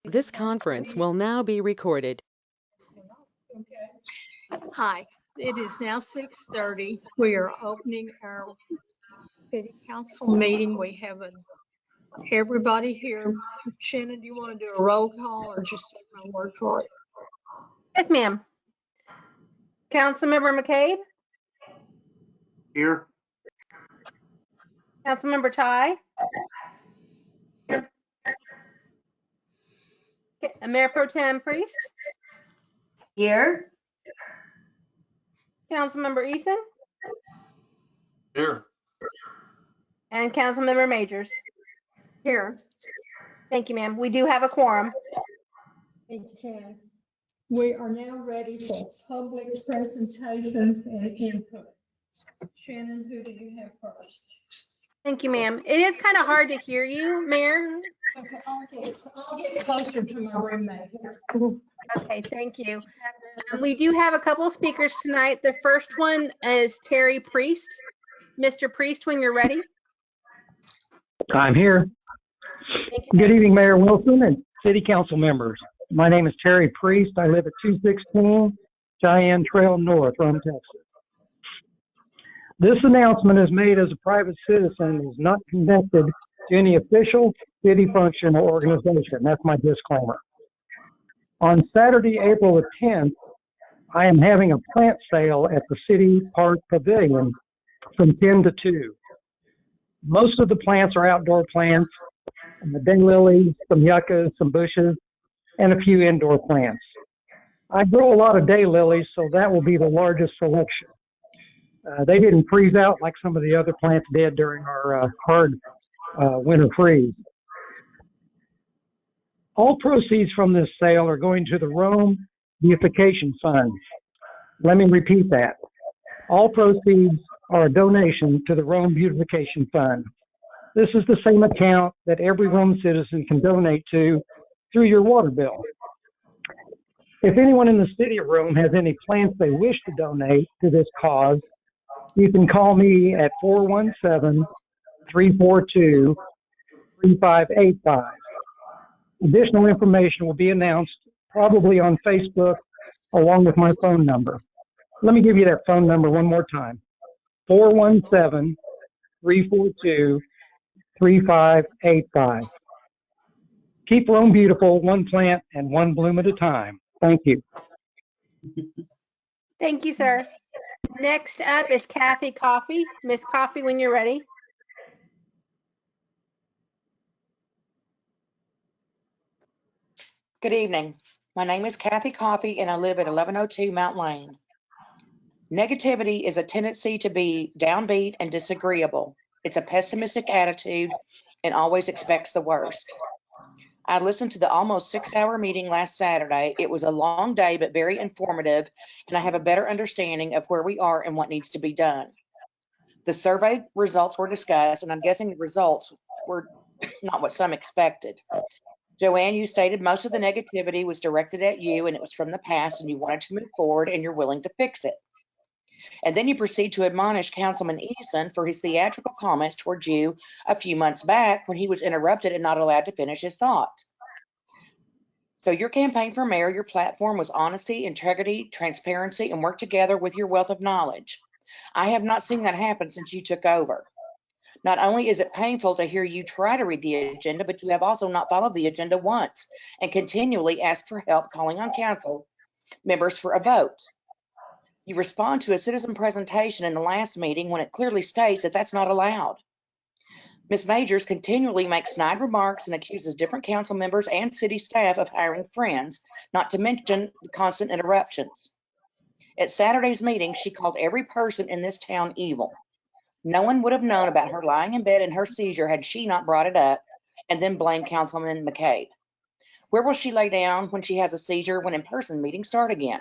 This conference will now be recorded. Hi, it is now 6:30. We are opening our city council meeting. We have everybody here. Shannon, do you want to do a roll call or just take my word for it? Yes, ma'am. Councilmember McCabe? Here. Councilmember Ty? Here. Mayor Pro Tem Priest? Here. Councilmember Eason? Here. And Councilmember Majors? Here. Thank you, ma'am. We do have a quorum. Thank you, Shannon. We are now ready for public presentations and input. Shannon, who do you have first? Thank you, ma'am. It is kind of hard to hear you, Mayor. Okay, I'll get closer to my roommate here. Okay, thank you. We do have a couple of speakers tonight. The first one is Terry Priest. Mr. Priest, when you're ready. I'm here. Good evening, Mayor Wilson and City Council members. My name is Terry Priest. I live at 216 Cheyenne Trail North, Rhome, Texas. This announcement is made as a private citizen and is not connected to any official city function or organization. That's my disclaimer. On Saturday, April the 10th, I am having a plant sale at the City Park Pavilion from 10 to 2. Most of the plants are outdoor plants, the daylilies, some yuccas, some bushes, and a few indoor plants. I grow a lot of daylilies, so that will be the largest selection. They didn't freeze out like some of the other plants did during our hard winter freeze. All proceeds from this sale are going to the Rhome Beautification Fund. Let me repeat that. All proceeds are a donation to the Rhome Beautification Fund. This is the same account that every Rhome citizen can donate to through your water bill. If anyone in the city of Rhome has any plants they wish to donate to this cause, you can call me at 417-342-3585. Additional information will be announced probably on Facebook along with my phone number. Let me give you that phone number one more time. 417-342-3585. Keep Rhome beautiful, one plant and one bloom at a time. Thank you. Thank you, sir. Next up is Kathy Coffey. Miss Coffey, when you're ready. Good evening. My name is Kathy Coffey and I live at 1102 Mount Lane. Negativity is a tendency to be downbeat and disagreeable. It's a pessimistic attitude and always expects the worst. I listened to the almost 6-hour meeting last Saturday. It was a long day, but very informative, and I have a better understanding of where we are and what needs to be done. The survey results were discussed, and I'm guessing the results were not what some expected. Joanne, you stated most of the negativity was directed at you and it was from the past and you wanted to move forward and you're willing to fix it. And then you proceed to admonish Councilman Eason for his theatrical comments towards you a few months back when he was interrupted and not allowed to finish his thoughts. So your campaign for mayor, your platform was honesty, integrity, transparency, and work together with your wealth of knowledge. I have not seen that happen since you took over. Not only is it painful to hear you try to read the agenda, but you have also not followed the agenda once and continually ask for help calling on council members for a vote. You respond to a citizen presentation in the last meeting when it clearly states that that's not allowed. Ms. Majors continually makes snide remarks and accuses different council members and city staff of hiring friends, not to mention the constant interruptions. At Saturday's meeting, she called every person in this town evil. No one would have known about her lying in bed and her seizure had she not brought it up and then blamed Councilman McCabe. Where will she lay down when she has a seizure when in-person meetings start again?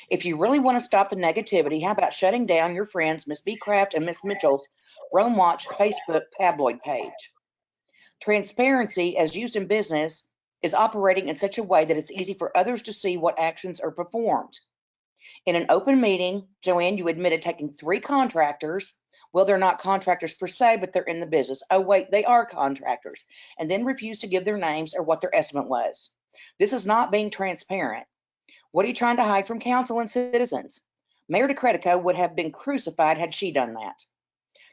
If you really want to stop the negativity, how about shutting down your friends Miss B. Craft and Miss Mitchell's Rhome Watch Facebook tabloid page? Transparency, as used in business, is operating in such a way that it's easy for others to see what actions are performed. In an open meeting, Joanne, you admitted taking 3 contractors, Well, they're not contractors per se, but they're in the business. Oh, wait, they are contractors, and then refuse to give their names or what their estimate was. This is not being transparent. What are you trying to hide from council and citizens? Mayor DeCredico would have been crucified had she done that.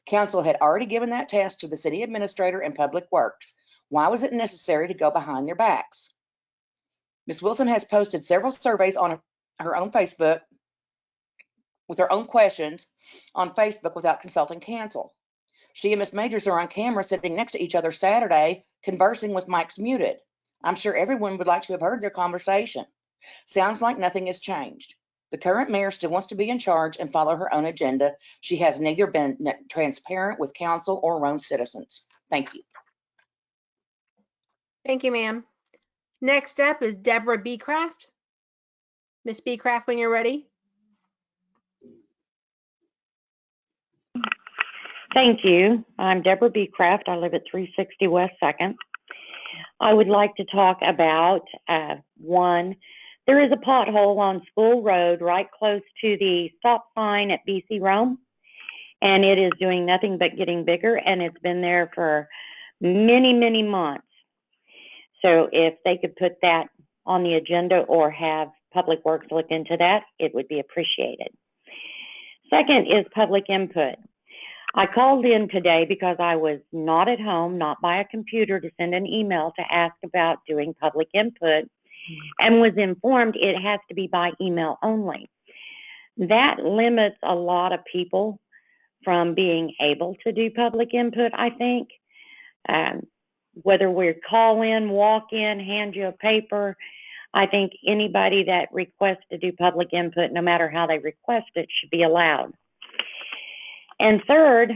Council had already given that task to the city administrator and public works. Why was it necessary to go behind their backs? Ms. Wilson has posted several surveys on her own Facebook with her own questions on Facebook without consulting council. She and Ms. Majors are on camera sitting next to each other Saturday, conversing with mics muted. I'm sure everyone would like to have heard their conversation. Sounds like nothing has changed. The current mayor still wants to be in charge and follow her own agenda. She has neither been transparent with council or Rhome citizens. Thank you. Thank you, ma'am. Next up is Deborah Beecraft. Miss Beecraft, when you're ready. Thank you. I'm Deborah Beecraft. I live at 360 West 2nd. I would like to talk about one, there is a pothole on School Road right close to the stop sign at BC Rhome, and it is doing nothing but getting bigger, and it's been there for many, many months. So if they could put that on the agenda or have Public Works look into that, it would be appreciated. Second is public input. I called in today because I was not at home, not by a computer, to send an email to ask about doing public input, and was informed it has to be by email only. That limits a lot of people from being able to do public input, I think. Whether we call in, walk in, hand you a paper, I think anybody that requests to do public input, no matter how they request it, should be allowed. And third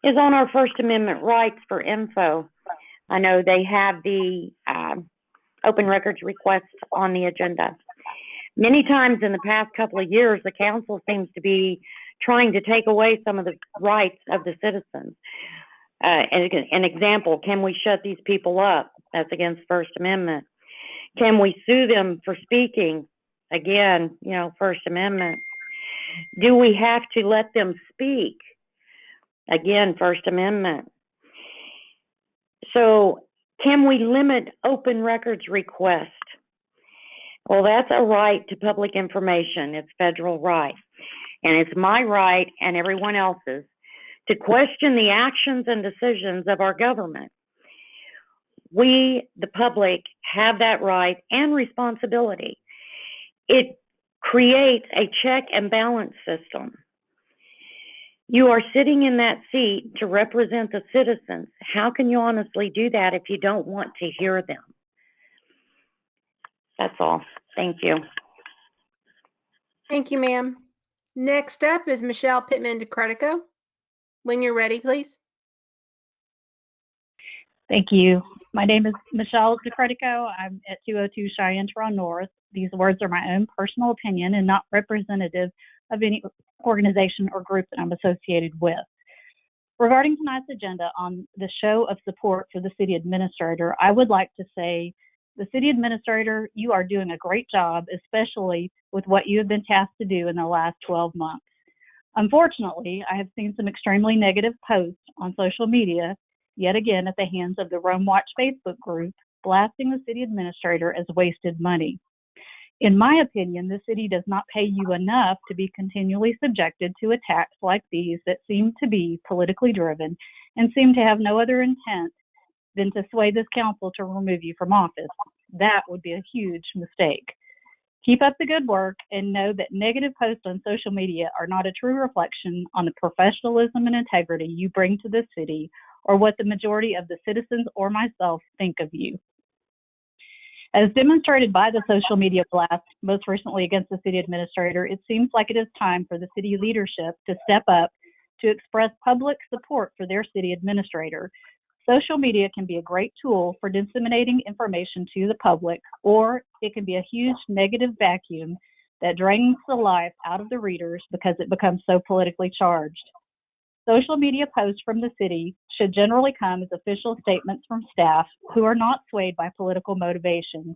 is on our First Amendment rights for info. I know they have the open records requests on the agenda. Many times in the past couple of years, the council seems to be trying to take away some of the rights of the citizens. An example, can we shut these people up? That's against First Amendment. Can we sue them for speaking? Again, First Amendment. Do we have to let them speak? Again, First Amendment. So can we limit open records request? Well, that's a right to public information. It's federal right. And it's my right and everyone else's to question the actions and decisions of our government. We, the public, have that right and responsibility. It creates a check and balance system. You are sitting in that seat to represent the citizens. How can you honestly do that if you don't want to hear them? That's all. Thank you. Thank you, ma'am. Next up is Michelle Pittman DeCredico. When you're ready, please. Thank you. My name is Michelle DeCredico. I'm at 202 Cheyenne Trail North. These words are my own personal opinion and not representative of any organization or group that I'm associated with. Regarding tonight's agenda on the show of support for the city administrator, I would like to say, the city administrator, you are doing a great job, especially with what you have been tasked to do in the last 12 months. Unfortunately, I have seen some extremely negative posts on social media, yet again at the hands of the Rhome Watch Facebook group, blasting the city administrator as wasted money. In my opinion, the city does not pay you enough to be continually subjected to attacks like these that seem to be politically driven and seem to have no other intent than to sway this council to remove you from office. That would be a huge mistake. Keep up the good work and know that negative posts on social media are not a true reflection on the professionalism and integrity you bring to this city or what the majority of the citizens or myself think of you. As demonstrated by the social media blast, most recently against the city administrator, it seems like it is time for the city leadership to step up to express public support for their city administrator. Social media can be a great tool for disseminating information to the public, or it can be a huge negative vacuum that drains the life out of the readers because it becomes so politically charged. Social media posts from the city should generally come as official statements from staff who are not swayed by political motivations.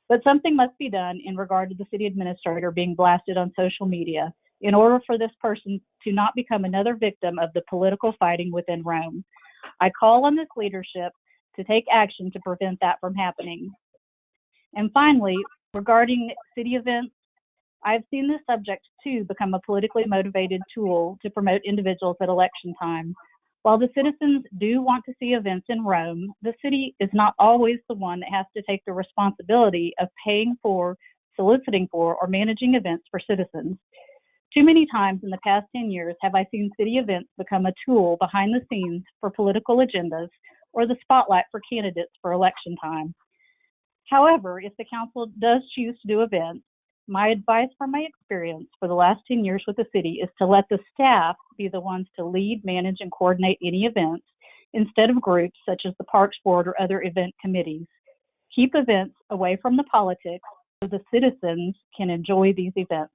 But something must be done in regard to the city administrator being blasted on social media. in order for this person to not become another victim of the political fighting within Rhome. I call on this leadership to take action to prevent that from happening. And finally, regarding city events, I've seen this subject too become a politically motivated tool to promote individuals at election time. While the citizens do want to see events in Rhome, the city is not always the one that has to take the responsibility of paying for, soliciting for, or managing events for citizens. Too many times in the past 10 years have I seen city events become a tool behind the scenes for political agendas or the spotlight for candidates for election time. However, if the council does choose to do events, my advice from my experience for the last 10 years with the city is to let the staff be the ones to lead, manage, and coordinate any events instead of groups such as the Parks Board or other event committees. Keep events away from the politics so the citizens can enjoy these events.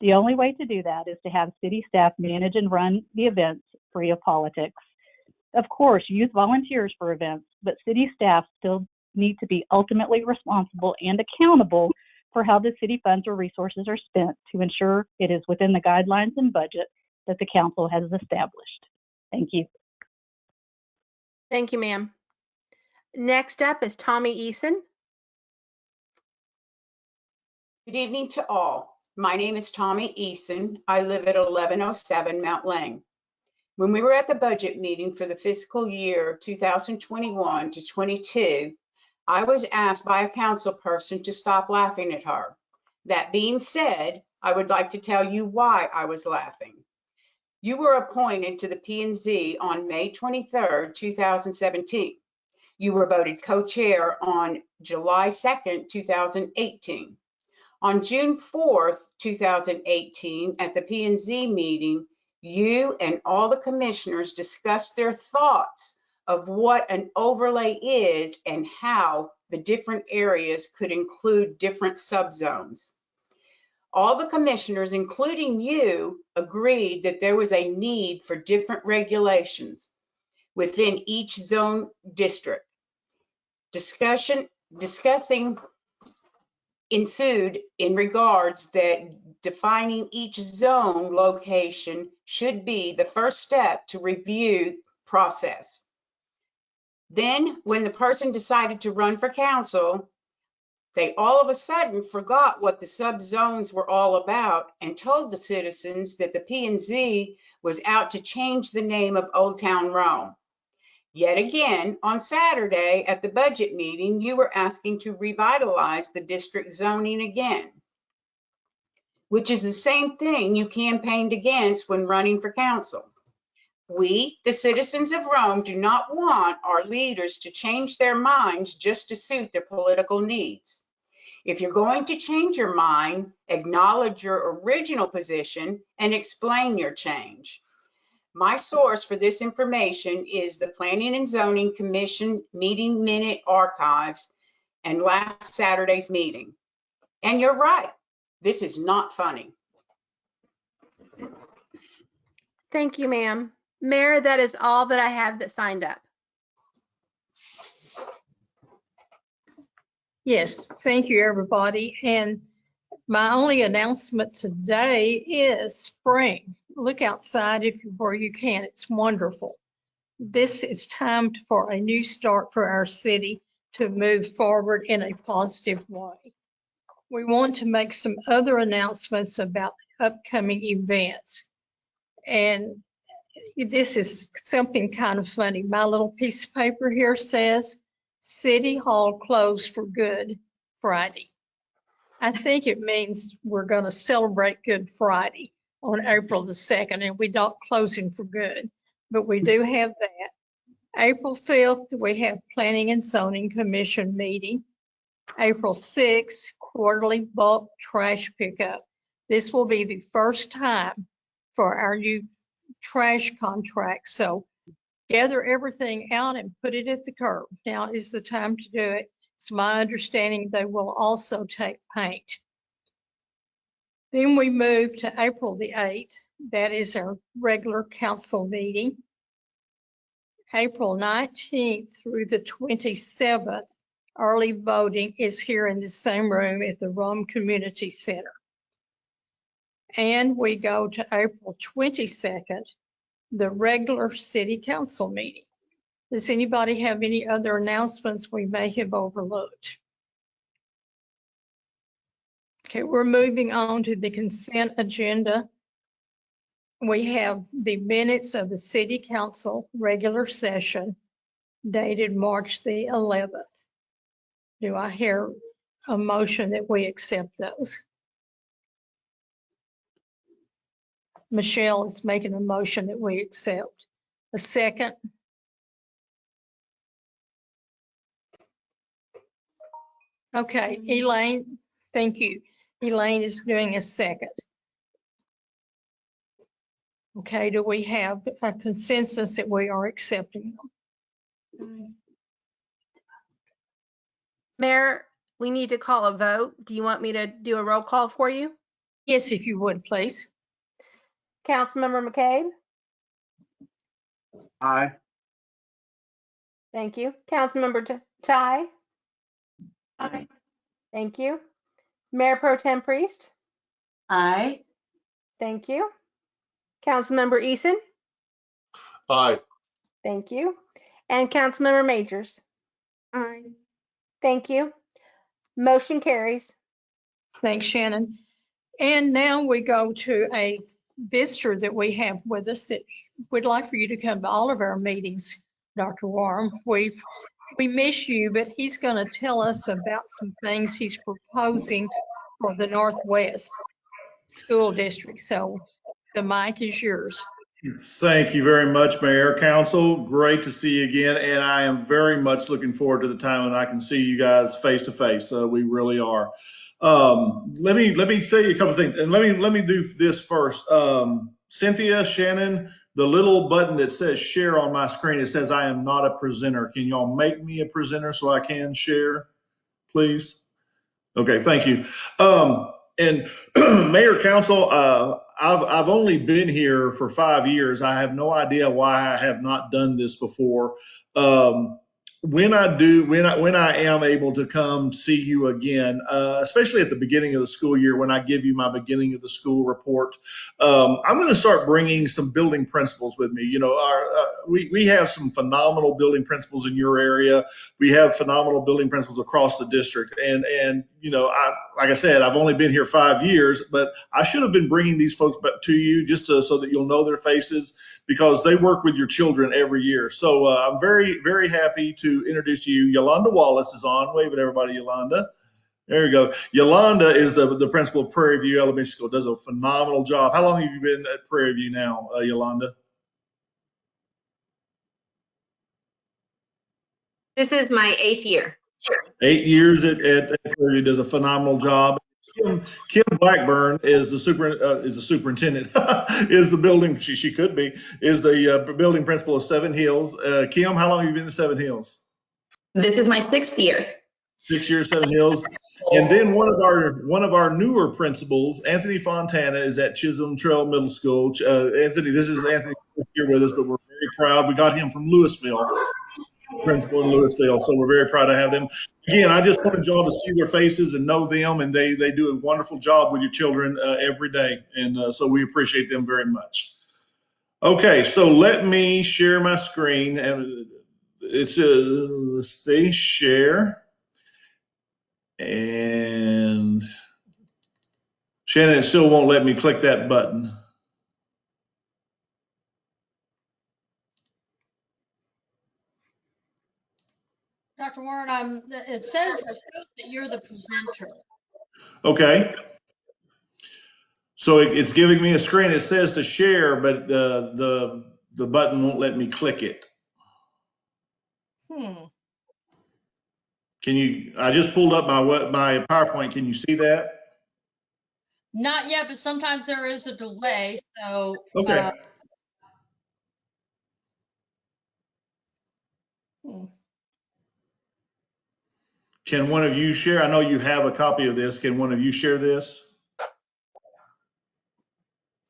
The only way to do that is to have city staff manage and run the events free of politics. Of course, use volunteers for events, but city staff still need to be ultimately responsible and accountable for how the city funds or resources are spent to ensure it is within the guidelines and budget that the council has established. Thank you. Thank you, ma'am. Next up is Tommy Eason. Good evening to all. My name is Tommy Eason. I live at 1107 Mount Lang. When we were at the budget meeting for the fiscal year 2021 to 22, I was asked by a council person to stop laughing at her. That being said, I would like to tell you why I was laughing. You were appointed to the P&Z on May 23rd, 2017. You were voted co-chair on July 2nd, 2018. On June 4th, 2018, at the P&Z meeting, you and all the commissioners discussed their thoughts of what an overlay is and how the different areas could include different subzones. All the commissioners, including you, agreed that there was a need for different regulations within each zone district. Discussing ensued in regards that defining each zone location should be the first step to review process. Then when the person decided to run for council, they all of a sudden forgot what the subzones were all about and told the citizens that the P&Z was out to change the name of Old Town Rome. Yet again, on Saturday at the budget meeting, you were asking to revitalize the district zoning again, which is the same thing you campaigned against when running for council. We, the citizens of Rome, do not want our leaders to change their minds just to suit their political needs. If you're going to change your mind, acknowledge your original position and explain your change. My source for this information is the Planning and Zoning Commission meeting minute archives and last Saturday's meeting. And you're right, this is not funny. Thank you, ma'am. Mayor, that is all that I have that signed up. Yes, thank you, everybody. And my only announcement today is spring. Look outside where you can. It's wonderful. This is time for a new start for our city to move forward in a positive way. We want to make some other announcements about upcoming events. And this is something kind of funny. My little piece of paper here says, City Hall closed for good Friday. I think it means we're going to celebrate Good Friday on April the 2nd, and we're not closing for good, but we do have that. April 5th, we have Planning and Zoning Commission meeting. April 6th, quarterly bulk trash pickup. This will be the first time for our new trash contract. So gather everything out and put it at the curb. Now is the time to do it. It's my understanding they will also take paint. Then we move to April the 8th. That is our regular council meeting. April 19th through the 27th, early voting is here in the same room at the Rhome Community Center. And we go to April 22nd, the regular city council meeting. Does anybody have any other announcements we may have overlooked? Okay, we're moving on to the consent agenda. We have the minutes of the city council regular session dated March the 11th. Do I hear a motion that we accept those? Michelle is making a motion that we accept. A second? Okay, Elaine, thank you. Elaine is doing a second. Okay, do we have a consensus that we are accepting them? Mayor, we need to call a vote. Do you want me to do a roll call for you? Yes, if you would, please. Councilmember McCabe? Aye. Thank you. Councilmember Ty? Aye. Thank you. Mayor Pro Tem Priest? Aye. Thank you. Councilmember Eason? Aye. Thank you. And Councilmember Majors? Aye. Thank you. Motion carries. Thanks, Shannon. And now we go to a visitor that we have with us that would like for you to come to all of our meetings, Dr. Warren. We miss you, but he's going to tell us about some things he's proposing for the Northwest School District. So the mic is yours. Thank you very much, Mayor, Council. Great to see you again, and I am very much looking forward to the time when I can see you guys face to face. We really are. Let me say a couple of things, and let me do this first. Cynthia, Shannon, the little button that says share on my screen, it says I am not a presenter. Can y'all make me a presenter so I can share, please? Okay, thank you. And Mayor, Council, I've only been here for 5 years. I have no idea why I have not done this before. When I am able to come see you again, especially at the beginning of the school year, when I give you my beginning of the school report, I'm going to start bringing some building principals with me. You know, we have some phenomenal building principals in your area. We have phenomenal building principals across the district, and you know, like I said, I've only been here 5 years, but I should have been bringing these folks back to you just so that you'll know their faces, because they work with your children every year. So I'm very, very happy to introduce you. Yolanda Wallace is on. Wave at everybody, Yolanda. There you go. Yolanda is the principal of Prairie View Elementary School. Does a phenomenal job. How long have you been at Prairie View now, Yolanda? This is my 8th year. 8 years at Prairie View. Does a phenomenal job. Kim Blackburn is the superintendent, is the building, she could be, is the building principal of Seven Hills. Kim, how long have you been at Seven Hills? This is my 6th year. 6 years, Seven Hills. And then one of our newer principals, Anthony Fontana, is at Chisholm Trail Middle School. Anthony, this is Anthony here with us, but we're very proud. We got him from Louisville, principal in Louisville, so we're very proud to have them. Again, I just wanted y'all to see their faces and know them, and they do a wonderful job with your children every day, and so we appreciate them very much. Okay, so let me share my screen, and it's let's see, share, and Shannon, it still won't let me click that button. Dr. Warren, it says that you're the presenter. Okay. So it's giving me a screen. It says to share, but the button won't let me click it. Can you? I just pulled up my PowerPoint. Can you see that? Not yet, but sometimes there is a delay. So okay. Can one of you share? I know you have a copy of this. Can one of you share this?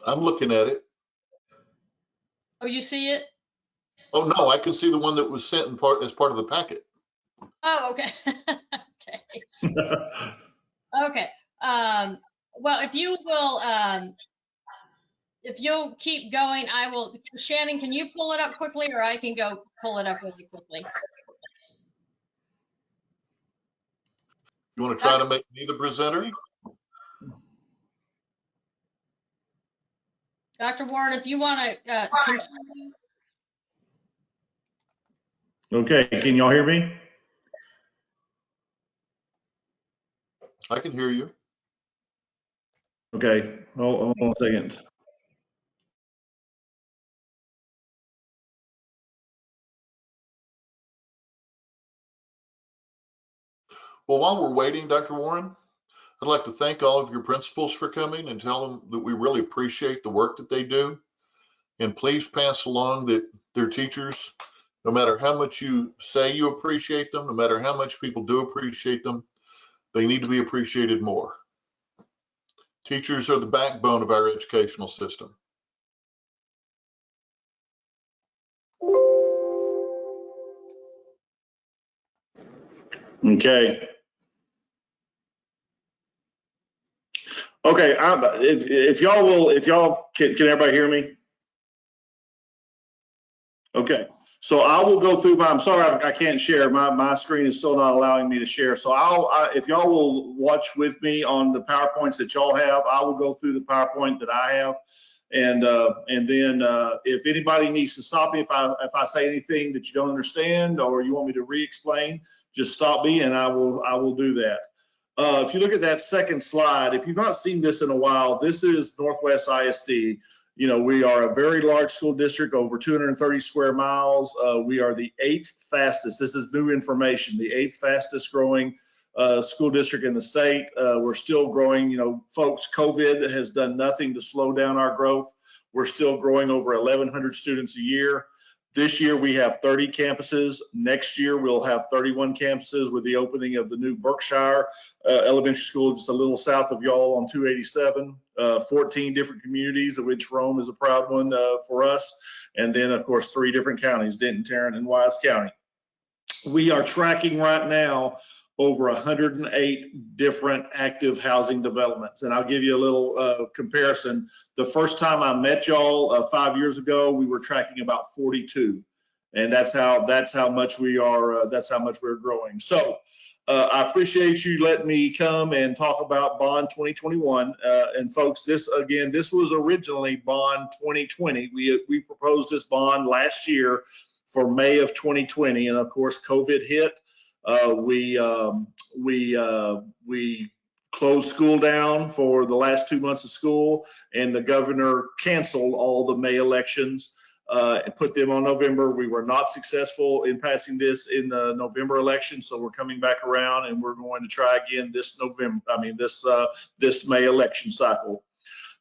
I'm looking at it. Oh, you see it? Oh, no, I can see the one that was sent as part of the packet. Oh, okay. Okay. Okay. Well, if you will if you'll keep going, I will. Shannon, can you pull it up quickly, or I can go pull it up really quickly? You want to try to make me the presenter? Dr. Warren, if you want to continue. Okay, can y'all hear me? I can hear you. Okay, hold on a second. Well, while we're waiting, Dr. Warren, I'd like to thank all of your principals for coming and tell them that we really appreciate the work that they do. And please pass along that their teachers, no matter how much you say you appreciate them, no matter how much people do appreciate them, they need to be appreciated more. Teachers are the backbone of our educational system. Okay. Okay, if y'all can everybody hear me? Okay, so I will go through I'm sorry, I can't share. My screen is still not allowing me to share. So if y'all will watch with me on the PowerPoints that y'all have, I will go through the PowerPoint that I have. And then if anybody needs to stop me, if I say anything that you don't understand or you want me to re-explain, just stop me and I will do that. If you look at that second slide, if you've not seen this in a while, this is Northwest ISD. You know, we are a very large school district, over 230 square miles. We are the 8th fastest. This is new information, the 8th fastest growing school district in the state. We're still growing. You know, folks, COVID has done nothing to slow down our growth. We're still growing over 1,100 students a year. This year we have 30 campuses. Next year we'll have 31 campuses with the opening of the new Berkshire Elementary School just a little south of y'all on 287. 14 different communities, of which Rhome is a proud one for us. And then of course 3 different counties, Denton, Tarrant, and Wise County. We are tracking right now over 108 different active housing developments. And I'll give you a little comparison. The first time I met y'all 5 years ago, we were tracking about 42. And that's how much we are, that's how much we're growing. So I appreciate you letting me come and talk about Bond 2021. And folks, this was originally Bond 2020. We proposed this bond last year for May of 2020. And of course, COVID hit. We closed school down for the last 2 months of school, and the governor canceled all the May elections and put them on November. We were not successful in passing this in the November election, so we're coming back around and we're going to try again this May election cycle.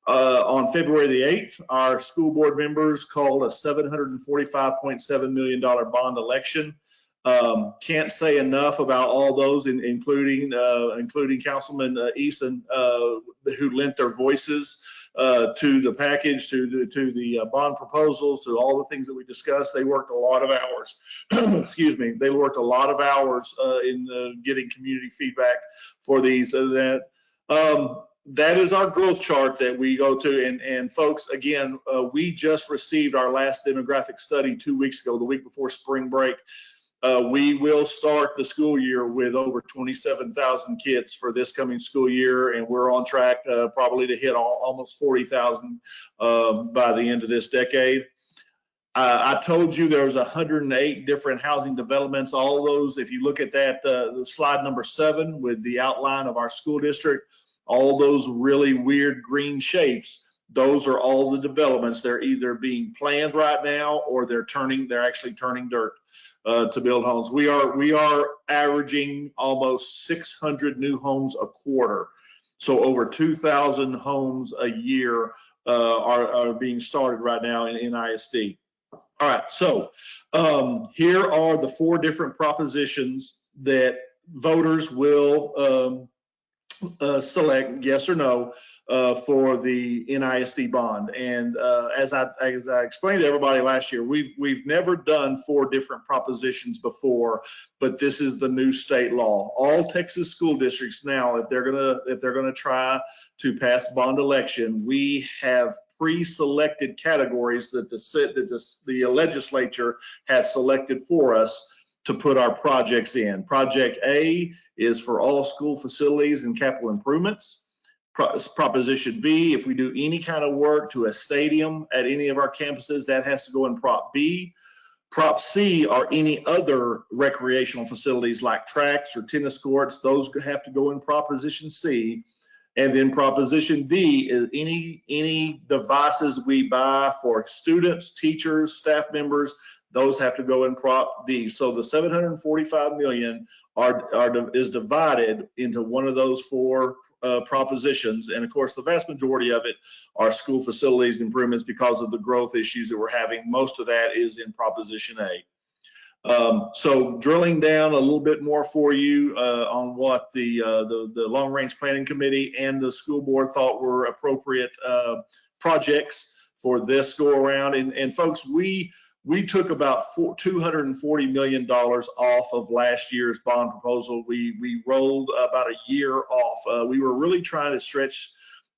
On February the 8th, our school board members called a $745.7 million bond election. Can't say enough about all those, including Councilman Eason, who lent their voices to the package, to the bond proposals, to all the things that we discussed. They worked a lot of hours. Excuse me. They worked a lot of hours in getting community feedback for these. That is our growth chart that we go to. And folks, again, we just received our last demographic study 2 weeks ago, the week before spring break. We will start the school year with over 27,000 kids for this coming school year, and we're on track probably to hit almost 40,000 by the end of this decade. I told you there was 108 different housing developments. All those, if you look at that slide number 7 with the outline of our school district, all those really weird green shapes, those are all the developments. They're either being planned right now or they're actually turning dirt to build homes. We are averaging almost 600 new homes a quarter. So over 2,000 homes a year are being started right now in ISD. All right, so here are the 4 different propositions that voters will select, yes or no, for the NISD bond. And as I explained to everybody last year, we've never done 4 different propositions before, but this is the new state law. All Texas school districts now, if they're gonna try to pass bond election, we have pre-selected categories that the legislature has selected for us to put our projects in. Project A is for all school facilities and capital improvements. Proposition B, if we do any kind of work to a stadium at any of our campuses, that has to go in Prop B. Prop C are any other recreational facilities like tracks or tennis courts. Those have to go in Proposition C. And then Proposition D is any devices we buy for students, teachers, staff members, those have to go in Prop D. So the $745 million is divided into one of those four propositions. And of course, the vast majority of it are school facilities improvements because of the growth issues that we're having. Most of that is in Proposition A. So drilling down a little bit more for you on what the Long Range Planning Committee and the school board thought were appropriate projects for this go around. And folks, we took about $240 million off of last year's bond proposal. We rolled about a year off. We were really trying to stretch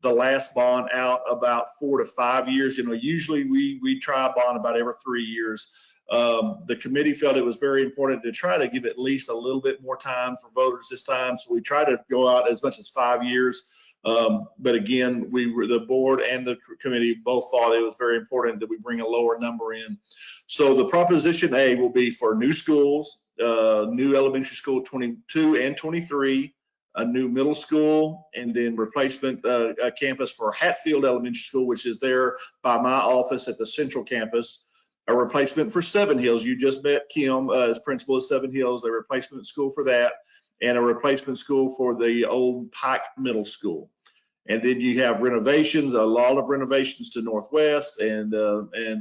the last bond out about 4 to 5 years. You know, usually we try a bond about every 3 years. The committee felt it was very important to try to give at least a little bit more time for voters this time. So we tried to go out as much as 5 years. But again, the board and the committee both thought it was very important that we bring a lower number in. So the Proposition A will be for new schools, new elementary school 22 and 23, a new middle school, and then replacement campus for Hatfield Elementary School, which is there by my office at the central campus. A replacement for Seven Hills. You just met Kim as principal of Seven Hills, a replacement school for that, and a replacement school for the old Pike Middle School. And then you have renovations, a lot of renovations to Northwest, and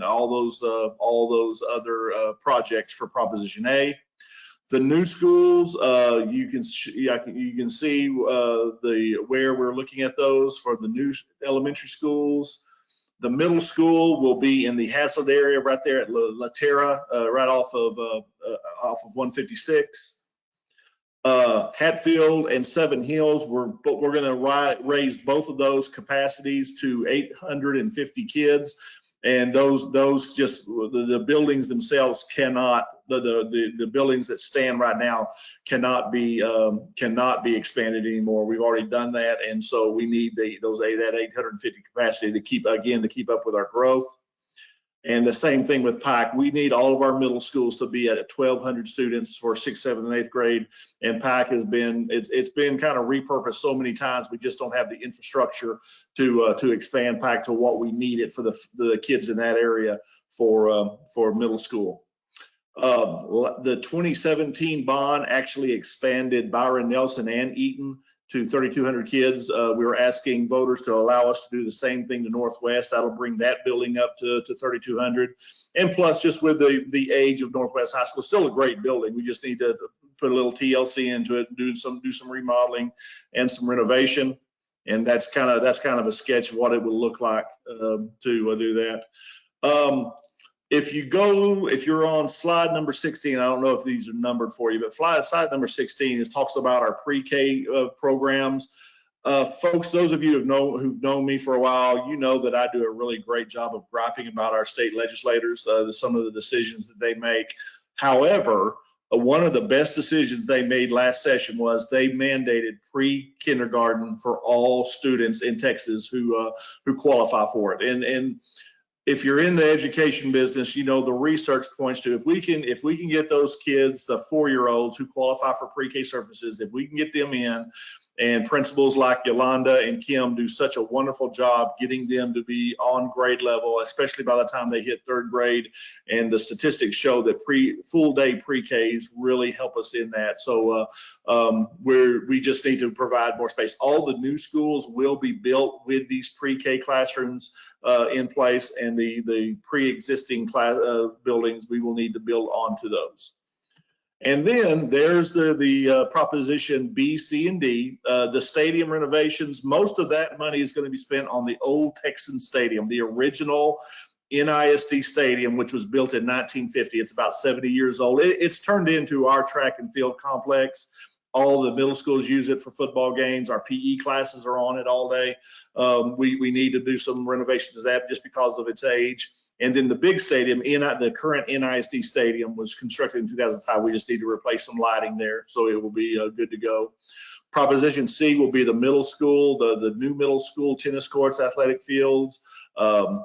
all those other projects for Proposition A. The new schools, you can see where we're looking at those for the new elementary schools. The middle school will be in the Hazlet area right there at La Terra, right off of 156. Hatfield and Seven Hills, we're going to raise both of those capacities to 850 kids. And those just the buildings themselves cannot, the buildings that stand right now cannot be expanded anymore. We've already done that, and so we need that 850 capacity to keep up with our growth. And the same thing with Pike. We need all of our middle schools to be at 1,200 students for 6th, 7th, and 8th grade. And Pike has been, it's been kind of repurposed so many times. We just don't have the infrastructure to expand Pike to what we need it for the kids in that area for middle school. The 2017 bond actually expanded Byron Nelson and Eaton to 3,200 kids. We were asking voters to allow us to do the same thing to Northwest. That'll bring that building up to 3,200. And plus, just with the age of Northwest High School, still a great building. We just need to put a little TLC into it, and do some remodeling and some renovation. And that's kind of a sketch of what it will look like to do that. If you're on slide number 16, I don't know if these are numbered for you, but slide number 16 talks about our pre-K programs. Folks, those of you who've known me for a while, you know that I do a really great job of griping about our state legislators, some of the decisions that they make. However, one of the best decisions they made last session was they mandated pre-kindergarten for all students in Texas who qualify for it. And if you're in the education business, you know the research points to if we can get those kids, the 4-year-olds who qualify for pre-K services, if we can get them in, and principals like Yolanda and Kim do such a wonderful job getting them to be on grade level, especially by the time they hit 3rd grade. And the statistics show that full day pre-Ks really help us in that. So we just need to provide more space. All the new schools will be built with these pre-K classrooms in place, and the pre-existing buildings, we will need to build onto those. And then there's the Proposition B, C, and D, the stadium renovations. Most of that money is going to be spent on the old Texan Stadium, the original NISD Stadium, which was built in 1950. It's about 70 years old. It's turned into our track and field complex. All the middle schools use it for football games. Our PE classes are on it all day. We need to do some renovations to that just because of its age. And then the big stadium, the current NISD stadium was constructed in 2005. We just need to replace some lighting there, so it will be good to go. Proposition C will be the middle school, the new middle school tennis courts, athletic fields,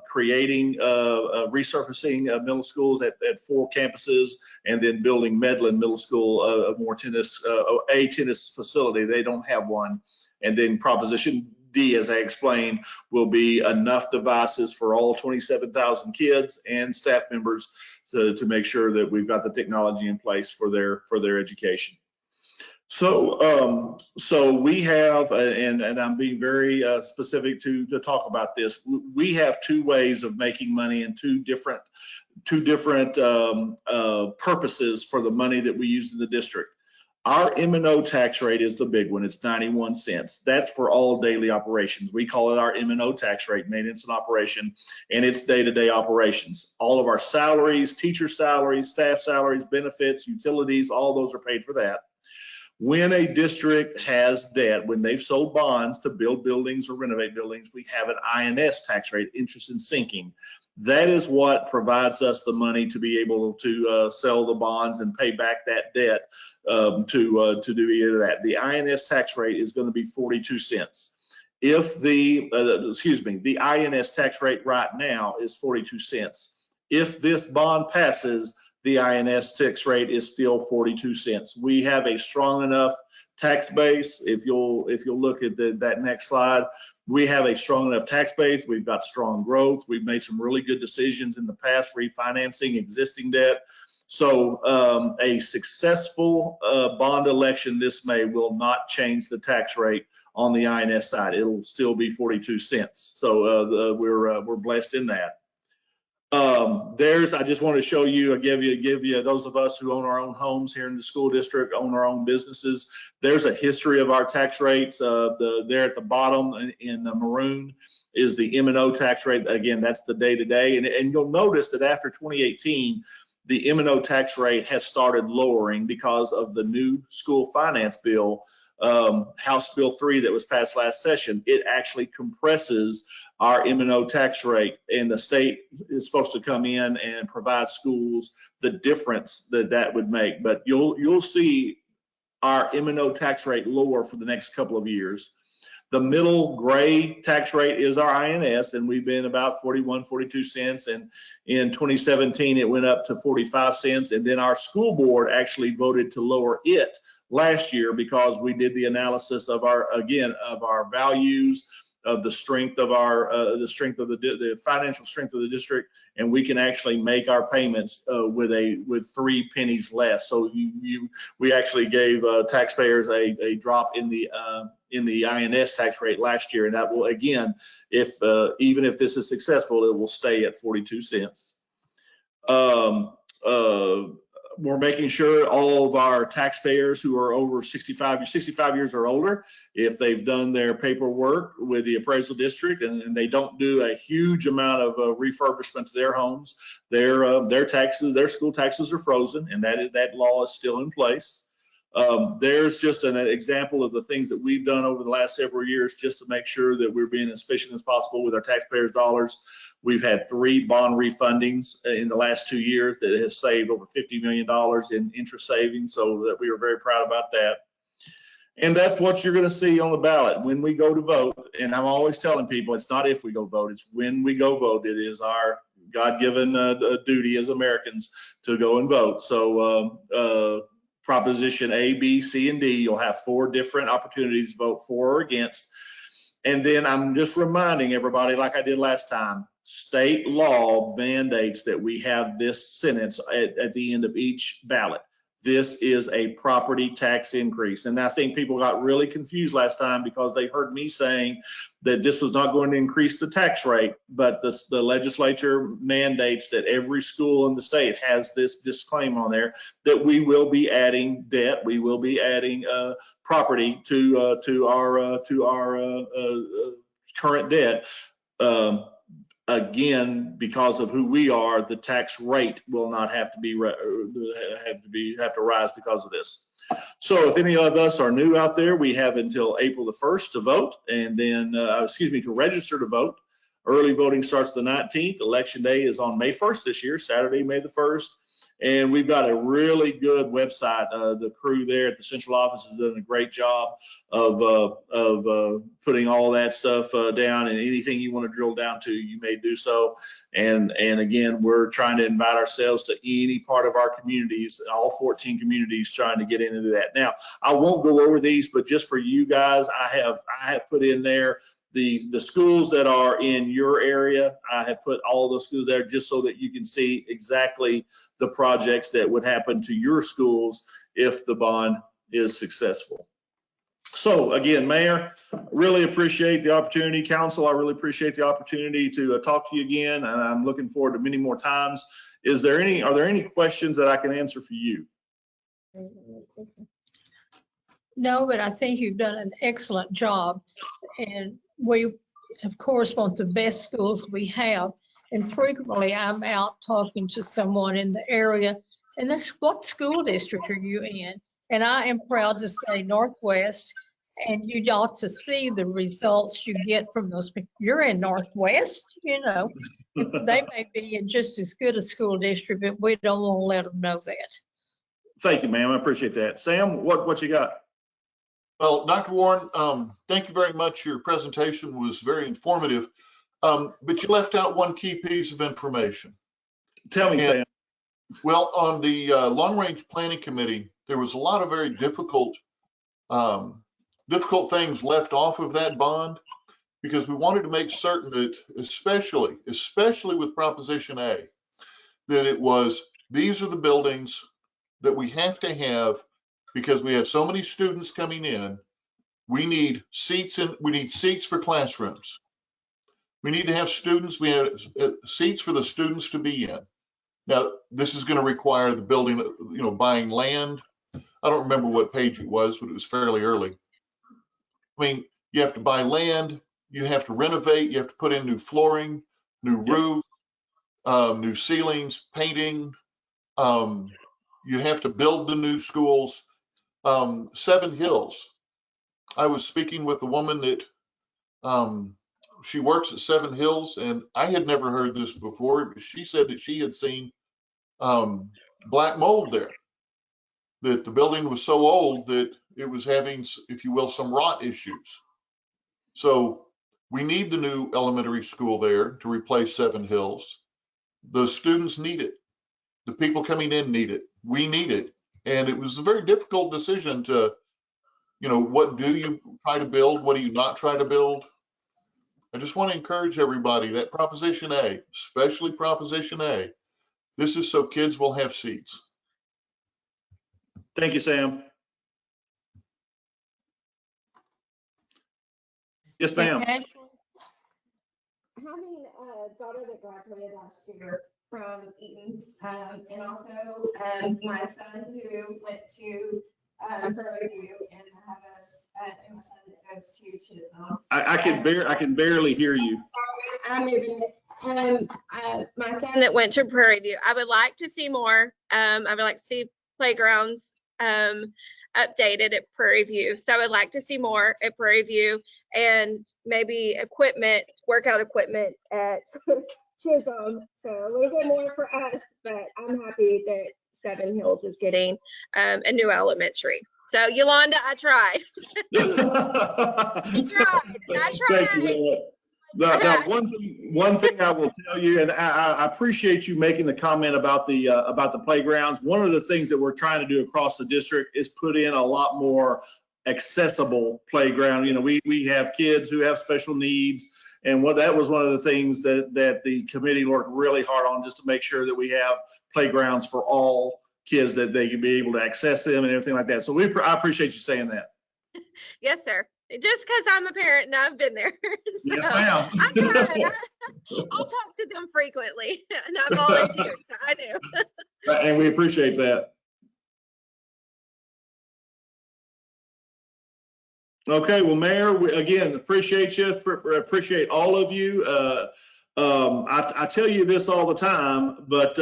creating, resurfacing middle schools at 4 campuses, and then building Medlin Middle School, a tennis facility. They don't have one. And then Proposition D, as I explained, will be enough devices for all 27,000 kids and staff members to make sure that we've got the technology in place for their education. So we have, and I'm being very specific to talk about this. We have 2 ways of making money and two different purposes for the money that we use in the district. Our M&O tax rate is the big one. It's 91 cents. That's for all daily operations. We call it our M&O tax rate, maintenance and operation, and it's day-to-day operations. All of our salaries, teacher salaries, staff salaries, benefits, utilities, all those are paid for that. When a district has debt, when they've sold bonds to build buildings or renovate buildings, we have an INS tax rate, interest and sinking. That is what provides us the money to be able to sell the bonds and pay back that debt to do either that. The INS tax rate is going to be 42 cents. If the INS tax rate right now is 42 cents. If this bond passes, the INS tax rate is still 42 cents. We have a strong enough tax base. If you'll look at that next slide, we have a strong enough tax base. We've got strong growth. We've made some really good decisions in the past, refinancing existing debt. So a successful bond election this May will not change the tax rate on the INS side. It'll still be 42 cents. So we're blessed in that. I just want to show you, give you those of us who own our own homes here in the school district, own our own businesses. There's a history of our tax rates. There at the bottom in maroon is the M&O tax rate. Again, that's the day-to-day. And you'll notice that after 2018, the M&O tax rate has started lowering because of the new school finance bill, House Bill 3 that was passed last session. It actually compresses our M&O tax rate, and the state is supposed to come in and provide schools the difference that would make. But you'll see our M&O tax rate lower for the next couple of years. The middle gray tax rate is our INS, and we've been about 41, 42 cents. And in 2017, it went up to 45 cents. And then our school board actually voted to lower it last year because we did the analysis of our values, of the strength of the financial strength of the district, and we can actually make our payments with 3 pennies less. So we actually gave taxpayers a drop in the INS tax rate last year, and that will, again, even if this is successful, it will stay at 42 cents. We're making sure all of our taxpayers who are over 65 years or older, if they've done their paperwork with the appraisal district and they don't do a huge amount of refurbishment to their homes, their school taxes are frozen, and that law is still in place. There's just an example of the things that we've done over the last several years just to make sure that we're being as efficient as possible with our taxpayers' dollars. We've had 3 bond refundings in the last 2 years that have saved over $50 million in interest savings, so that we are very proud about that. And that's what you're going to see on the ballot when we go to vote. And I'm always telling people, it's not if we go vote, it's when we go vote. It is our God-given duty as Americans to go and vote. So Proposition A, B, C, and D, you'll have 4 different opportunities to vote for or against. And then I'm just reminding everybody, like I did last time, state law mandates that we have this sentence at the end of each ballot. This is a property tax increase. And I think people got really confused last time because they heard me saying that this was not going to increase the tax rate, but the legislature mandates that every school in the state has this disclaimer on there that we will be adding debt, we will be adding property to our current debt. Again, because of who we are, the tax rate will not have to rise because of this. So if any of us are new out there, we have until April the 1st to vote, and then, to register to vote. Early voting starts the 19th. Election day is on May 1st this year, Saturday, May the 1st. And we've got a really good website. The crew there at the central office has done a great job of putting all that stuff down, and anything you want to drill down to, you may do so. And again, we're trying to invite ourselves to any part of our communities, all 14 communities, trying to get into that. Now, I won't go over these, but just for you guys, I have put in there the schools that are in your area. I have put all those schools there just so that you can see exactly the projects that would happen to your schools if the bond is successful. So again, Mayor, really appreciate the opportunity. Council, I really appreciate the opportunity to talk to you again, and I'm looking forward to many more times. Are there any questions that I can answer for you? No, but I think you've done an excellent job. And we, of course, want the best schools we have. And frequently I'm out talking to someone in the area, and that's, what school district are you in? And I am proud to say Northwest, and you ought to see the results you get from those people. You're in Northwest, you know. They may be in just as good a school district, but we don't want to let them know that. Thank you, ma'am. I appreciate that. Sam, what you got? Well, Dr. Warren, thank you very much. Your presentation was very informative, but you left out one key piece of information. Tell me, Sam. Well, on the long-range planning committee, there was a lot of very difficult things left off of that bond, because we wanted to make certain that, especially with Proposition A, that it was, these are the buildings that we have to have because we have so many students coming in. We need seats for classrooms. We need to have students, we have seats for the students to be in. Now, this is going to require the building, buying land. I don't remember what page it was, but it was fairly early. I mean, you have to buy land, you have to renovate, you have to put in new flooring, new roof, new ceilings, painting. You have to build the new schools. Seven Hills. I was speaking with a woman that she works at Seven Hills, and I had never heard this before. She said that she had seen black mold there, that the building was so old that it was having, if you will, some rot issues. So we need the new elementary school there to replace Seven Hills. The students need it. The people coming in need it. We need it. And it was a very difficult decision to, what do you try to build? What do you not try to build? I just want to encourage everybody that Proposition A, especially Proposition A, this is so kids will have seats. Thank you, Sam. Yes, ma'am. Having a daughter that graduated last year from Eton, and also my son who went to Prairie View, and I have my son that goes to Chisholm. I can barely hear you. I'm moving it. My son that went to Prairie View. I would like to see more. I would like to see playgrounds updated at Prairie View. So I would like to see more at Prairie View, and maybe workout equipment at Chisholm. So a little bit more for us, but I'm happy that Seven Hills is getting a new elementary. So Yolanda, I tried. I tried. Thank you. Now, one thing I will tell you, and I appreciate you making the comment about the playgrounds. One of the things that we're trying to do across the district is put in a lot more accessible playground. We have kids who have special needs, and that was one of the things that the committee worked really hard on, just to make sure that we have playgrounds for all kids, that they can be able to access them and everything like that. So I appreciate you saying that. Yes, sir. Just because I'm a parent and I've been there. So yes, ma'am. I'll talk to them frequently, and I volunteered. So I do. And we appreciate that. Okay, well, Mayor, again, appreciate you. Appreciate all of you. I tell you this all the time, but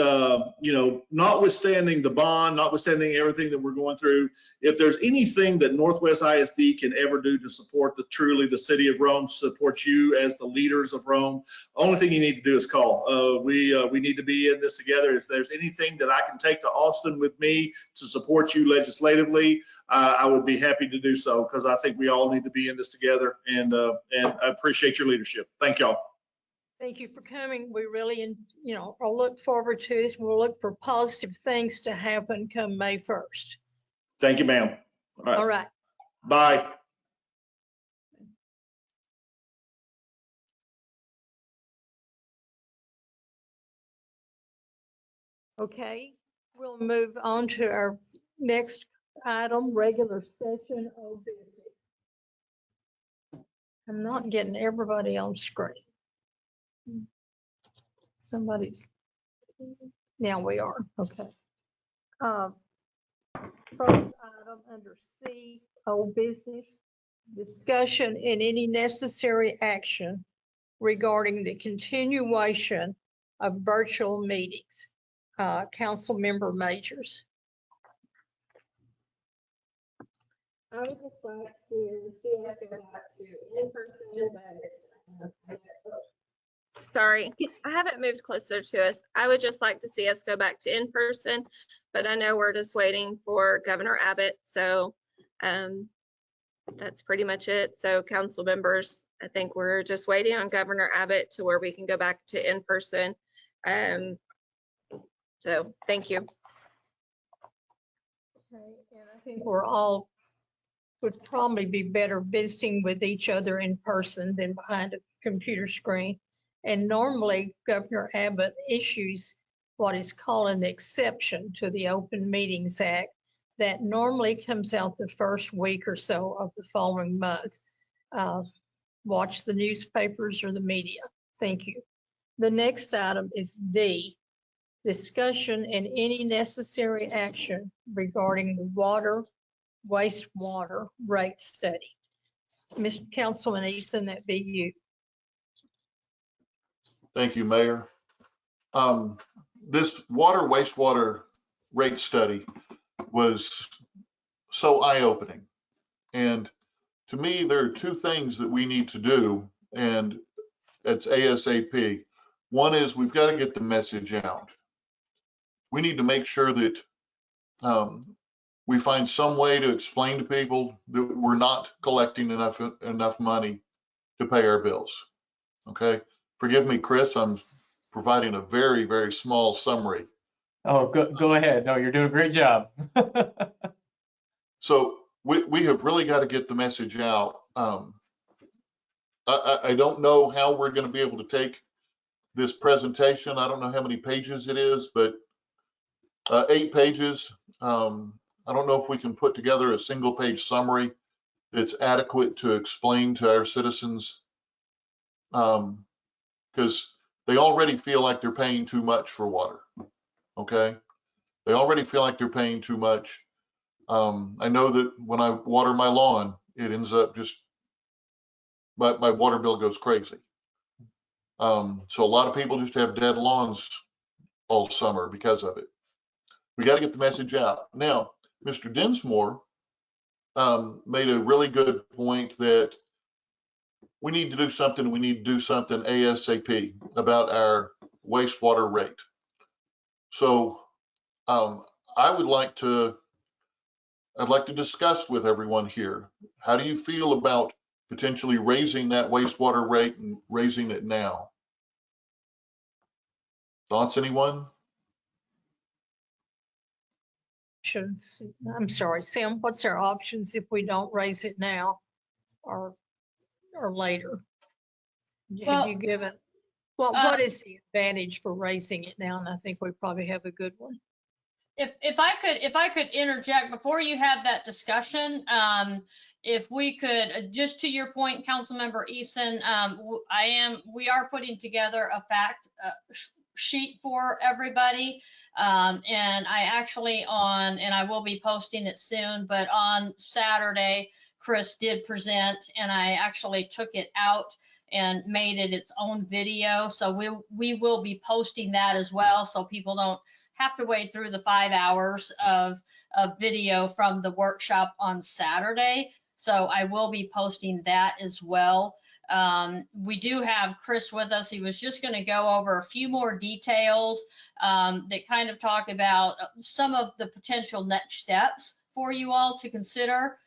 notwithstanding the bond, notwithstanding everything that we're going through, if there's anything that Northwest ISD can ever do to support truly the city of Rome, support you as the leaders of Rome, only thing you need to do is call. We need to be in this together. If there's anything that I can take to Austin with me to support you legislatively, I would be happy to do so, because I think we all need to be in this together, and I appreciate your leadership. Thank y'all. Thank you for coming. We really, I'll look forward to this. We'll look for positive things to happen come May 1st. Thank you, ma'am. All right. Bye. Okay, we'll move on to our next item, regular session of business. I'm not getting everybody on screen. Now we are, okay. First item under C, old business, discussion and any necessary action regarding the continuation of virtual meetings. Council Member Majors. I would just like to see us go back to in-person, but sorry, I haven't moved closer to us. I would just like to see us go back to in-person, but I know we're just waiting for Governor Abbott, so that's pretty much it. So council members, I think we're just waiting on Governor Abbott to where we can go back to in-person. So thank you. Okay, and I think we're all would probably be better visiting with each other in person than behind a computer screen. And normally Governor Abbott issues what is called an exception to the Open Meetings Act that normally comes out the first week or so of the following month. Watch the newspapers or the media. Thank you. The next item is D, discussion and any necessary action regarding the wastewater rate study. Mr. Councilman Easton, that be you. Thank you, Mayor. This wastewater rate study was so eye-opening. And to me, there are two things that we need to do, and it's ASAP. One is we've got to get the message out. We need to make sure that we find some way to explain to people that we're not collecting enough money to pay our bills. Okay, forgive me, Chris, I'm providing a very, very small summary. Oh, go ahead. No, you're doing a great job. So we have really got to get the message out. I don't know how we're going to be able to take this presentation. I don't know how many pages it is, but 8 pages. I don't know if we can put together a single page summary that's adequate to explain to our citizens, because they already feel like they're paying too much for water. Okay, they already feel like they're paying too much. I know that when I water my lawn, it ends up just my water bill goes crazy. So a lot of people just have dead lawns all summer because of it. We got to get the message out. Now, Mr. Dinsmore made a really good point that we need to do something. We need to do something ASAP about our wastewater rate. So I'd like to discuss with everyone here. How do you feel about potentially raising that wastewater rate and raising it now? Thoughts, anyone? I'm sorry, Sam, what's our options if we don't raise it now or later? Have you given, what is the advantage for raising it now? And I think we probably have a good one. If I could interject before you have that discussion, if we could, just to your point, Councilmember Eason, we are putting together a fact sheet for everybody. And I actually and I will be posting it soon, but on Saturday, Chris did present and I actually took it out and made it its own video. So we will be posting that as well, so people don't have to wait through the 5 hours of video from the workshop on Saturday. So I will be posting that as well. We do have Chris with us. He was just going to go over a few more details that kind of talk about some of the potential next steps for you all to consider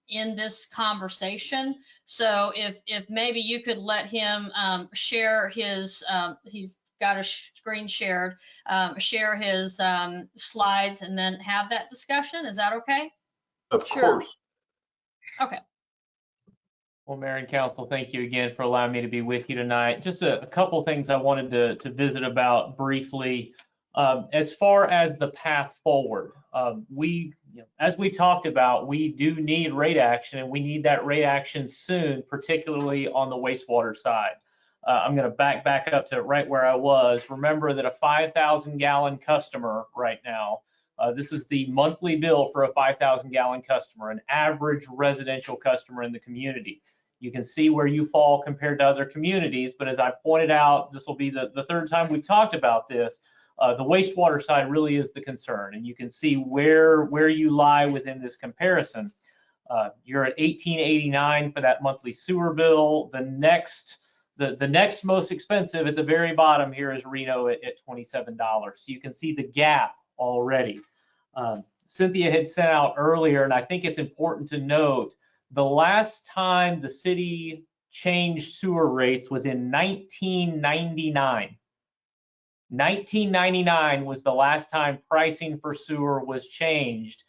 in this conversation. So if maybe you could let him share his, he's got a screen shared, share his slides and then have that discussion. Is that okay? Of course. Okay. Well, Mayor and Council, thank you again for allowing me to be with you tonight. Just a couple things I wanted to visit about briefly. As far as the path forward, as we talked about, we do need rate action, and we need that rate action soon, particularly on the wastewater side. I'm going to back up to right where I was. Remember that a 5,000 gallon customer right now, this is the monthly bill for a 5,000 gallon customer, an average residential customer in the community. You can see where you fall compared to other communities, but as I pointed out, this will be the third time we've talked about this. The wastewater side really is the concern, and you can see where you lie within this comparison. You're at $18.89 for that monthly sewer bill. The next most expensive at the very bottom here is Reno at $27. So you can see the gap already. Cynthia had sent out earlier, and I think it's important to note, the last time the city changed sewer rates was in 1999. 1999 was the last time pricing for sewer was changed.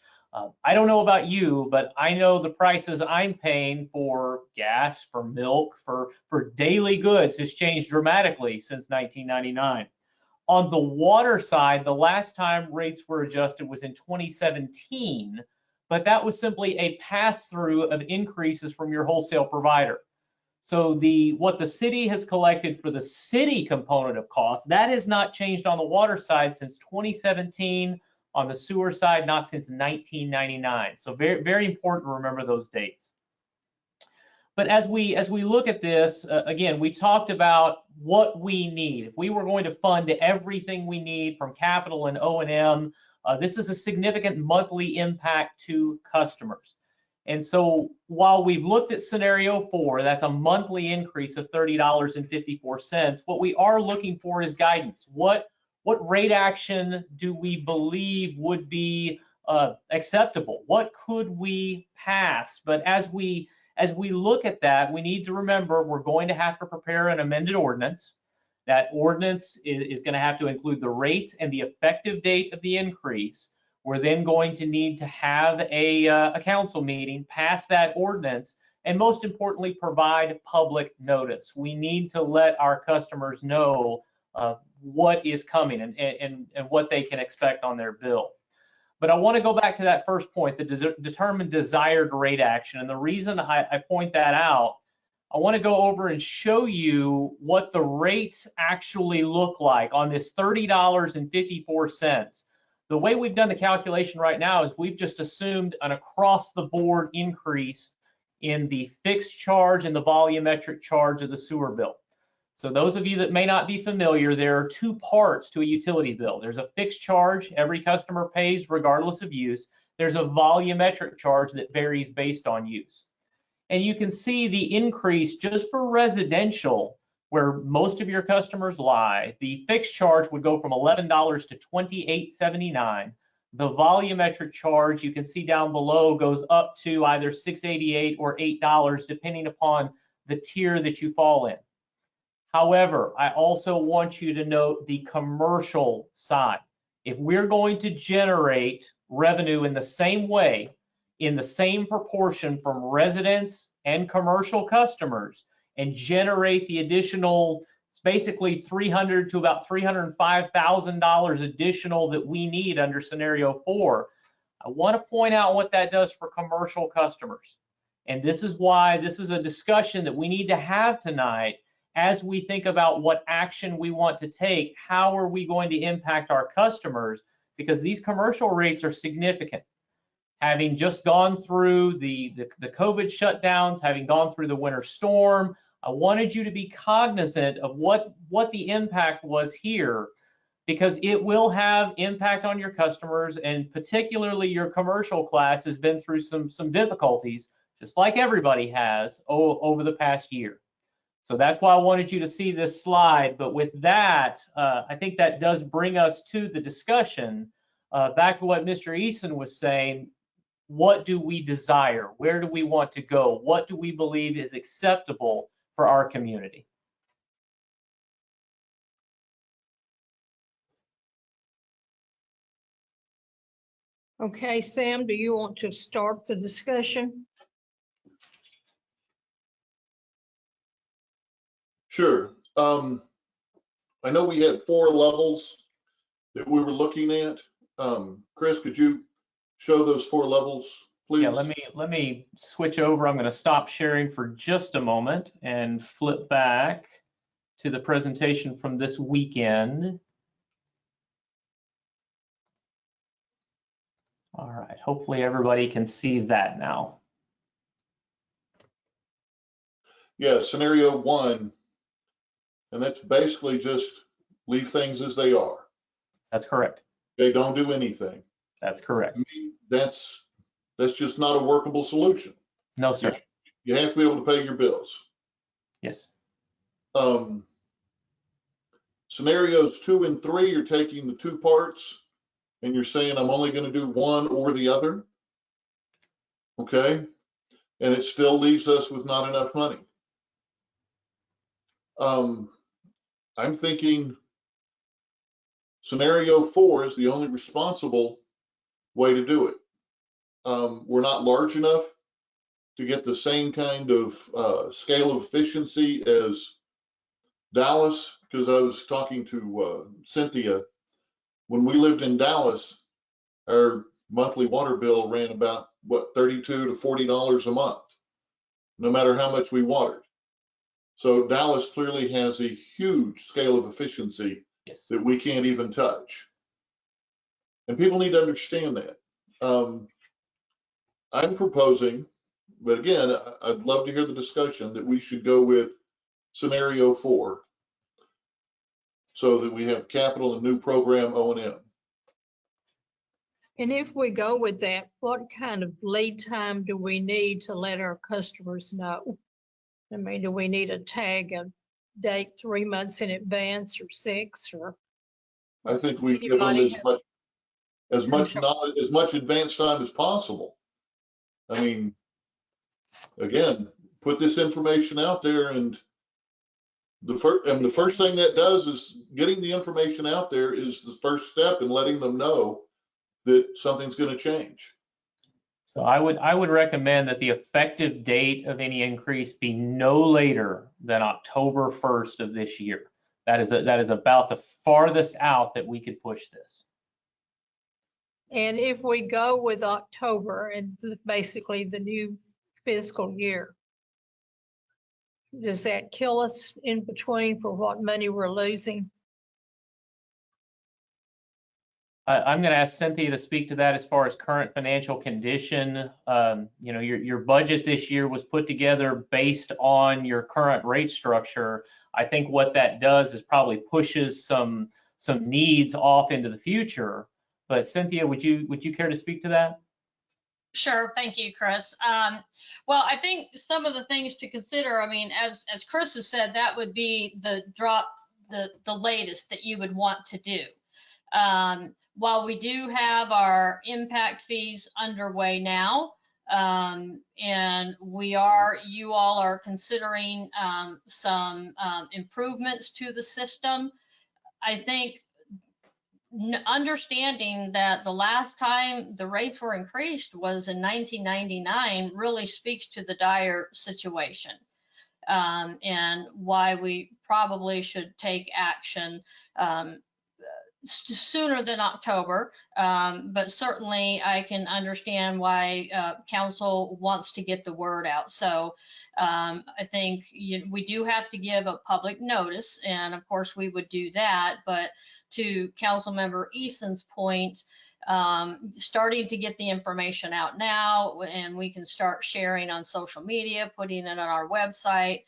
I don't know about you, but I know the prices I'm paying for gas, for milk, for daily goods has changed dramatically since 1999. On the water side, the last time rates were adjusted was in 2017, but that was simply a pass-through of increases from your wholesale provider. So what the city has collected for the city component of costs, that has not changed on the water side since 2017, on the sewer side, not since 1999. So very, very important to remember those dates. But as we look at this, again, we talked about what we need. If we were going to fund everything we need from capital and O&M, this is a significant monthly impact to customers. And so while we've looked at scenario 4, that's a monthly increase of $30.54. What we are looking for is guidance. What rate action do we believe would be acceptable? What could we pass? But as we look at that, we need to remember we're going to have to prepare an amended ordinance. That ordinance is going to have to include the rates and the effective date of the increase. We're then going to need to have a council meeting, pass that ordinance, and most importantly, provide public notice. We need to let our customers know what is coming and what they can expect on their bill. But I want to go back to that first point, the determined desired rate action. And the reason I point that out, I want to go over and show you what the rates actually look like on this $30.54. The way we've done the calculation right now is we've just assumed an across-the-board increase in the fixed charge and the volumetric charge of the sewer bill. So those of you that may not be familiar, there are two parts to a utility bill. There's a fixed charge every customer pays regardless of use. There's a volumetric charge that varies based on use. And you can see the increase just for residential, where most of your customers lie. The fixed charge would go from $11 to $28.79. The volumetric charge, you can see down below, goes up to either $6.88 or $8, depending upon the tier that you fall in. However, I also want you to note the commercial side. If we're going to generate revenue in the same way, in the same proportion from residents and commercial customers, and generate the additional, it's basically $300,000 to about $305,000 additional that we need under scenario 4. I want to point out what that does for commercial customers. And this is why this is a discussion that we need to have tonight as we think about what action we want to take. How are we going to impact our customers? Because these commercial rates are significant. Having just gone through the COVID shutdowns, having gone through the winter storm, I wanted you to be cognizant of what the impact was here, because it will have impact on your customers, and particularly your commercial class has been through some difficulties, just like everybody has over the past year. So that's why I wanted you to see this slide. But with that, I think that does bring us to the discussion. Back to what Mr. Eason was saying, what do we desire? Where do we want to go? What do we believe is acceptable for our community? Okay, Sam, do you want to start the discussion? Sure. I know we had 4 levels that we were looking at. Chris, could you show those 4 levels, please? Yeah, let me switch over. I'm going to stop sharing for just a moment and flip back to the presentation from this weekend. All right, hopefully everybody can see that now. Yeah, scenario 1, and that's basically just leave things as they are. That's correct. They don't do anything. That's correct. I mean, that's just not a workable solution. No, sir. You have to be able to pay your bills. Yes. Scenarios 2 and 3, you're taking the 2 parts and you're saying I'm only going to do one or the other. Okay. And it still leaves us with not enough money. I'm thinking scenario 4 is the only responsible way to do it. We're not large enough to get the same kind of scale of efficiency as Dallas, because I was talking to Cynthia. When we lived in Dallas, our monthly water bill ran about, what, $32 to $40 a month, no matter how much we watered. So Dallas clearly has a huge scale of efficiency that we can't even touch. And people need to understand that. I'm proposing, but again, I'd love to hear the discussion, that we should go with scenario 4 so that we have capital and new program O&M. And if we go with that, what kind of lead time do we need to let our customers know? I mean, do we need to tag a date 3 months in advance or 6, or? I think we give them as much advance time as possible. I mean, again, put this information out there, and the first thing that does is getting the information out there is the first step in letting them know that something's going to change. So I would recommend that the effective date of any increase be no later than October 1st of this year. That is about the farthest out that we could push this. And if we go with October and basically the new fiscal year, does that kill us in between for what money we're losing? I'm going to ask Cynthia to speak to that as far as current financial condition. You know, your budget this year was put together based on your current rate structure. I think what that does is probably pushes some needs off into the future. But Cynthia, would you care to speak to that? Sure, thank you, Chris. Well, I think some of the things to consider, I mean, as Chris has said, that would be the latest that you would want to do. While we do have our impact fees underway now, and you all are considering some improvements to the system, I think understanding that the last time the rates were increased was in 1999 really speaks to the dire situation, and why we probably should take action sooner than October, but certainly I can understand why council wants to get the word out. So I think we do have to give a public notice, and of course we would do that. But to Council Member Eason's point, starting to get the information out now, and we can start sharing on social media, putting it on our website,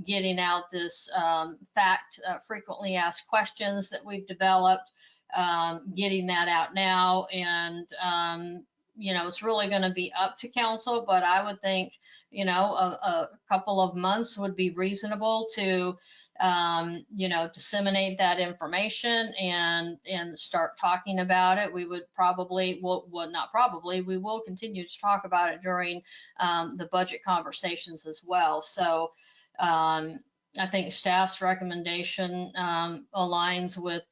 getting out this frequently asked questions that we've developed, getting that out now. And it's really going to be up to council, but I would think, a couple of months would be reasonable to, disseminate that information and start talking about it. We would probably, we will continue to talk about it during the budget conversations as well. So I think staff's recommendation aligns with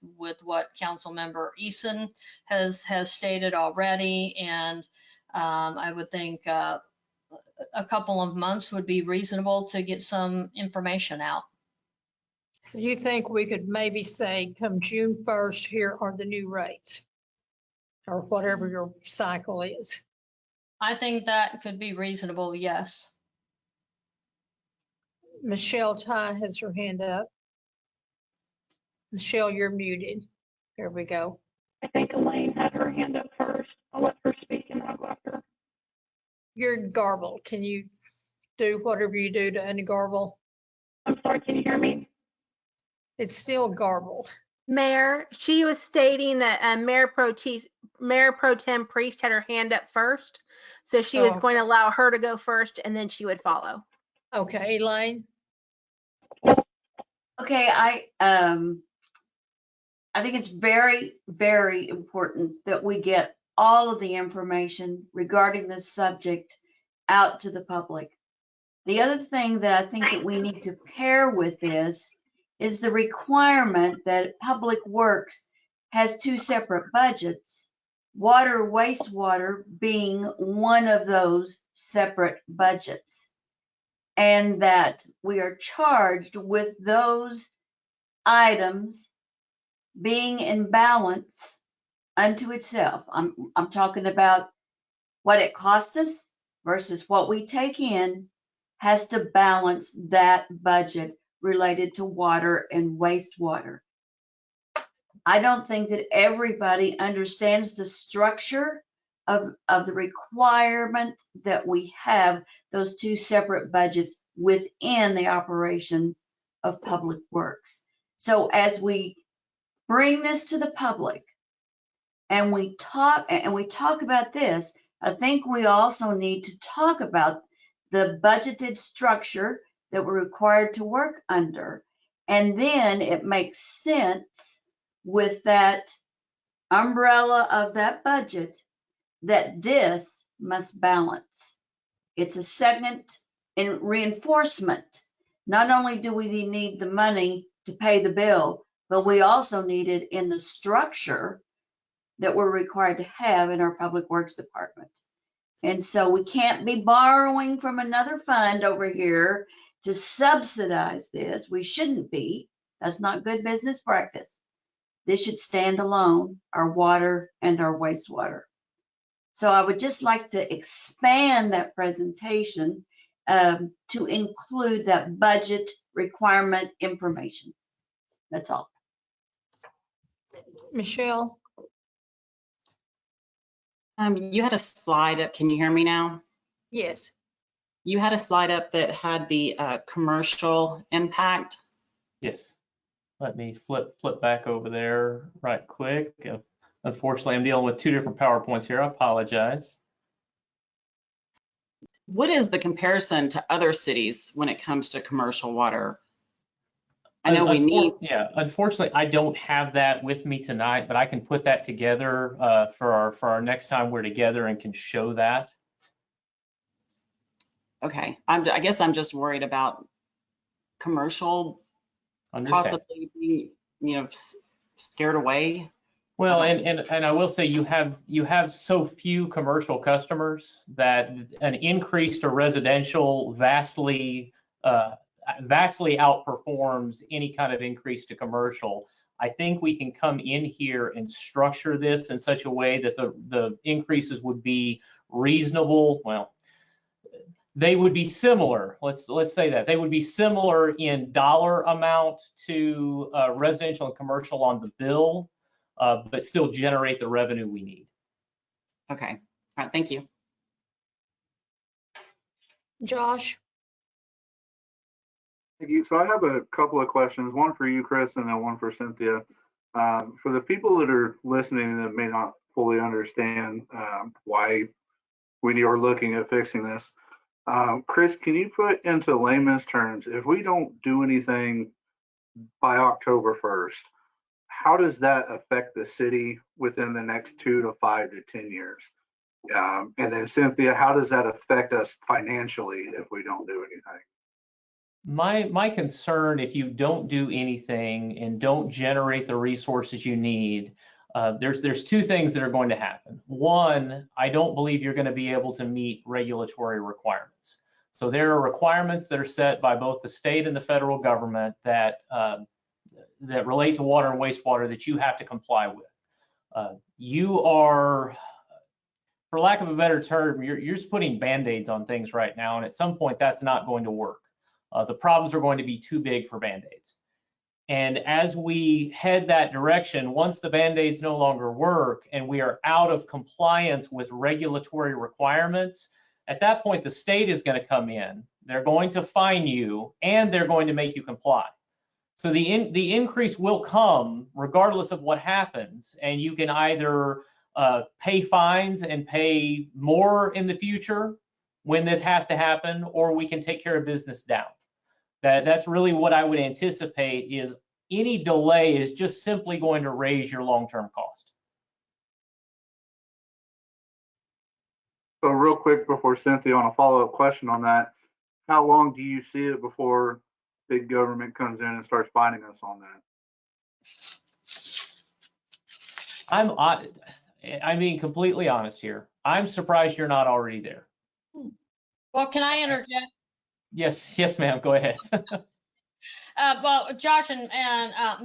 what Councilmember Eason has stated already, and I would think a couple of months would be reasonable to get some information out. So you think we could maybe say come June 1st, here are the new rates, or whatever your cycle is? I think that could be reasonable, yes. Michelle Ty has her hand up. Michelle, you're muted. There we go. I think Elaine had her hand up first. I'll let her speak and I'll go after her. You're garbled. Can you do whatever you do to ungarble? I'm sorry, can you hear me? It's still garbled. Mayor, she was stating that Mayor Pro Tem Priest had her hand up first. So she was going to allow her to go first and then she would follow. Okay, Elaine? Okay, I think it's very, very important that we get all of the information regarding this subject out to the public. The other thing that I think that we need to pair with this is the requirement that Public Works has two separate budgets, water, wastewater being one of those separate budgets, and that we are charged with those items being in balance unto itself. I'm talking about what it costs us versus what we take in has to balance that budget related to water and wastewater. I don't think that everybody understands the structure of the requirement that we have those two separate budgets within the operation of Public Works. So as we bring this to the public and we talk about this, I think we also need to talk about the budgeted structure that we're required to work under. And then it makes sense with that umbrella of that budget that this must balance. It's a second in reinforcement. Not only do we need the money to pay the bill, but we also need it in the structure that we're required to have in our Public Works Department. And so we can't be borrowing from another fund over here to subsidize this. We shouldn't be. That's not good business practice. This should stand alone, our water and our wastewater. So I would just like to expand that presentation to include that budget requirement information. That's all. Michelle? You had a slide up. Can you hear me now? Yes. You had a slide up that had the commercial impact. Yes. Let me flip back over there right quick. Unfortunately, I'm dealing with two different PowerPoints here. I apologize. What is the comparison to other cities when it comes to commercial water? I know we need. Yeah, unfortunately, I don't have that with me tonight, but I can put that together for our next time we're together and can show that. Okay, I guess I'm just worried about commercial possibly being, scared away. Well, and I will say you have so few commercial customers that an increase to residential vastly outperforms any kind of increase to commercial. I think we can come in here and structure this in such a way that the increases would be reasonable. Well, they would be similar. Let's say that they would be similar in dollar amount to residential and commercial on the bill, but still generate the revenue we need. Okay. All right. Thank you. Josh? Thank you. So I have a couple of questions, one for you, Chris, and then one for Cynthia. For the people that are listening that may not fully understand why we are looking at fixing this, Chris, can you put into layman's terms, if we don't do anything by October 1st, how does that affect the city within the next 2 to 5 to 10 years? And then Cynthia, how does that affect us financially if we don't do anything? My concern, if you don't do anything and don't generate the resources you need, there's two things that are going to happen. One, I don't believe you're going to be able to meet regulatory requirements. So there are requirements that are set by both the state and the federal government that that relate to water and wastewater that you have to comply with. You are, for lack of a better term, you're just putting band-aids on things right now, and at some point that's not going to work. The problems are going to be too big for band-aids. And as we head that direction, once the band-aids no longer work and we are out of compliance with regulatory requirements, at that point the state is going to come in, they're going to fine you, and they're going to make you comply. So the increase will come regardless of what happens, and you can either pay fines and pay more in the future when this has to happen, or we can take care of business down. That's really what I would anticipate. Is any delay is just simply going to raise your long-term cost. So real quick before Cynthia, on a follow-up question on that, how long do you see it before big government comes in and starts fining us on that? I'm being completely honest here. I'm surprised you're not already there. Well, can I interject? Yes, ma'am. Go ahead. Well, Josh and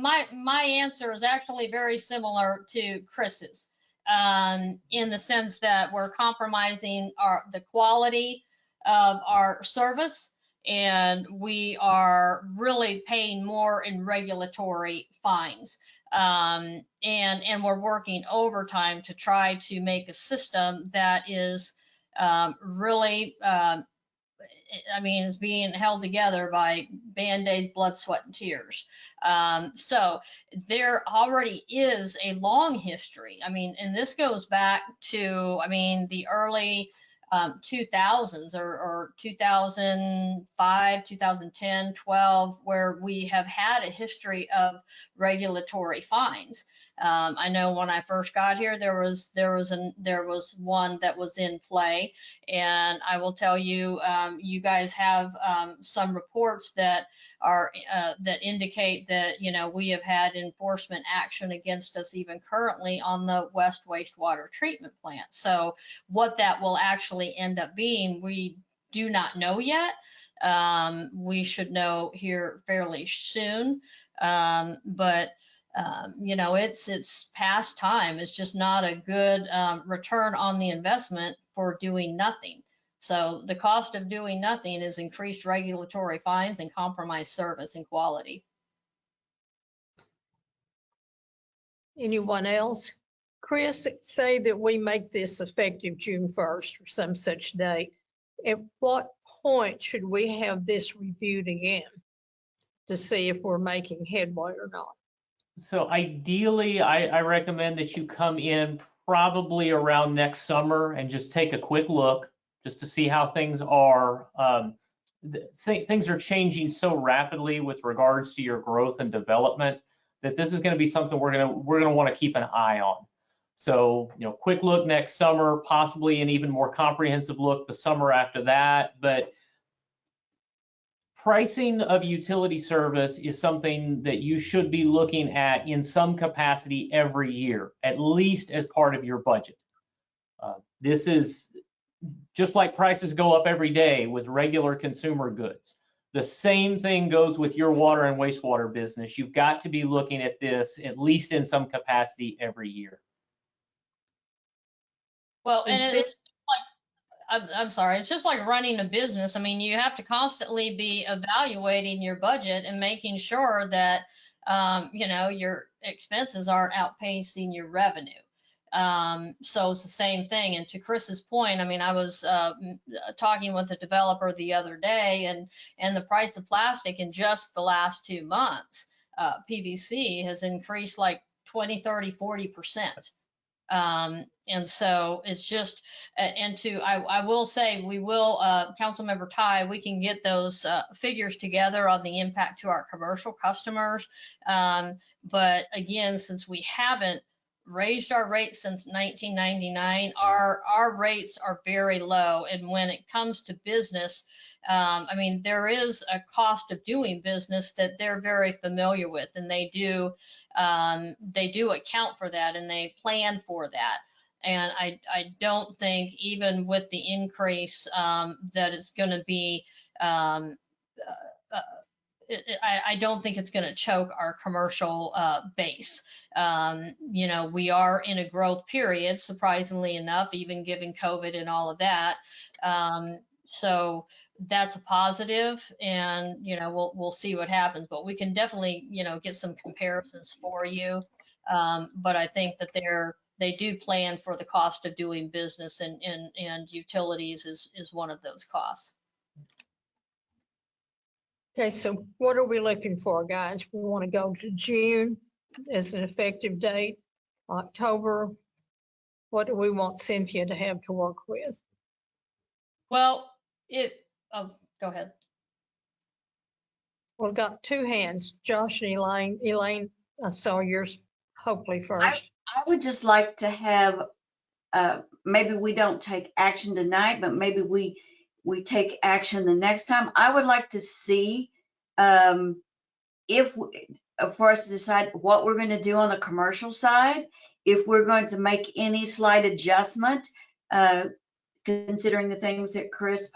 my answer is actually very similar to Chris's, in the sense that we're compromising the quality of our service, and we are really paying more in regulatory fines. And we're working overtime to try to make a system that is really is being held together by Band-Aids, blood, sweat, and tears. So there already is a long history. And this goes back to, the early 2000s or 2005, 2010, 12, where we have had a history of regulatory fines. I know when I first got here, there was one that was in play, and I will tell you, you guys have some reports that are that indicate that we have had enforcement action against us even currently on the West wastewater treatment plant. So what that will actually end up being, we do not know yet. We should know here fairly soon, but it's past time. It's just not a good return on the investment for doing nothing. So the cost of doing nothing is increased regulatory fines and compromised service and quality. Anyone else? Chris, say that we make this effective June 1st or some such date. At what point should we have this reviewed again to see if we're making headway or not? So ideally, I recommend that you come in probably around next summer and just take a quick look just to see how things are. Things are changing so rapidly with regards to your growth and development that this is going to be something we're going to want to keep an eye on. So, quick look next summer, possibly an even more comprehensive look the summer after that. But pricing of utility service is something that you should be looking at in some capacity every year, at least as part of your budget. This is just like prices go up every day with regular consumer goods. The same thing goes with your water and wastewater business. You've got to be looking at this at least in some capacity every year. Well, and it's like, I'm sorry, it's just like running a business. You have to constantly be evaluating your budget and making sure that, expenses aren't outpacing your revenue. So it's the same thing. And to Chris's point, I mean, I was talking with a developer the other day, and the price of plastic in just the last 2 months, PVC has increased like 20, 30, 40%. And so it's just, I will say, we will, Councilmember Ty, we can get those figures together on the impact to our commercial customers. But again, since we haven't raised our rates since 1999, our rates are very low. And when it comes to business, I mean, there is a cost of doing business that they're very familiar with, and they do account for that, and they plan for that. And I don't think, even with the increase, that it's going to be, I don't think it's going to choke our commercial base. You know, we are in a growth period, surprisingly enough, even given COVID and all of that. So that's a positive, and you know, we'll see what happens, but we can definitely, you know, get some comparisons for you. But I think that they do plan for the cost of doing business, and utilities is one of those costs. Okay, so what are we looking for, guys? We want to go to June as an effective date, October. What do we want Cynthia to have to work with? Well, go ahead. Well, got two hands, Josh and Elaine. Elaine, I saw yours hopefully first. I would just like to have, maybe we don't take action tonight, but maybe we take action the next time. I would like to see for us to decide what we're going to do on the commercial side, if we're going to make any slight adjustment, considering the things that Chris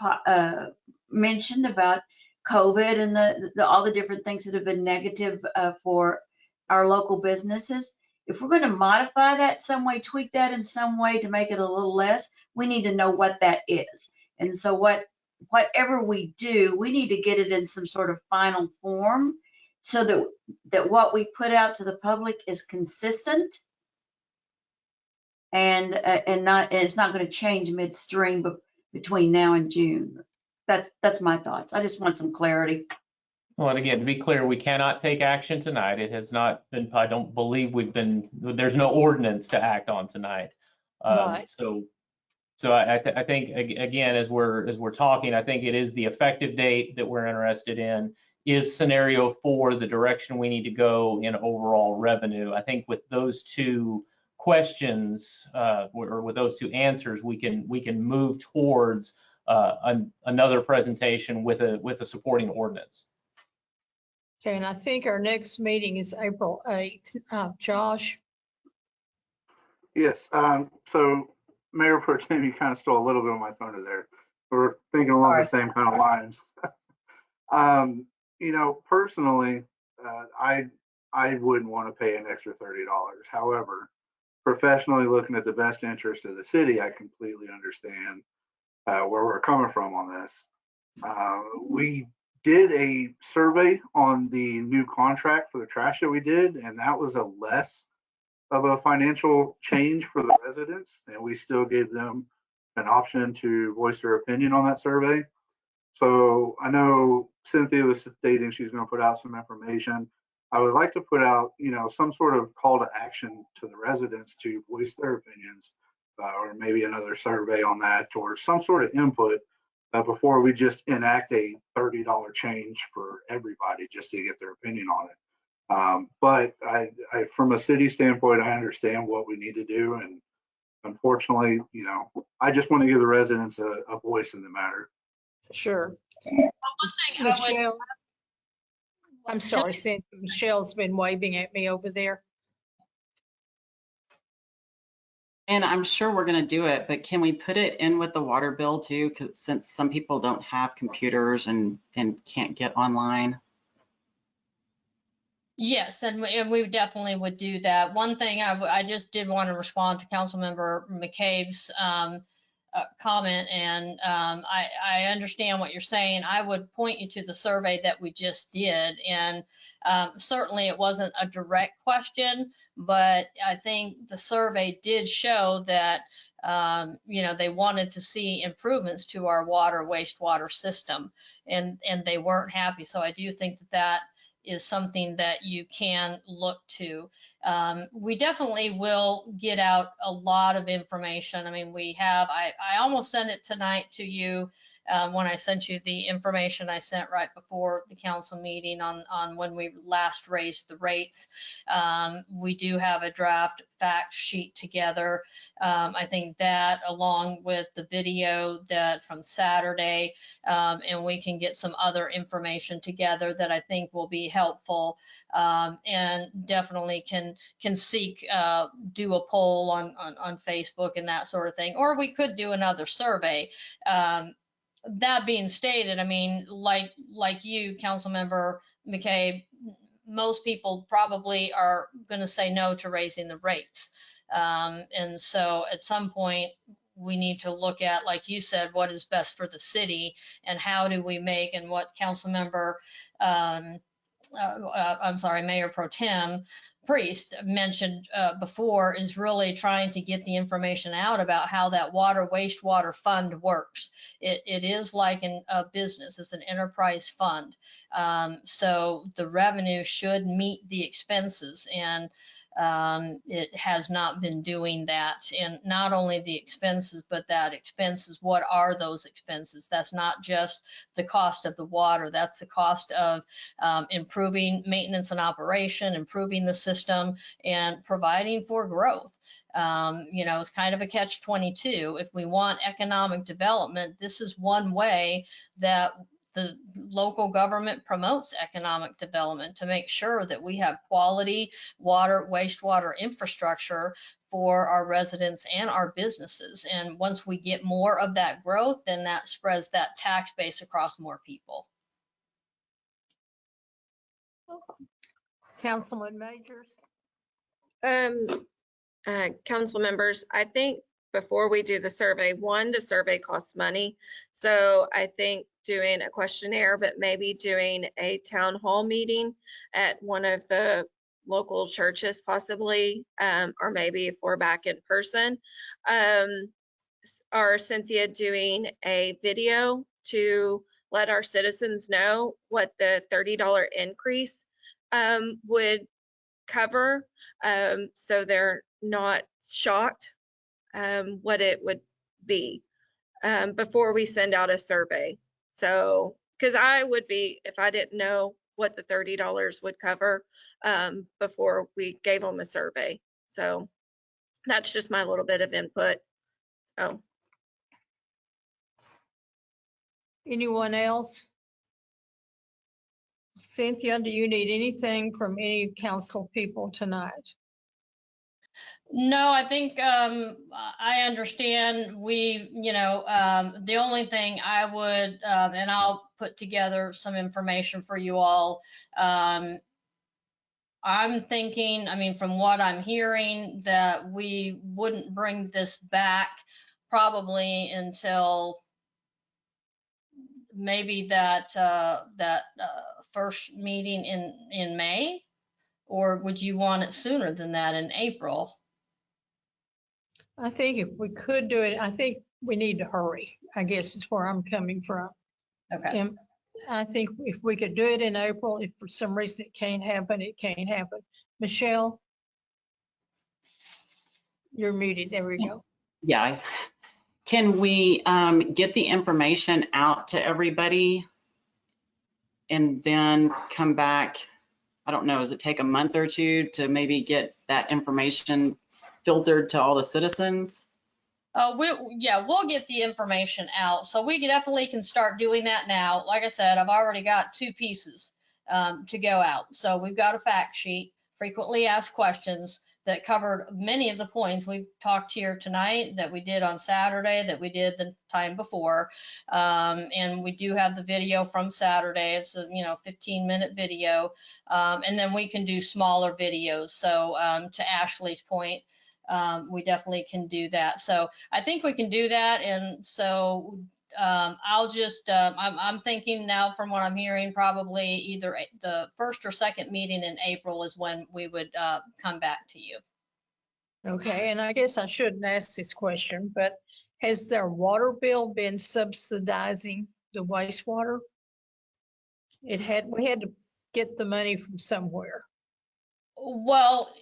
mentioned about COVID and all the different things that have been negative for our local businesses. If we're going to modify that some way, tweak that in some way to make it a little less, we need to know what that is. And so whatever we do, we need to get it in some sort of final form so that what we put out to the public is consistent and it's not going to change midstream between now and June. That's my thoughts. I just want some clarity. Well, and again, to be clear, we cannot take action tonight. It has not been, I don't believe there's no ordinance to act on tonight. Right. So I think, again, as we're talking, I think it is the effective date that we're interested in, is scenario 4 the direction we need to go in overall revenue. I think with those two questions, or with those two answers, we can move towards another presentation with a supporting ordinance. Okay, and I think our next meeting is April 8th. Josh? Yes, so Mayor Pro Tem, you kind of stole a little bit of my thunder there. We're thinking along the same kind of lines. You know, personally, I wouldn't want to pay an extra $30. However, professionally looking at the best interest of the city, I completely understand where we're coming from on this. We did a survey on the new contract for the trash that we did, and that was a less of a financial change for the residents, and we still gave them an option to voice their opinion on that survey. So I know Cynthia was stating she's going to put out some information. I would like to put out, you know, some sort of call to action to the residents to voice their opinions, or maybe another survey on that, or some sort of input before we just enact a $30 change for everybody just to get their opinion on it. But I, from a city standpoint, I understand what we need to do, and unfortunately, you know, I just want to give the residents a voice in the matter. Sure. One thing Michelle, I'm sorry, Cynthia, Michelle's been waving at me over there. And I'm sure we're going to do it, but can we put it in with the water bill too? Because since some people don't have computers and can't get online. Yes, and we definitely would do that. One thing I just did want to respond to Councilmember McCabe's comment, and I understand what you're saying. I would point you to the survey that we just did, and certainly it wasn't a direct question, but I think the survey did show that they wanted to see improvements to our water wastewater system, and they weren't happy. So I do think that is something that you can look to. We definitely will get out a lot of information. I mean, I almost sent it tonight to you when I sent you the information I sent right before the council meeting on when we last raised the rates. We do have a draft fact sheet together. I think that, along with the video that from Saturday, and we can get some other information together that I think will be helpful, and definitely can seek do a poll on Facebook and that sort of thing, or we could do another survey. That being stated, I mean, like you, Councilmember McCabe, most people probably are going to say no to raising the rates. And so at some point, we need to look at, like you said, what is best for the city, and how do we make, and what Councilmember, Mayor Pro Tem Priest mentioned before, is really trying to get the information out about how that water wastewater fund works. It is like a business. It's an enterprise fund. So the revenue should meet the expenses, and it has not been doing that. And not only the expenses, but that expenses, what are those expenses? That's not just the cost of the water. That's the cost of improving maintenance and operation, improving the system, and providing for growth. It's kind of a catch-22. If we want economic development, this is one way that the local government promotes economic development, to make sure that we have quality water, wastewater infrastructure for our residents and our businesses. And once we get more of that growth, then that spreads that tax base across more people. Councilman Majors? Council members, I think before we do the survey, the survey costs money. So I think doing a questionnaire, but maybe doing a town hall meeting at one of the local churches possibly, or maybe if we're back in person, or Cynthia doing a video to let our citizens know what the $30 increase would cover, so they're not shocked what it would be before we send out a survey. So, because I would be, if I didn't know what the $30 would cover before we gave them a survey. So that's just my little bit of input. So. Anyone else? Cynthia, do you need anything from any council people tonight? No, I think I understand. The only thing I would, and I'll put together some information for you all. I'm thinking, I mean, from what I'm hearing, that we wouldn't bring this back probably until maybe that first meeting in May, or would you want it sooner than that, in April? I think if we could do it, I think we need to hurry, I guess is where I'm coming from. Okay. And I think if we could do it in April, if for some reason it can't happen, it can't happen. Michelle? You're muted. There we go. Yeah. Can we get the information out to everybody and then come back? I don't know, does it take a month or two to maybe get that information filtered to all the citizens? We'll get the information out. So we definitely can start doing that now. Like I said, I've already got 2 pieces to go out. So we've got a fact sheet, frequently asked questions, that covered many of the points we've talked here tonight, that we did on Saturday, that we did the time before. And we do have the video from Saturday. It's a 15-minute video. And then we can do smaller videos. So to Ashley's point, we definitely can do that. So I think we can do that. And so I'll just, I'm thinking now from what I'm hearing, probably either the first or second meeting in April is when we would come back to you. Okay, and I guess I shouldn't ask this question, but has their water bill been subsidizing the wastewater? We had to get the money from somewhere. Well,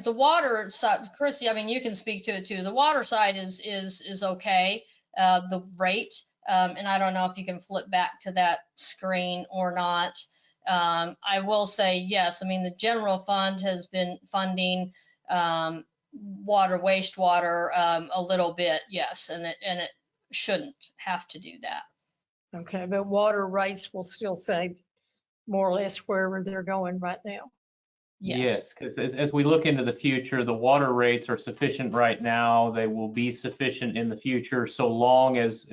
the water side, Chrissy, I mean, you can speak to it too. The water side is okay. The rate, and I don't know if you can flip back to that screen or not. I will say yes. I mean, the general fund has been funding wastewater a little bit, yes, and it shouldn't have to do that. Okay, but water rates will still stay more or less wherever they're going right now. Yes, because as we look into the future, the water rates are sufficient right now. They will be sufficient in the future, so long as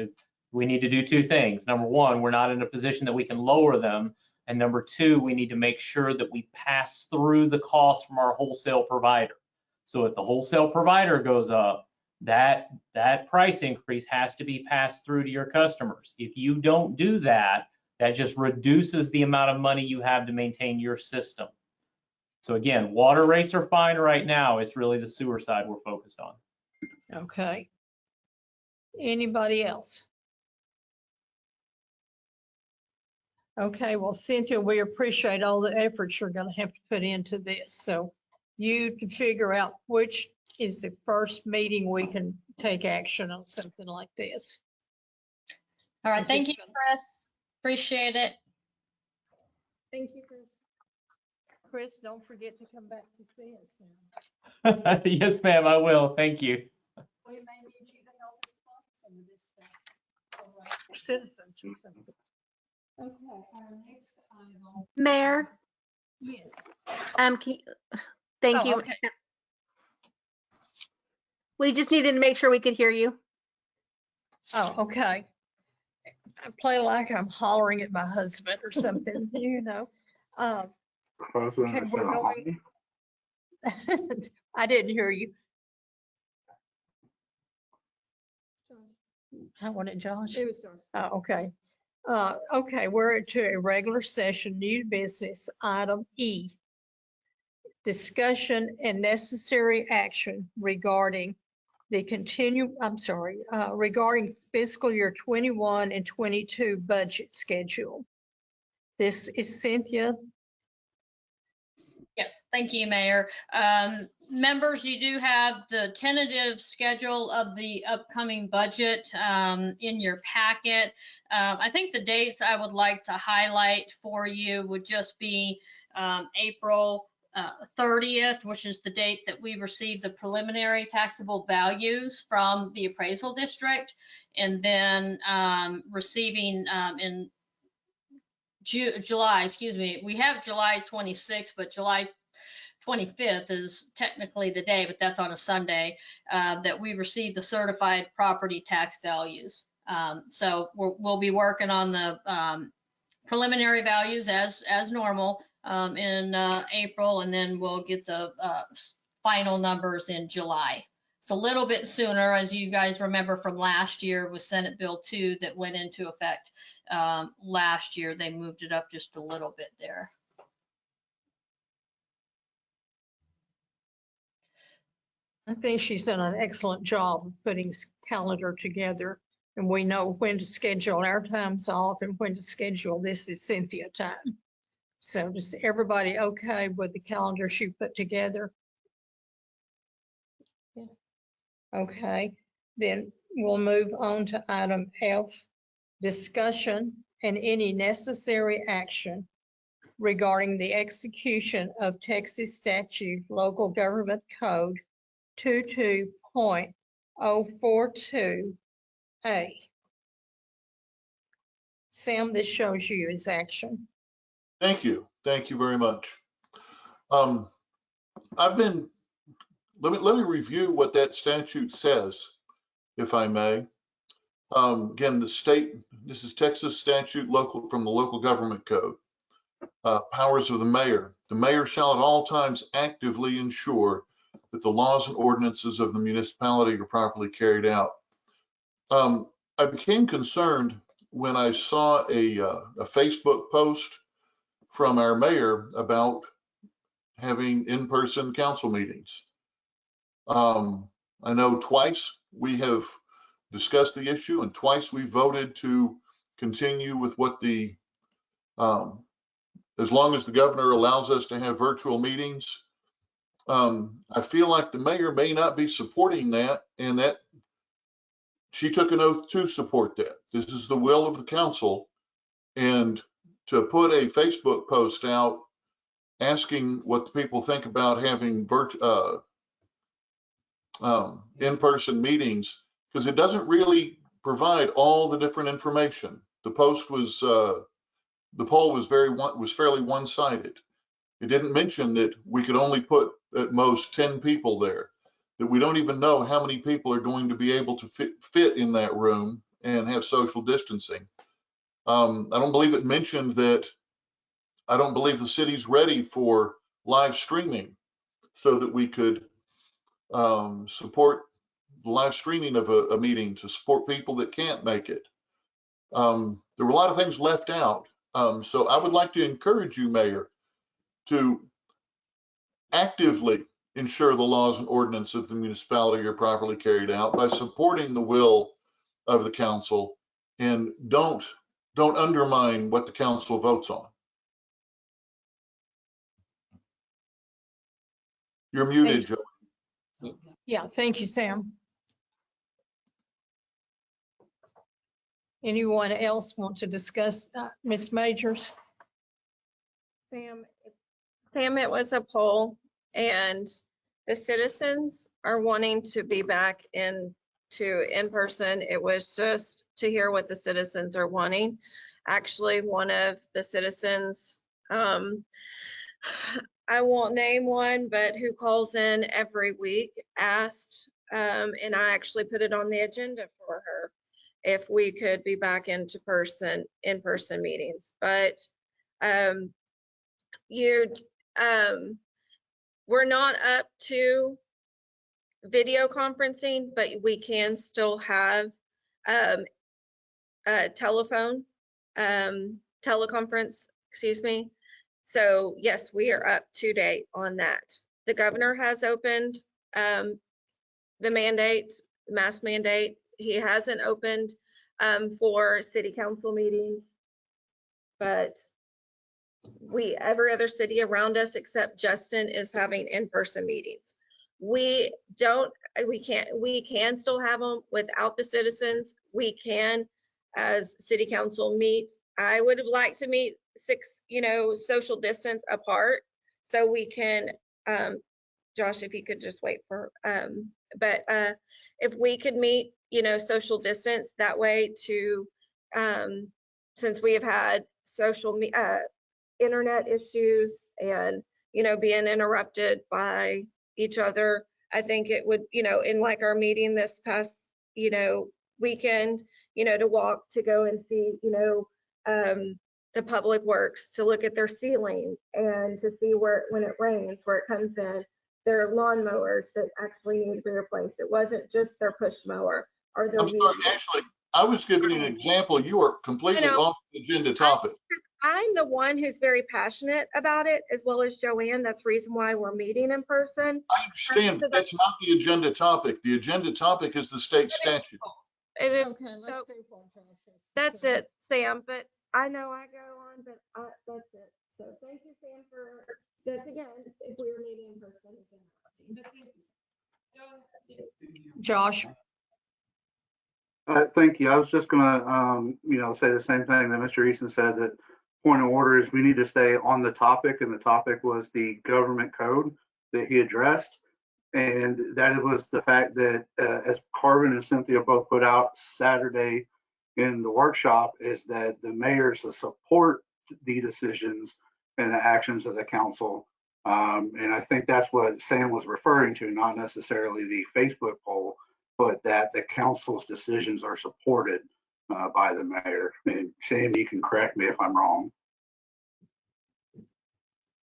we need to do two things. Number one, we're not in a position that we can lower them. And number two, we need to make sure that we pass through the cost from our wholesale provider. So if the wholesale provider goes up, that price increase has to be passed through to your customers. If you don't do that, that just reduces the amount of money you have to maintain your system. So again, water rates are fine right now. It's really the sewer side we're focused on. Okay. Anybody else? Okay, well, Cynthia, we appreciate all the efforts you're going to have to put into this. So you can figure out which is the first meeting we can take action on something like this. All right, thank you, Chris. Appreciate it. Thank you, Chris. Chris, don't forget to come back to see us now. Yes, ma'am, I will. Thank you. We may need you to help us find some of this stuff. All right, for citizens or something. Okay, our next item. Mayor? Yes. Thank you. Okay. We just needed to make sure we could hear you. Oh, okay. I play like I'm hollering at my husband or something, you know. Okay, we're going. I didn't hear you. I wanted Josh. It was Josh. Oh, okay. Okay, we're to a regular session, new business, item E. Discussion and necessary action regarding the regarding fiscal year 21 and 22 budget schedule. This is Cynthia. Yes, thank you, Mayor. Members, you do have the tentative schedule of the upcoming budget in your packet. I think the dates I would like to highlight for you would just be April 30th, which is the date that we received the preliminary taxable values from the appraisal district, and then receiving in July, excuse me, we have July 26th, but July 25th is technically the day, but that's on a Sunday, that we received the certified property tax values. So we'll be working on the preliminary values as normal in April, and then we'll get the final numbers in July. It's a little bit sooner, as you guys remember from last year with Senate Bill 2 that went into effect last year. They moved it up just a little bit there. I think she's done an excellent job of putting this calendar together, and we know when to schedule our times off and when to schedule this is Cynthia time. So is everybody okay with the calendar she put together? Yeah. Okay, then we'll move on to item F, discussion and any necessary action regarding the execution of Texas Statute Local Government Code 22.042A. Sam, this shows you as action. Thank you. Thank you very much. Let me review what that statute says, if I may. Again, this is Texas statute from the local government code. Powers of the mayor. The mayor shall at all times actively ensure that the laws and ordinances of the municipality are properly carried out. I became concerned when I saw a Facebook post from our mayor about having in-person council meetings. I know twice we have discussed the issue, and twice we voted to continue with what the, as long as the governor allows us to have virtual meetings. I feel like the mayor may not be supporting that, and that she took an oath to support that. This is the will of the council, and to put a Facebook post out asking what the people think about having in-person meetings, because it doesn't really provide all the different information. The post was, the poll was fairly one-sided. It didn't mention that we could only put at most 10 people there, that we don't even know how many people are going to be able to fit in that room and have social distancing. I don't believe it mentioned that. I don't believe the city's ready for live streaming so that we could support the live streaming of a meeting to support people that can't make it. There were a lot of things left out. So I would like to encourage you, Mayor, to actively ensure the laws and ordinances of the municipality are properly carried out by supporting the will of the council, and don't undermine what the council votes on. You're muted, Joe. Yeah, thank you, Sam. Anyone else want to discuss, Ms. Majors? Sam, it was a poll, and the citizens are wanting to be back in person. It was just to hear what the citizens are wanting. Actually, one of the citizens, I won't name one, but who calls in every week, asked, and I actually put it on the agenda for her, if we could be back in person meetings. But we're not up to video conferencing, but we can still have a teleconference, excuse me. So yes, we are up to date on that. The governor has opened the mask mandate. He hasn't opened for city council meetings, but every other city around us except Justin is having in-person meetings. We can still have them without the citizens. We can, as city council, meet. I would have liked to meet 6, social distance apart, so we can, Josh, if you could just wait for, but if we could meet, social distance, that way to, since we have had internet issues and, being interrupted by each other, I think it would, in like our meeting this past, weekend, to go and see, the public works, to look at their ceiling and to see when it rains, where it comes in, their lawnmowers that actually need to be replaced. It wasn't just their push mower or their. I'm sorry, Ashley, I was giving you an example. You are completely off the agenda topic. I'm the one who's very passionate about it, as well as Joanne. That's the reason why we're meeting in person. I understand, but that's not the agenda topic. The agenda topic is the state statute. It is. Okay, let's So do one, Josh. that's it, Sam. But I know I go on, but that's it. So thank you, Sam, for that. Again, if we were meeting in person, it's interesting. But thank you, Sam. Josh? Thank you. I was just gonna, say the same thing that Mr. Easton said, that point of order is we need to stay on the topic, and the topic was the government code that he addressed. And that was the fact that, as Carvin and Cynthia both put out Saturday in the workshop, is that the mayors support the decisions and the actions of the council. And I think that's what Sam was referring to, not necessarily the Facebook poll, but that the council's decisions are supported by the mayor. And Sam, you can correct me if I'm wrong.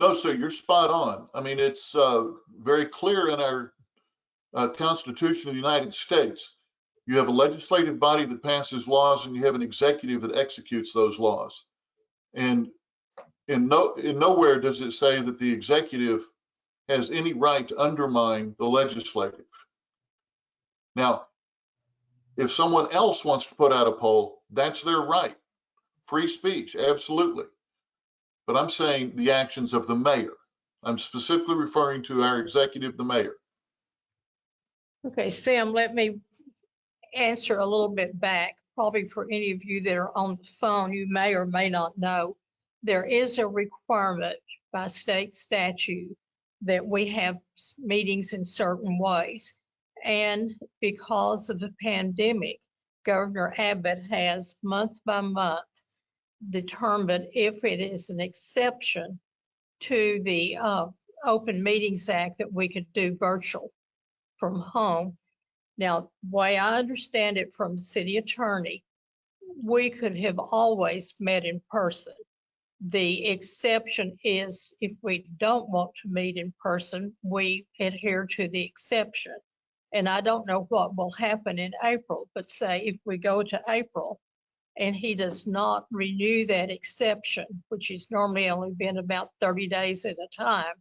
No, sir, you're spot on. I mean, it's very clear in our Constitution of the United States. You have a legislative body that passes laws, and you have an executive that executes those laws. And nowhere does it say that the executive has any right to undermine the legislative. Now, if someone else wants to put out a poll, that's their right. Free speech, absolutely. But I'm saying the actions of the mayor. I'm specifically referring to our executive, the mayor. Okay, Sam, let me answer a little bit back. Probably for any of you that are on the phone, you may or may not know, there is a requirement by state statute that we have meetings in certain ways. And because of the pandemic, Governor Abbott has month by month determined if it is an exception to the Open Meetings Act that we could do virtual from home. Now, the way I understand it from the city attorney, we could have always met in person. The exception is if we don't want to meet in person, we adhere to the exception. And I don't know what will happen in April, but say if we go to April and he does not renew that exception, which has normally only been about 30 days at a time,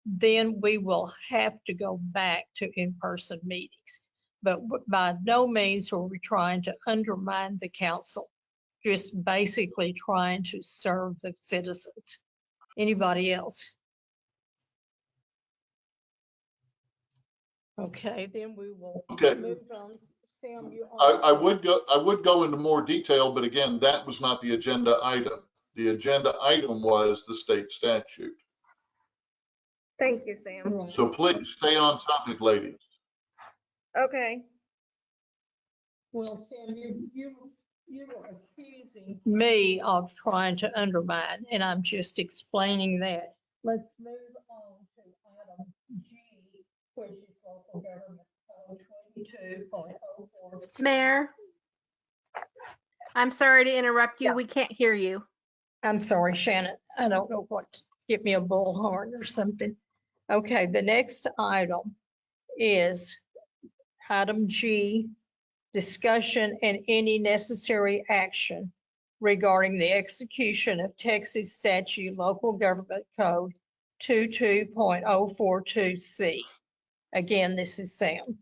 then we will have to go back to in-person meetings. But by no means are we trying to undermine the council, just basically trying to serve the citizens. Anybody else? Okay, then we will move on. Sam, you I would go into more detail, but again, that was not the agenda item. The agenda item was the state statute. Thank you, Sam. So please stay on topic, ladies. Okay. Well, Sam, you were accusing me of trying to undermine, and I'm just explaining that. Let's move on to item G, which is local government code 22.04. Mayor, I'm sorry to interrupt you. Yeah. We can't hear you. I'm sorry, Shannon. I don't know what, get me a bullhorn or something. Okay, the next item is item G, discussion and any necessary action regarding the execution of Texas Statute Local Government Code 22.042C. Again, this is Sam.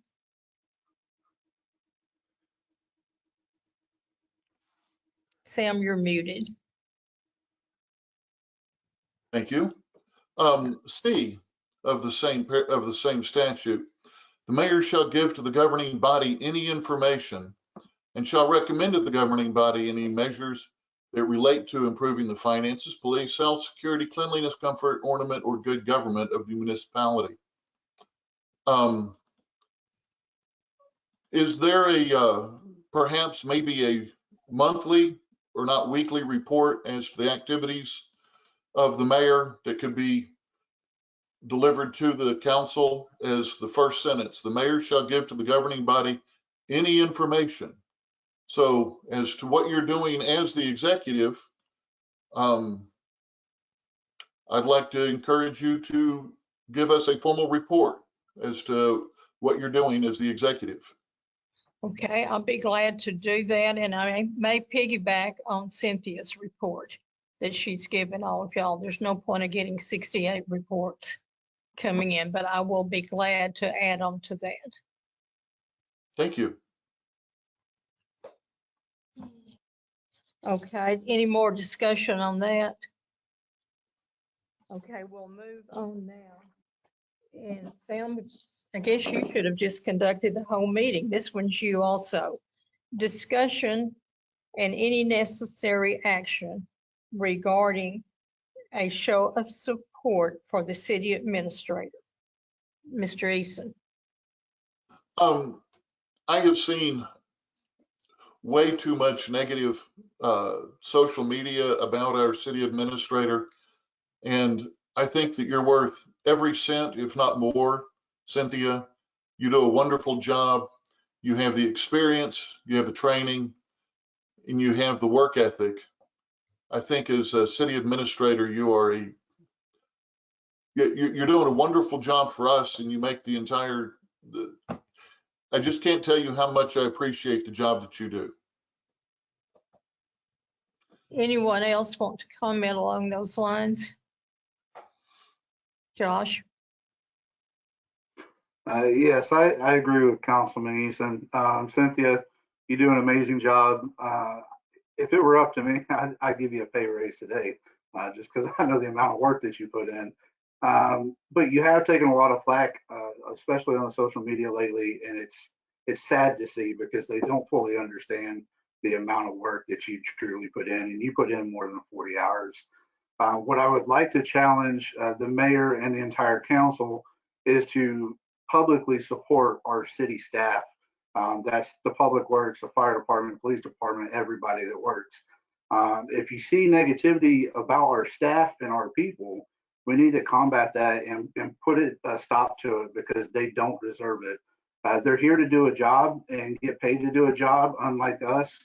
Sam, you're muted. Thank you. C of the same statute, the mayor shall give to the governing body any information and shall recommend to the governing body any measures that relate to improving the finances, police, health, security, cleanliness, comfort, ornament, or good government of the municipality. Is there perhaps maybe a monthly or not weekly report as to the activities of the mayor that could be delivered to the council as the first sentence? The mayor shall give to the governing body any information. So as to what you're doing as the executive, I'd like to encourage you to give us a formal report as to what you're doing as the executive. Okay, I'll be glad to do that. And I may piggyback on Cynthia's report that she's given all of y'all. There's no point of getting 68 reports coming in, but I will be glad to add on to that. Thank you. Okay, any more discussion on that? Okay, we'll move on now. And Sam, I guess you should have just conducted the whole meeting. This one's you also. Discussion and any necessary action regarding a show of support for the city administrator. Mr. Eason. I have seen way too much negative social media about our city administrator, and I think that you're worth every cent, if not more. Cynthia, you do a wonderful job. You have the experience, you have the training, and you have the work ethic. I think as a city administrator, you are you're doing a wonderful job for us, and you make the entire, I just can't tell you how much I appreciate the job that you do. Anyone else want to comment along those lines? Josh? Yes, I agree with Councilman Eason. Cynthia, you do an amazing job. If it were up to me, I'd give you a pay raise today, just because I know the amount of work that you put in. But you have taken a lot of flack, especially on social media lately, and it's sad to see because they don't fully understand the amount of work that you truly put in, and you put in more than 40 hours. What I would like to challenge the mayor and the entire council is to publicly support our city staff. That's the public works, the fire department, police department, everybody that works. If you see negativity about our staff and our people, we need to combat that and put a stop to it because they don't deserve it. They're here to do a job and get paid to do a job. Unlike us,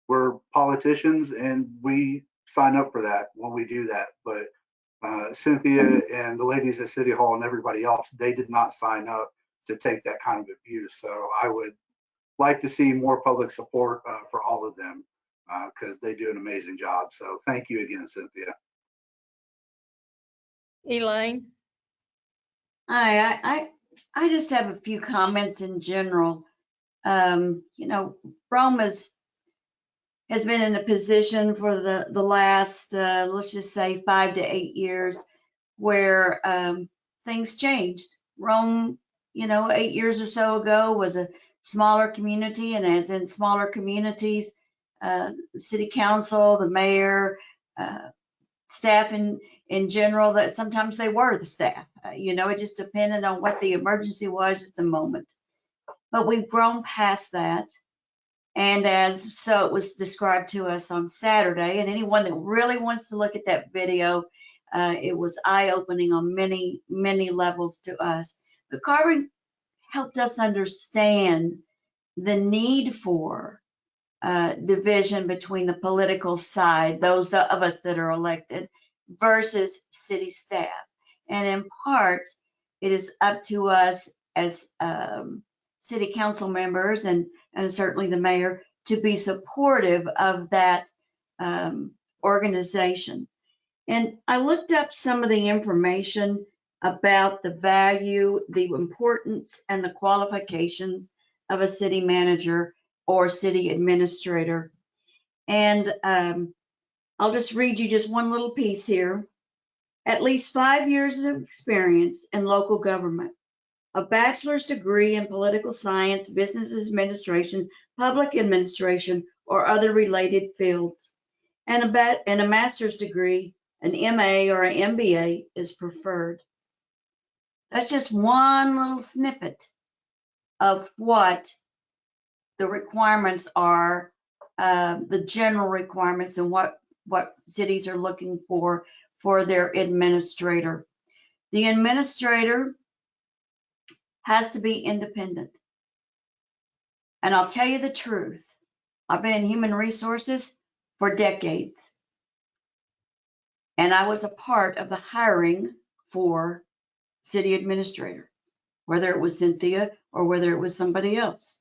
we're politicians and we sign up for that when we do that. But Cynthia and the ladies at City Hall and everybody else, they did not sign up to take that kind of abuse. So I would like to see more public support for all of them because they do an amazing job. So thank you again, Cynthia. Elaine? Hi, I just have a few comments in general. You know, Rhome has been in a position for the last, let's just say 5 to 8 years where things changed. Rhome, you know, 8 years or so ago was a smaller community, and as in smaller communities, the city council, the mayor, staff in general, that sometimes they were the staff. You know, it just depended on what the emergency was at the moment. But we've grown past that. And so it was described to us on Saturday, and anyone that really wants to look at that video, it was eye-opening on many, many levels to us. But Carvin helped us understand the need for division between the political side, those of us that are elected, versus city staff. And in part, it is up to us as city council members and certainly the mayor to be supportive of that organization. And I looked up some of the information about the value, the importance, and the qualifications of a city manager or city administrator. And I'll just read you just one little piece here. At least 5 years of experience in local government, a bachelor's degree in political science, business administration, public administration, or other related fields, and a master's degree, an MA or an MBA is preferred. That's just one little snippet of what the requirements are, the general requirements, and what cities are looking for their administrator. The administrator has to be independent. And I'll tell you the truth, I've been in human resources for decades. And I was a part of the hiring for city administrator, whether it was Cynthia or whether it was somebody else.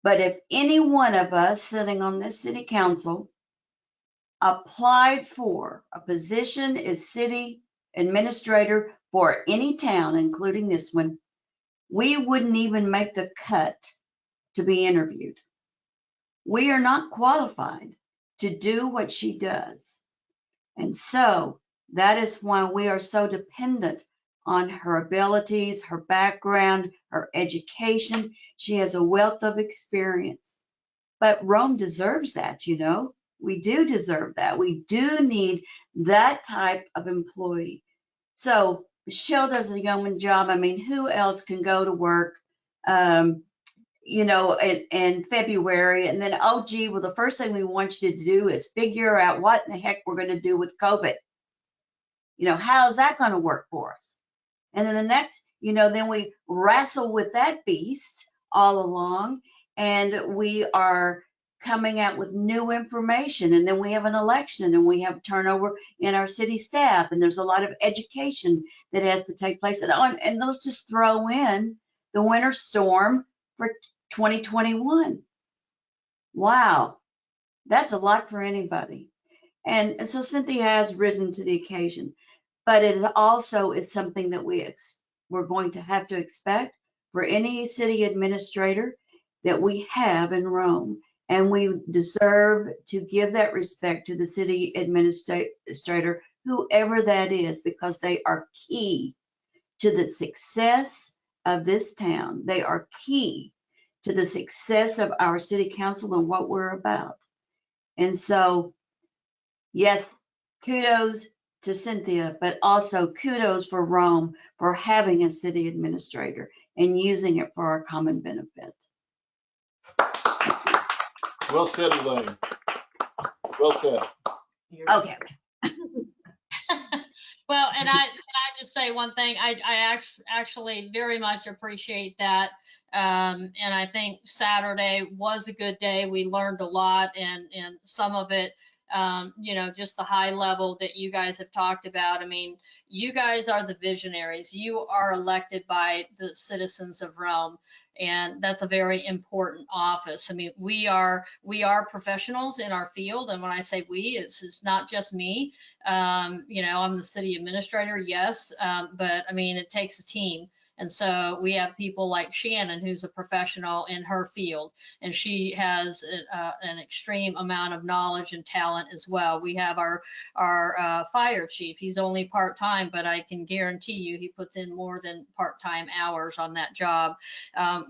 But if any one of us sitting on this city council applied for a position as city administrator for any town, including this one, we wouldn't even make the cut to be interviewed. We are not qualified to do what she does. And so that is why we are so dependent on her abilities, her background, her education. She has a wealth of experience. But Rhome deserves that, you know. We do deserve that. We do need that type of employee. So Michelle does a yeoman job. I mean, who else can go to work, you know, in February and then, oh, gee, well, the first thing we want you to do is figure out what in the heck we're going to do with COVID. You know, how's that going to work for us? And then the next, you know, then we wrestle with that beast all along, and we are coming out with new information. And then we have an election and we have turnover in our city staff. And there's a lot of education that has to take place. And let's just throw in the winter storm for 2021. Wow, that's a lot for anybody. And so Cynthia has risen to the occasion, but it also is something that we're going to have to expect for any city administrator that we have in Rome. And we deserve to give that respect to the city administrator, whoever that is, because they are key to the success of this town. They are key to the success of our city council and what we're about. And so, yes, kudos to Cynthia, but also kudos for Rome for having a city administrator and using it for our common benefit. Well said, Elaine. Well said. Okay. Well, and I just say one thing. I actually very much appreciate that. And I think Saturday was a good day. We learned a lot, and some of it, you know, just the high level that you guys have talked about. I mean, you guys are the visionaries. You are elected by the citizens of Rome. And that's a very important office. I mean, we are professionals in our field. And when I say we, it's not just me. You know, I'm the city administrator, yes, but I mean, it takes a team. And so we have people like Shannon, who's a professional in her field, and she has an extreme amount of knowledge and talent as well. We have our fire chief. He's only part-time, but I can guarantee you he puts in more than part-time hours on that job.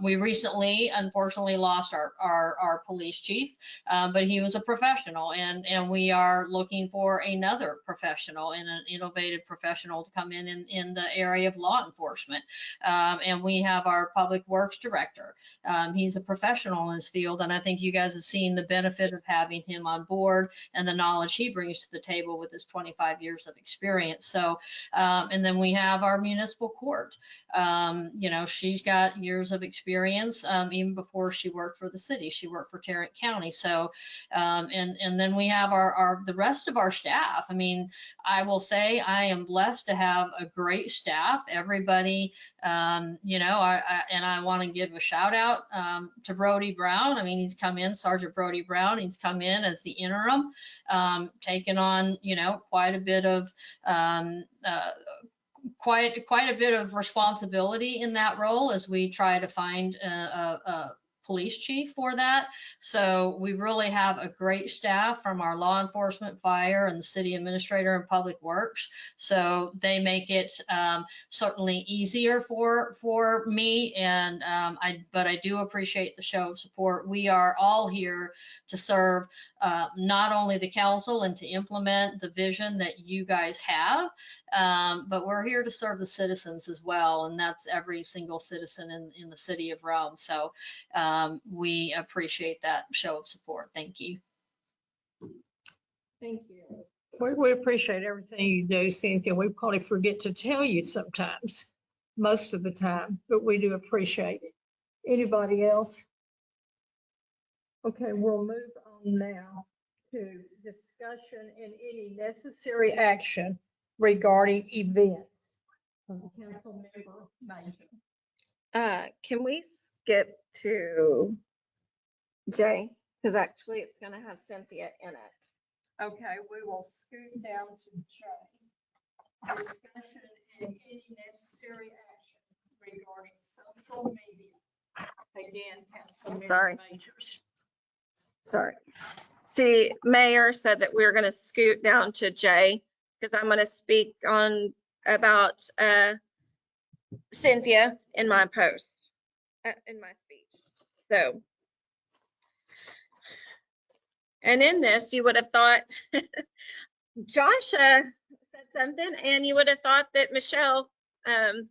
We recently, unfortunately, lost our police chief, but he was a professional, and we are looking for another professional and an innovative professional to come in the area of law enforcement. And we have our public works director. He's a professional in his field, and I think you guys have seen the benefit of having him on board and the knowledge he brings to the table with his 25 years of experience. So, and then we have our municipal court. You know, she's got years of experience, even before she worked for the city. She worked for Tarrant County. So, and then we have the rest of our staff. I mean, I will say I am blessed to have a great staff. Everybody, you know, I want to give a shout out to Brody Brown. I mean, he's come in, Sergeant Brody Brown. He's come in as the interim, taken on, you know, quite a bit of quite a bit of responsibility in that role as we try to find a police chief for that. So we really have a great staff from our law enforcement, fire, and the city administrator and public works. So they make it certainly easier for me. And but I do appreciate the show of support. We are all here to serve not only the council and to implement the vision that you guys have, but we're here to serve the citizens as well. And that's every single citizen in the city of Rome. So we appreciate that show of support. Thank you. Thank you. We appreciate everything you do, Cynthia. We probably forget to tell you sometimes, most of the time, but we do appreciate it. Anybody else? Okay, we'll move on now to discussion and any necessary action regarding events. Councilmember Major. Can we skip to J? Because actually it's going to have Cynthia in it. Okay, we will scoot down to J. Discussion and any necessary action regarding social media. Again, Councilmember Majors. Sorry. See, Mayor said that we were going to scoot down to J because I'm going to speak on about Cynthia in my post, in my speech. So, and in this, you would have thought Josh said something, and you would have thought that Michelle and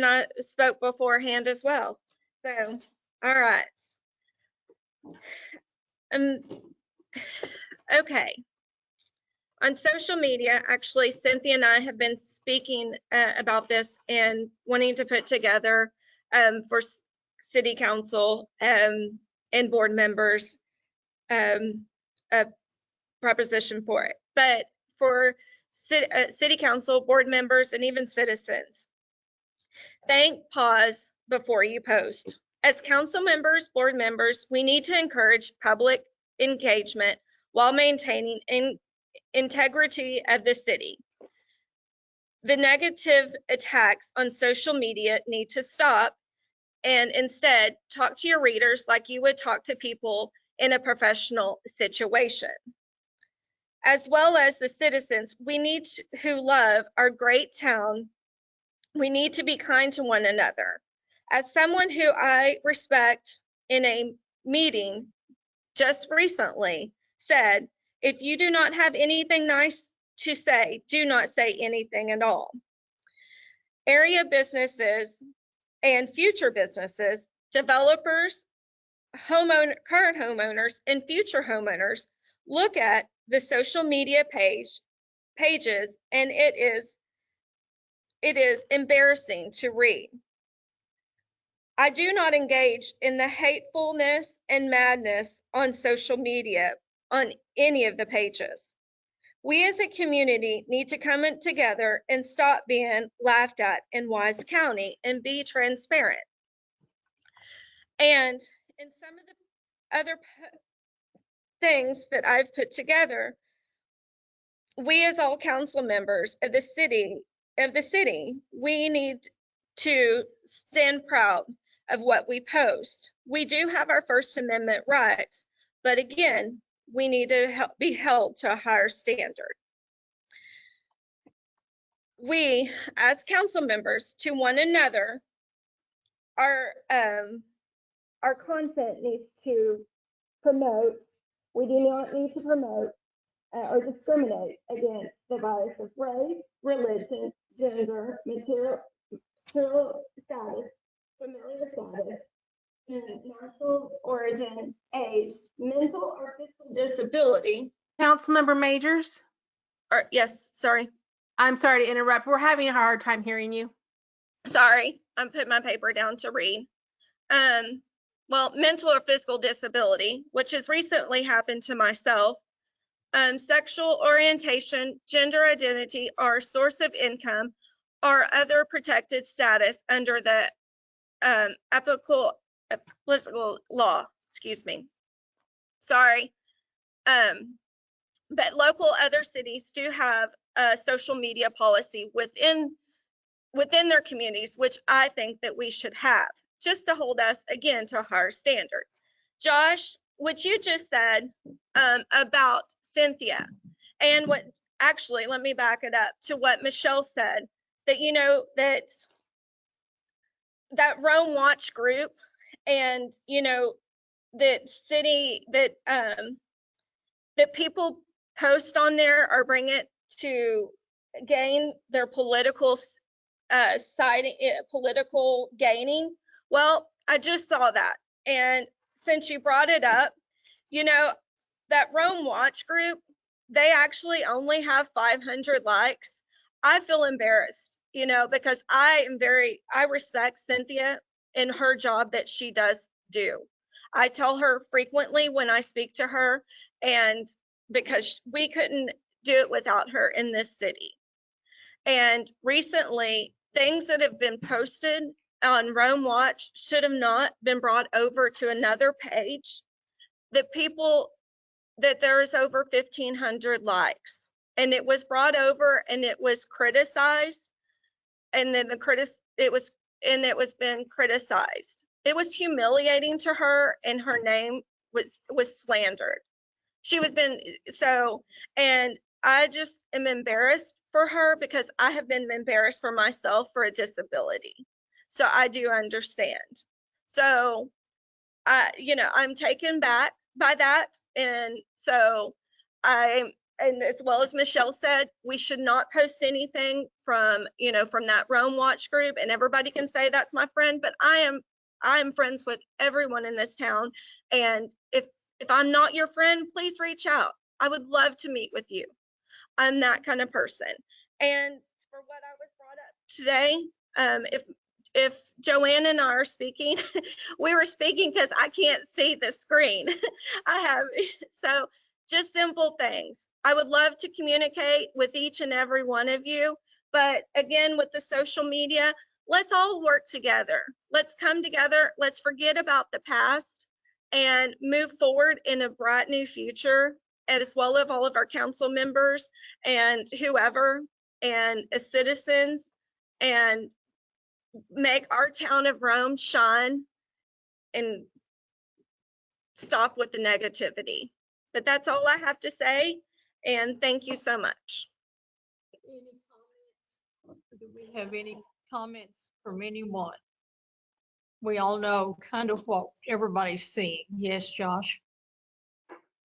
I spoke beforehand as well. So, all right. Okay. On social media, actually, Cynthia and I have been speaking about this and wanting to put together for city council and board members a proposition for it. But for city council, board members, and even citizens, think, pause before you post. As council members, board members, we need to encourage public engagement while maintaining integrity of the city. The negative attacks on social media need to stop, and instead talk to your readers like you would talk to people in a professional situation. As well as the citizens who love our great town, we need to be kind to one another. As someone who I respect in a meeting just recently said, if you do not have anything nice to say, do not say anything at all. Area businesses and future businesses, developers, current homeowners, and future homeowners look at the social media pages, and it is embarrassing to read. I do not engage in the hatefulness and madness on social media on any of the pages. We as a community need to come together and stop being laughed at in Wise County and be transparent. And in some of the other things that I've put together, we as all council members of the city, we need to stand proud of what we post. We do have our First Amendment rights, but again, we need to be held to a higher standard. We, as council members, to one another, our content needs to promote. We do not need to promote or discriminate against the bias of race, religion, gender, material status, familial status, national origin, age, mental or physical disability. Councilmember Majors? Or, yes, sorry. I'm sorry to interrupt. We're having a hard time hearing you. Sorry, I'm putting my paper down to read. Well, mental or physical disability, which has recently happened to myself, sexual orientation, gender identity, or source of income, or other protected status under the applicable law, excuse me. Sorry. But other cities do have a social media policy within their communities, which I think that we should have, just to hold us, again, to higher standards. Josh, what you just said about Cynthia, and actually, let me back it up to what Michelle said, that, you know, that Rhome Watch group, and, you know, that people post on there or bring it to gain their political political gaining. Well, I just saw that, and since you brought it up, you know, that Rhome Watch group, they actually only have 500 likes. I feel embarrassed, you know, because I respect Cynthia in her job that she does do. I tell her frequently when I speak to her, and because we couldn't do it without her in this city. And recently, things that have been posted on Rhome Watch should have not been brought over to another page. That there is over 1,500 likes, and it was brought over and it was criticized, and then it was been criticized. It was humiliating to her, and her name was slandered. And I just am embarrassed for her, because I have been embarrassed for myself for a disability. So I do understand. So I'm taken back by that. And so and as well as Michelle said, we should not post anything from that Rhome Watch group, and everybody can say that's my friend, but I am friends with everyone in this town. And if I'm not your friend, please reach out. I would love to meet with you. I'm that kind of person. And for what I was brought up today, if Joanne and I are speaking, we were speaking because I can't see the screen. So just simple things. I would love to communicate with each and every one of you, but again, with the social media, let's all work together. Let's come together. Let's forget about the past and move forward in a bright new future, as well as all of our council members and whoever, and as citizens, and make our town of Rome shine and stop with the negativity. But that's all I have to say, and thank you so much. Any comments? Do we have any comments from anyone? We all know kind of what everybody's seeing. Yes, Josh?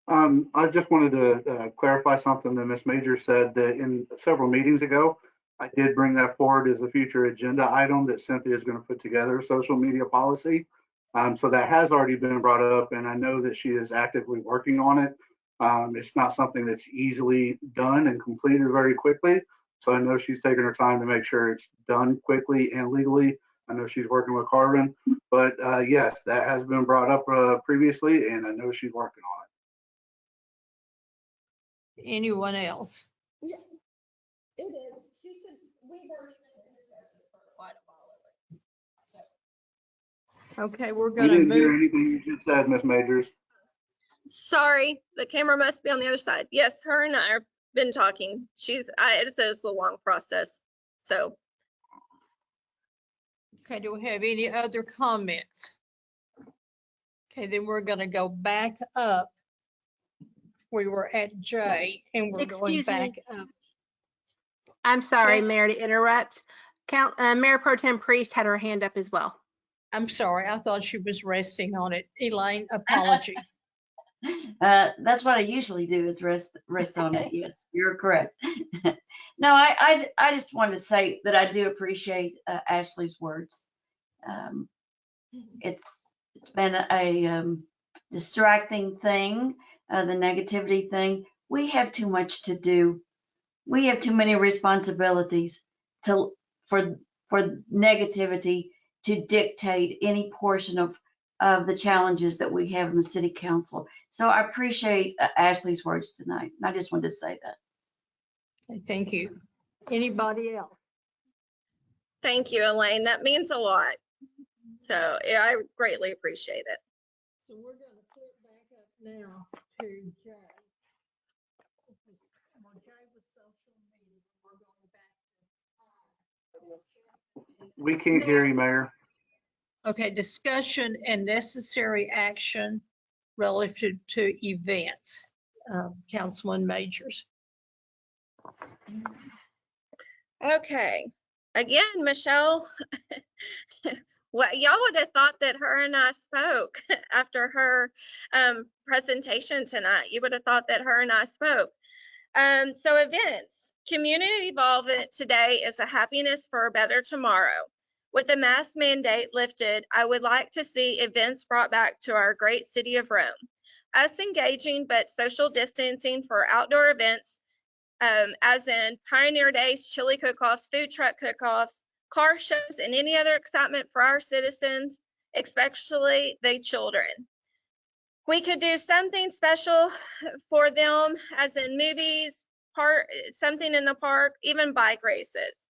I just wanted to clarify something that Ms. Major said, that in several meetings ago, I did bring that forward as a future agenda item that Cynthia is going to put together, social media policy. So that has already been brought up, and I know that she is actively working on it. It's not something that's easily done and completed very quickly. So I know she's taking her time to make sure it's done quickly and legally. I know she's working with Carvin, but yes, that has been brought up previously, and I know she's working on it. Anyone else? Yeah, it is. She said we've already been discussing it for quite a while. So. Okay, we're We going to didn't hear move. anything you just said, Ms. Majors. Sorry, the camera must be on the other side. Yes, her and I have been talking. It says a long process. So. Okay, do we have any other comments? Okay, then we're going to go back up. We were at J and we're going back up. I'm sorry, J. Mayor, to interrupt. Mayor Pro Tem Priest had her hand up as well. I'm sorry, I thought she was resting on it. Elaine, apology. That's what I usually do, is rest on it. Yes, you're correct. No, I just wanted to say that I do appreciate Ashley's words. It's been a distracting thing, the negativity thing. We have too much to do. We have too many responsibilities for negativity to dictate any portion of the challenges that we have in the city council. So I appreciate Ashley's words tonight. I just wanted to say that. Okay, thank you. Anybody else? Thank you, Elaine. That means a lot. So yeah, I greatly appreciate it. So we're going to flip back up now to J. Well, J was social media. We're going back to We can't hear you, Mayor. okay, discussion and necessary action relative to events. Councilman Majors. Okay. Again, Michelle, well, y'all would have thought that her and I spoke after her presentation tonight. You would have thought that her and I spoke. So events, community involvement today is a happiness for a better tomorrow. With the mask mandate lifted, I would like to see events brought back to our great city of Rome. Us engaging but social distancing for outdoor events, as in Pioneer Days, chili cook-offs, food truck cook-offs, car shows, and any other excitement for our citizens, especially the children. We could do something special for them, as in movies, something in the park, even bike races.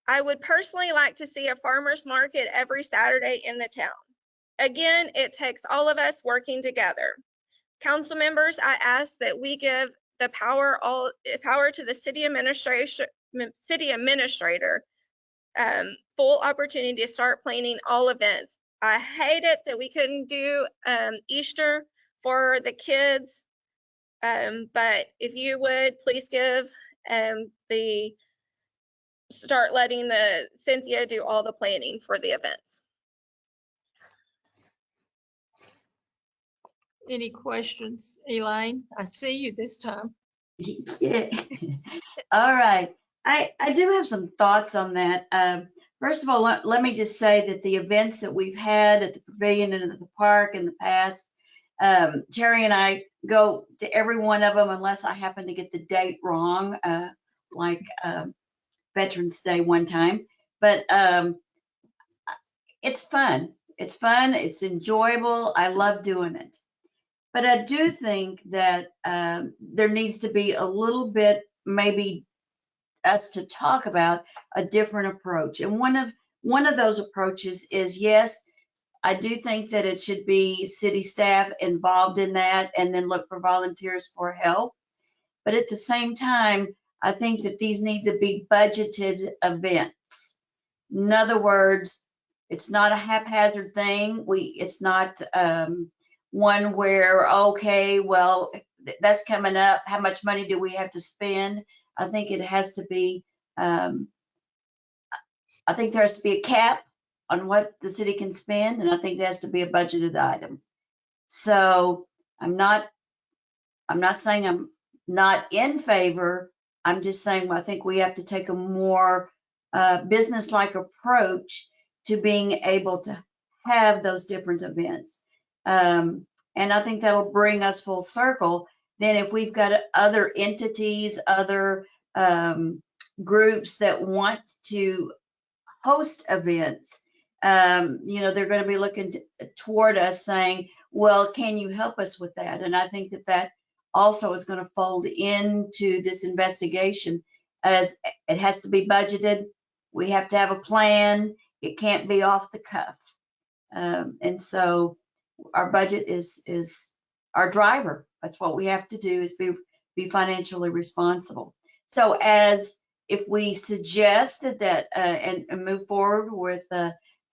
I would personally like to see a farmer's market every Saturday in the town. Again, it takes all of us working together. Council members, I ask that we give the power to the city administrator, full opportunity to start planning all events. I hate it that we couldn't do Easter for the kids, but if you would please start letting Cynthia do all the planning for the events. Any questions, Elaine? I see you this time. Yeah. All right. I do have some thoughts on that. First of all, let me just say that the events that we've had at the pavilion and at the park in the past, Terry and I go to every one of them unless I happen to get the date wrong, like Veterans Day one time. But it's fun. It's fun. It's enjoyable. I love doing it. But I do think that there needs to be a little bit, maybe us to talk about a different approach. And one of those approaches is, yes, I do think that it should be city staff involved in that and then look for volunteers for help. But at the same time, I think that these need to be budgeted events. In other words, it's not a haphazard thing. It's not one where, okay, well, that's coming up. How much money do we have to spend? I think it has to be, I think there has to be a cap on what the city can spend, and I think there has to be a budgeted item. So I'm not saying I'm not in favor. I'm just saying I think we have to take a more business-like approach to being able to have those different events. And I think that'll bring us full circle. Then if we've got other entities, other groups that want to host events, they're going to be looking toward us saying, well, can you help us with that? And I think that also is going to fold into this investigation, as it has to be budgeted. We have to have a plan. It can't be off the cuff. And so our budget is our driver. That's what we have to do, is be financially responsible. So as if we suggest that and move forward with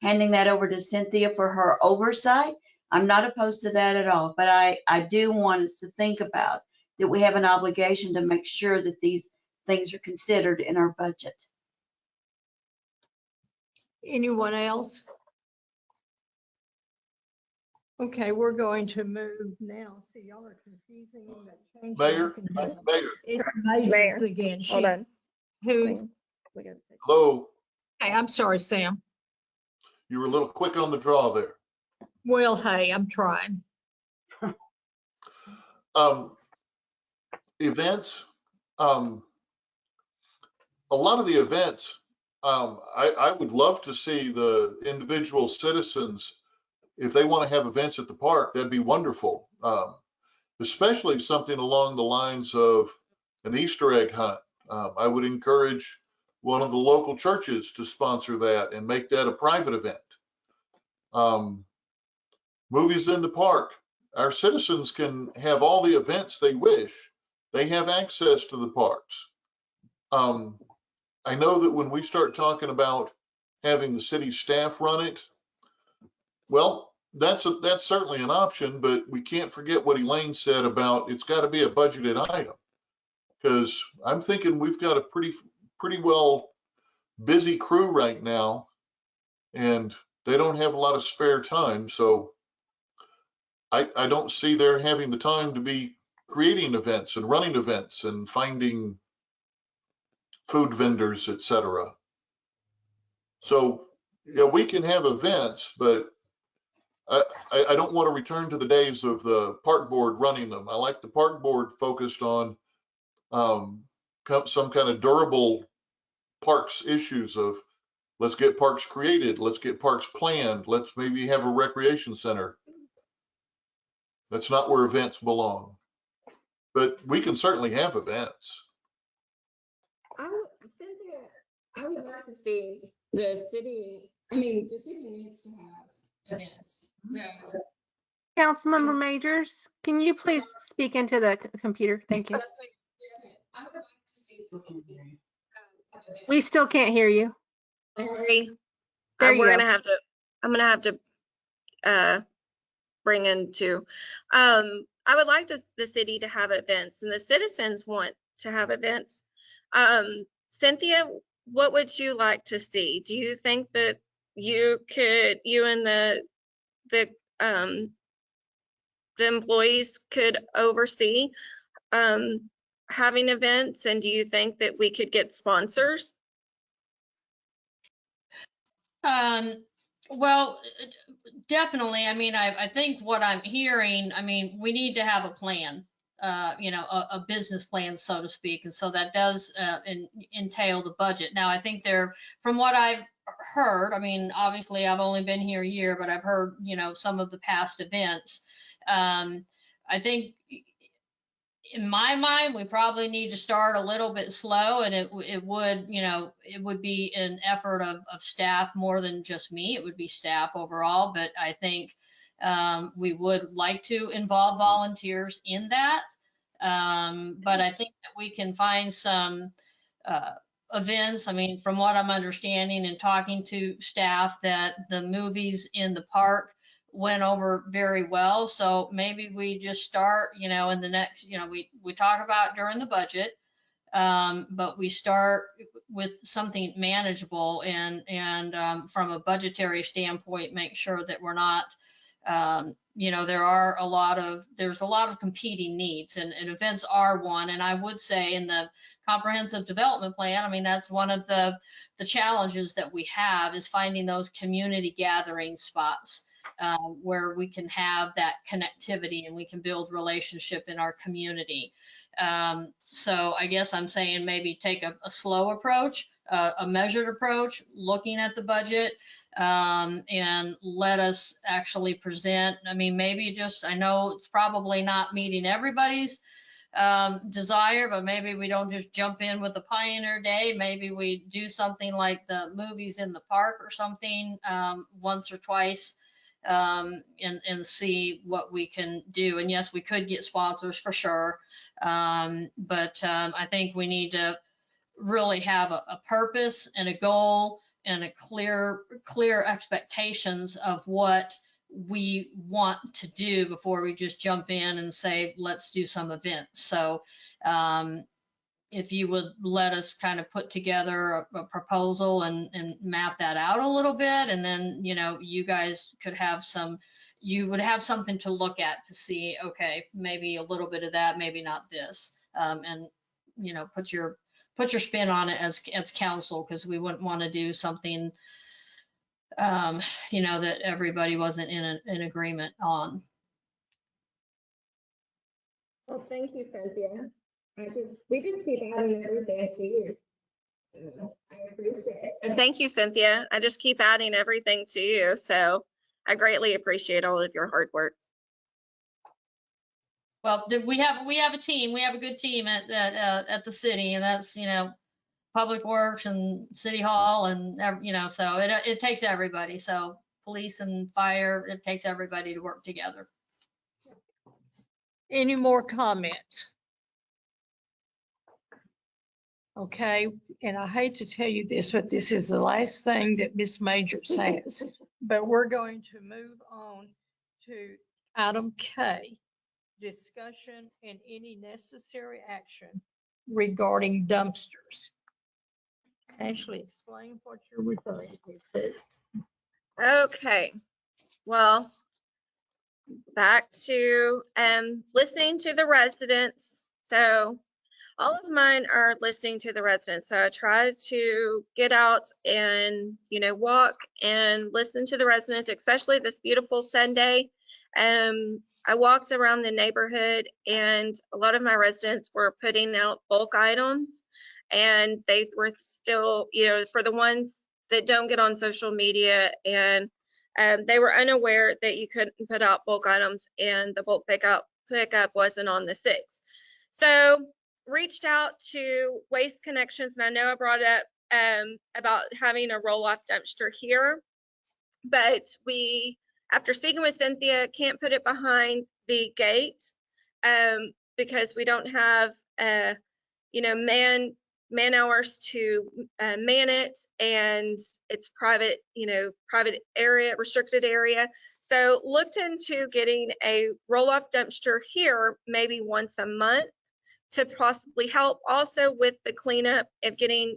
handing that over to Cynthia for her oversight, I'm not opposed to that at all. But I do want us to think about that we have an obligation to make sure that these things are considered in our budget. Anyone else? Okay, we're going to move now. See, y'all are confusing me. Mayor, It's Mayor again. Hold on. Who? hello. Hey, I'm sorry, Sam. You were a little quick on the draw there. Well, hey, I'm trying. Events, a lot of the events, I would love to see the individual citizens, if they want to have events at the park, that'd be wonderful. Especially something along the lines of an Easter egg hunt. I would encourage one of the local churches to sponsor that and make that a private event. Movies in the park. Our citizens can have all the events they wish. They have access to the parks. I know that when we start talking about having the city staff run it, well, that's certainly an option, but we can't forget what Elaine said about it's got to be a budgeted item, because I'm thinking we've got a pretty well busy crew right now, and they don't have a lot of spare time. So I don't see they're having the time to be creating events and running events and finding food vendors, etc. So yeah, we can have events, but I don't want to return to the days of the park board running them. I like the park board focused on some kind of durable parks issues of let's get parks created, let's get parks planned, let's maybe have a recreation center. That's not where events belong, but we can certainly have events. Cynthia, I would like to see the city needs to have events. Councilmember Majors, can you please speak into the computer? Thank you. I would like to see the city We still can't hear you. Sorry. There you I'm gonna have to bring in two. I would like the city to have events, and the citizens want to have events. Cynthia, what would you like to see? Do you think that you and the employees could oversee having events, and do you think that we could get sponsors? Well, definitely. I mean, I think what I'm hearing, I mean, we need to have a plan, a business plan, so to speak. And so that does entail the budget. Now, I think from what I've heard, I mean, obviously I've only been here a year, but I've heard, some of the past events. I think in my mind, we probably need to start a little bit slow, and it would be an effort of staff more than just me. It would be staff overall, but I think we would like to involve volunteers in that. But I think that we can find some events. I mean, from what I'm understanding and talking to staff, that the movies in the park went over very well. So maybe we just start, in the next, we talk about during the budget, but we start with something manageable and from a budgetary standpoint, make sure that we're not, there's a lot of competing needs, and events are one. And I would say in the comprehensive development plan, I mean, that's one of the challenges that we have, is finding those community gathering spots where we can have that connectivity and we can build relationship in our community. So I guess I'm saying maybe take a slow approach, a measured approach, looking at the budget, and let us actually present. I mean, maybe just, I know it's probably not meeting everybody's desire, but maybe we don't just jump in with a Pioneer Day. Maybe we do something like the movies in the park or something once or twice, and see what we can do. And yes, we could get sponsors for sure, but I think we need to really have a purpose and a goal and a clear expectations of what we want to do before we just jump in and say, let's do some events. So if you would let us kind of put together a proposal and map that out a little bit, and then, you guys could have you would have something to look at to see, okay, maybe a little bit of that, maybe not this, and, put your spin on it as council, because we wouldn't want to do something, that everybody wasn't in agreement on. Well, thank you, Cynthia. We just keep adding everything to you. I appreciate it. And thank you, Cynthia. I just keep adding everything to you. So I greatly appreciate all of your hard work. Well, we have a team. We have a good team at the city, and that's, Public Works and City Hall, and so it takes everybody. So police and fire, it takes everybody to work together. Any more comments? Okay, and I hate to tell you this, but this is the last thing that Ms. Majors has. But we're going to move on to item K, discussion and any necessary action regarding dumpsters. Ashley, explain what you're referring to. Okay, well, back to listening to the residents. So all of mine are listening to the residents. So I try to get out and, walk and listen to the residents, especially this beautiful Sunday. I walked around the neighborhood, and a lot of my residents were putting out bulk items, and they were still, for the ones that don't get on social media, and they were unaware that you couldn't put out bulk items, and the bulk pickup wasn't on the 6th. So reached out to Waste Connections, and I know I brought up about having a roll-off dumpster here, but we, after speaking with Cynthia, can't put it behind the gate because we don't have man hours to man it, and it's private area, restricted area. So looked into getting a roll-off dumpster here maybe once a month to possibly help also with the cleanup of getting,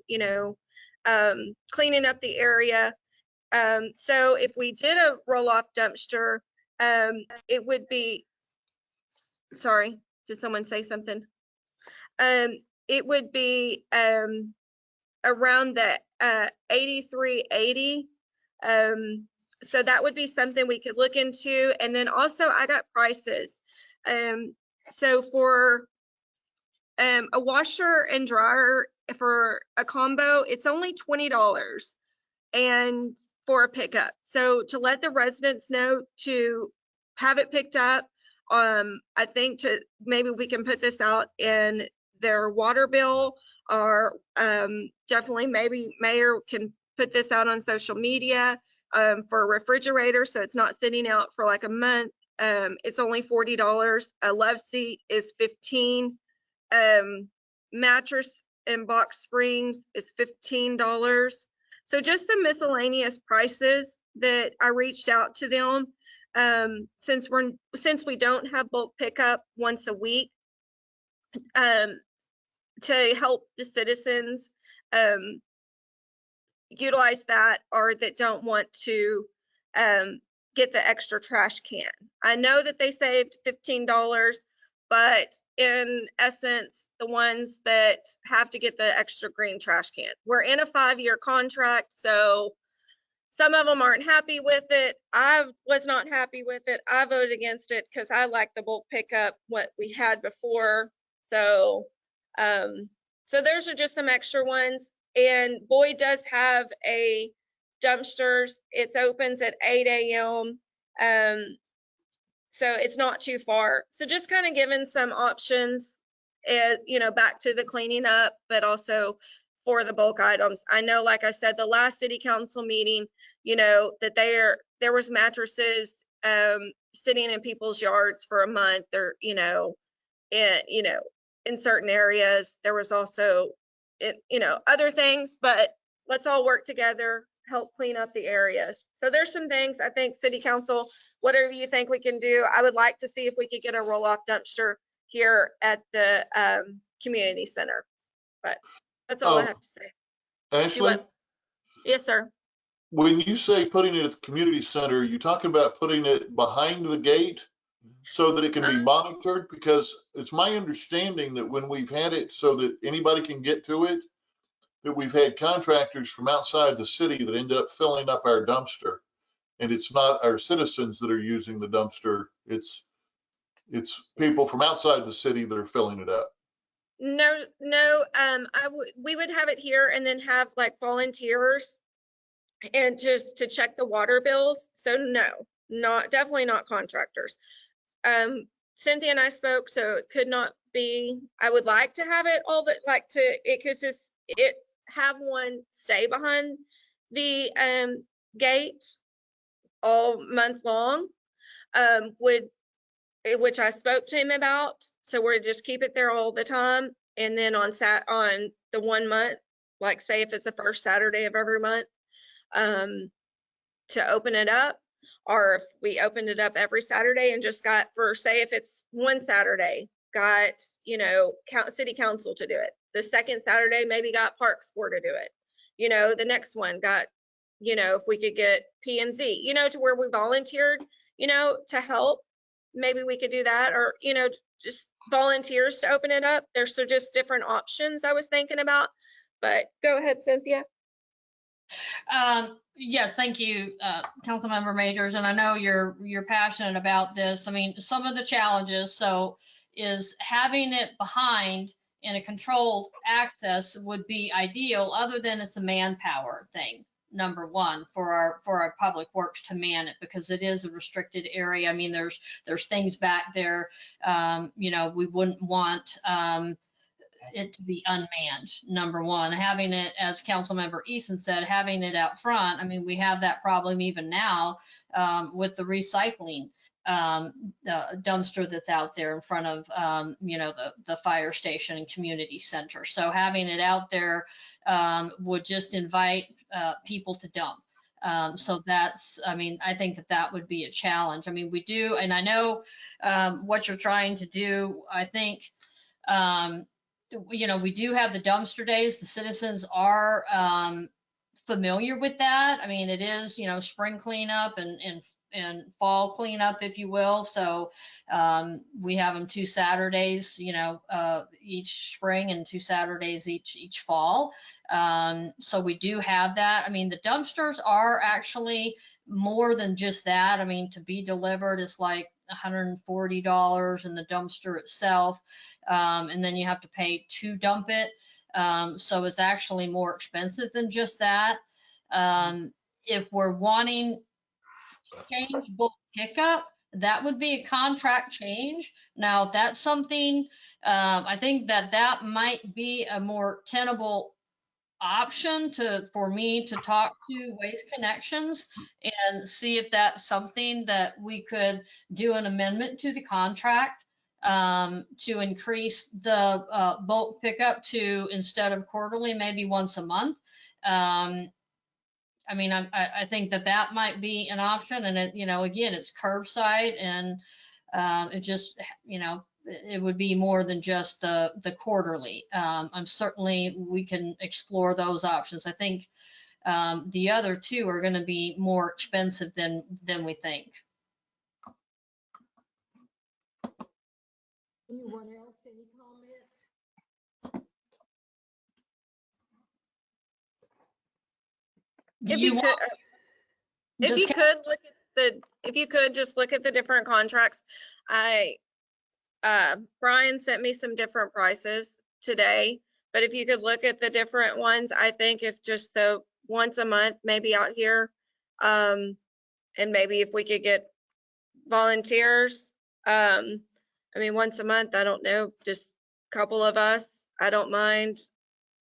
cleaning up the area. So if we did a roll-off dumpster, it would be, sorry, did someone say something? It would be around the 8380. So that would be something we could look into. And then also I got prices. So for a washer and dryer for a combo, it's only $20. and for a pickup. So to let the residents know to have it picked up, I think maybe we can put this out in their water bill, or definitely maybe mayor can put this out on social media for a refrigerator, so it's not sitting out for like a month. It's only $40. A love seat is $15. Mattress and box springs is $15. So just some miscellaneous prices that I reached out to them. Since we don't have bulk pickup once a week, to help the citizens utilize that, or that don't want to get the extra trash can. I know that they saved $15, but in essence, the ones that have to get the extra green trash can. We're in a 5-year contract, so some of them aren't happy with it. I was not happy with it. I voted against it because I like the bulk pickup, what we had before. So, so those are just some extra ones. And Boyd does have a dumpsters. It opens at 8 a.m. So it's not too far. So just kind of giving some options, back to the cleaning up, but also for the bulk items. I know, like I said, the last city council meeting, that there was mattresses sitting in people's yards for a month, or in certain areas. There was also other things, but let's all work together, help clean up the areas. So there's some things I think city council, whatever you think we can do. I would like to see if we could get a roll-off dumpster here at the community center, but that's all I have to say. Ashley? Yes, sir. When you say putting it at the community center, are you talking about putting it behind the gate so that it can be monitored? Because it's my understanding that when we've had it so that anybody can get to it, that we've had contractors from outside the city that ended up filling up our dumpster. And it's not our citizens that are using the dumpster. It's people from outside the city that are filling it up. No, we would have it here and then have like volunteers and just to check the water bills. So no, definitely not contractors. Cynthia and I spoke, so it could not be. I would like to have it all, but have one stay behind the gate all month long, which I spoke to him about. So we're just keep it there all the time, and then on the 1 month, like say if it's the first Saturday of every month, to open it up, or if we opened it up every Saturday and just got, for say if it's one Saturday, got city council to do it. The second Saturday maybe got Parks Board to do it. The next one got, if we could get P&Z, to where we volunteered, to help. Maybe we could do that, or just volunteers to open it up. There's just different options I was thinking about, but go ahead, Cynthia. Yes, thank you, Councilmember Majors, and I know you're passionate about this. I mean, some of the challenges is having it behind in a controlled access would be ideal, other than it's a manpower thing. Number one, for our public works to man it, because it is a restricted area. I mean, there's things back there, we wouldn't want it to be unmanned. Number one, having it, as Councilmember Eason said, having it out front. I mean, we have that problem even now with the recycling dumpster that's out there in front of the fire station and community center. So having it out there would just invite people to dump. So that's, I think that would be a challenge. I mean, we do, and I know what you're trying to do. I think we do have the dumpster days. The citizens are familiar with that. I mean, it is, spring cleanup and fall cleanup, if you will. So we have them 2 Saturdays, each spring, and 2 Saturdays each fall. So we do have that. I mean, the dumpsters are actually more than just that. I mean, to be delivered is like $140 in the dumpster itself. And then you have to pay to dump it. So it's actually more expensive than just that. If we're wanting to change bulk pickup, that would be a contract change. Now, if that's something, I think that might be a more tenable option for me to talk to Waste Connections and see if that's something that we could do an amendment to the contract to increase the bulk pickup to, instead of quarterly, maybe once a month. I mean, I think that might be an option, and it, again, it's curbside, and it just, it would be more than just the quarterly. I'm certainly, we can explore those options. I think the other two are going to be more expensive than we think. Anyone else, any comments? If you could just look at the different contracts. Brian sent me some different prices today, but if you could look at the different ones, I think if just the once a month, maybe out here, and maybe if we could get volunteers, I mean, once a month, I don't know, just a couple of us, I don't mind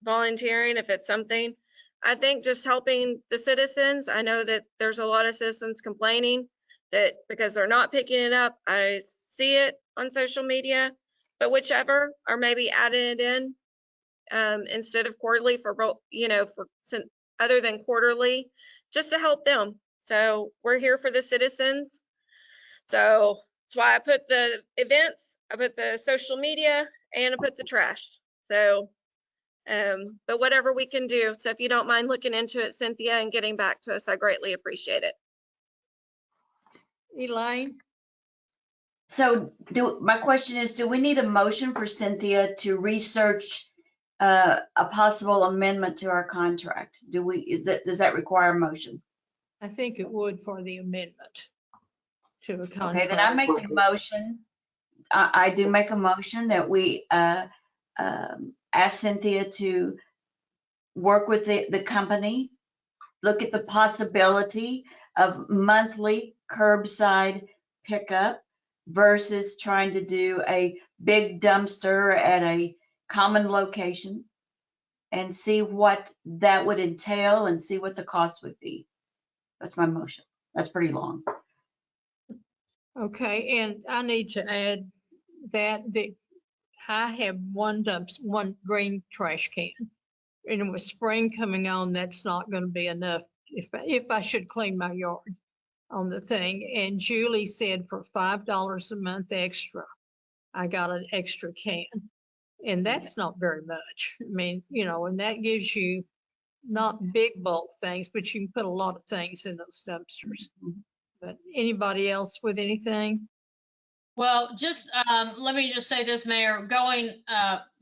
volunteering if it's something. I think just helping the citizens. I know that there's a lot of citizens complaining that because they're not picking it up. I see it on social media, but whichever, or maybe adding it in instead of quarterly for other than quarterly, just to help them. So we're here for the citizens. So that's why I put the events, I put the social media, and I put the trash. So but whatever we can do. So if you don't mind looking into it, Cynthia, and getting back to us, I greatly appreciate it. Elaine? So my question is, do we need a motion for Cynthia to research a possible amendment to our contract? Does that require a motion? I think it would for the amendment to a contract. Okay, then I make the motion. I do make a motion that we ask Cynthia to work with the company, look at the possibility of monthly curbside pickup versus trying to do a big dumpster at a common location, and see what that would entail and see what the cost would be. That's my motion. That's pretty long. Okay, and I need to add that I have one green trash can, and with spring coming on, that's not going to be enough if I should clean my yard on the thing. And Julie said for $5 a month extra, I got an extra can, and that's not very much. I mean, and that gives you not big bulk things, but you can put a lot of things in those dumpsters. But anybody else with anything? Well, just let me just say this, Mayor, going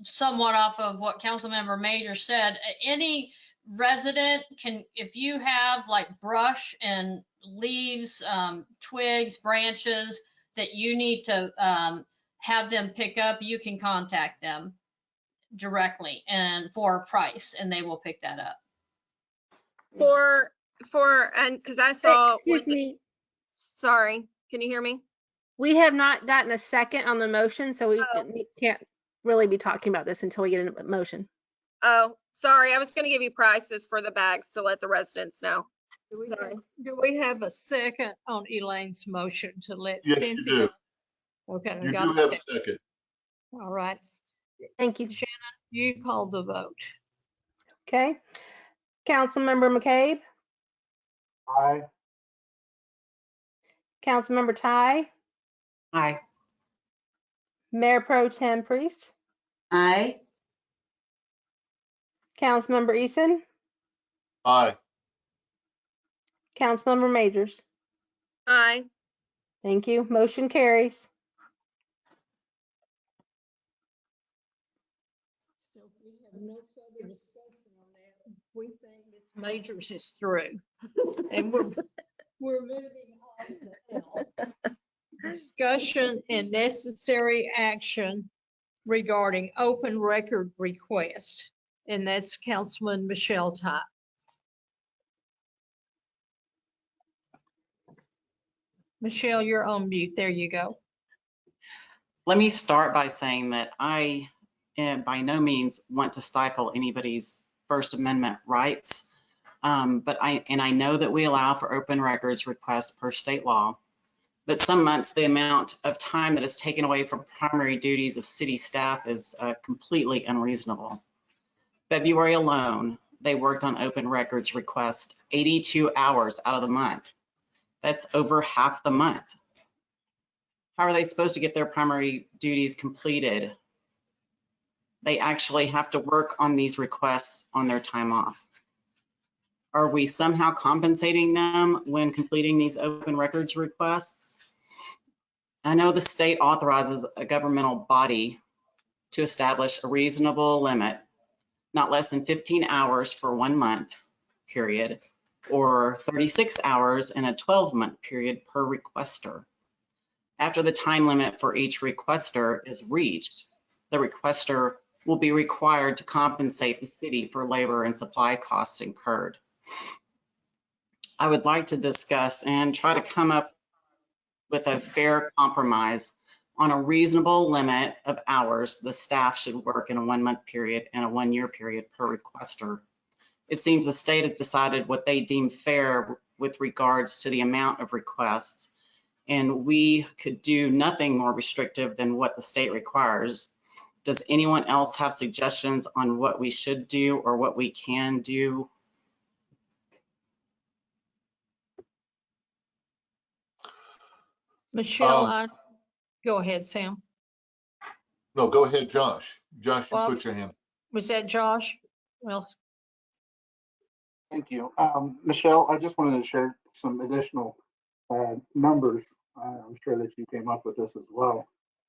somewhat off of what Councilmember Major said, any resident can, if you have like brush and leaves, twigs, branches that you need to have them pick up, you can contact them directly and for a price, and they will pick that up. And because I saw. Excuse me. Sorry, can you hear me? We have not gotten a second on the motion, so we can't really be talking about this until we get a motion. Oh, sorry. I was going to give you prices for the bags to let the residents know. Do we have a second on Elaine's motion to let Yes, Cynthia? you do. Okay, You I got do a have second. a second. All right. Thank you. Shannon, you call the vote. Okay. Councilmember McCabe? Aye. Councilmember Ty? Aye. Mayor Pro Tem Priest? Aye. Councilmember Eason? Aye. Councilmember Majors? Aye. Thank you. Motion carries. So we have no further discussion on that. We think Ms. Majors is through. And we're moving on to L. Discussion and necessary action regarding open record request. And that's Councilman Michelle Ty. Michelle, you're on mute. There you go. Let me start by saying that I by no means want to stifle anybody's First Amendment rights, but I know that we allow for open records requests per state law. But some months, the amount of time that is taken away from primary duties of city staff is completely unreasonable. February alone, they worked on open records requests 82 hours out of the month. That's over half the month. How are they supposed to get their primary duties completed? They actually have to work on these requests on their time off. Are we somehow compensating them when completing these open records requests? I know the state authorizes a governmental body to establish a reasonable limit, not less than 15 hours for 1 month period, or 36 hours in a 12-month period per requester. After the time limit for each requester is reached, the requester will be required to compensate the city for labor and supply costs incurred. I would like to discuss and try to come up with a fair compromise on a reasonable limit of hours the staff should work in a 1 month period and a 1 year period per requester. It seems the state has decided what they deem fair with regards to the amount of requests, and we could do nothing more restrictive than what the state requires. Does anyone else have suggestions on what we should do or what we can do? Michelle, go ahead, Sam. No, go ahead, Josh. Josh, you Well, put your hand. Was that Josh? Well, Thank you. Michelle, I just wanted to share some additional numbers. I'm sure that you came up with this as well.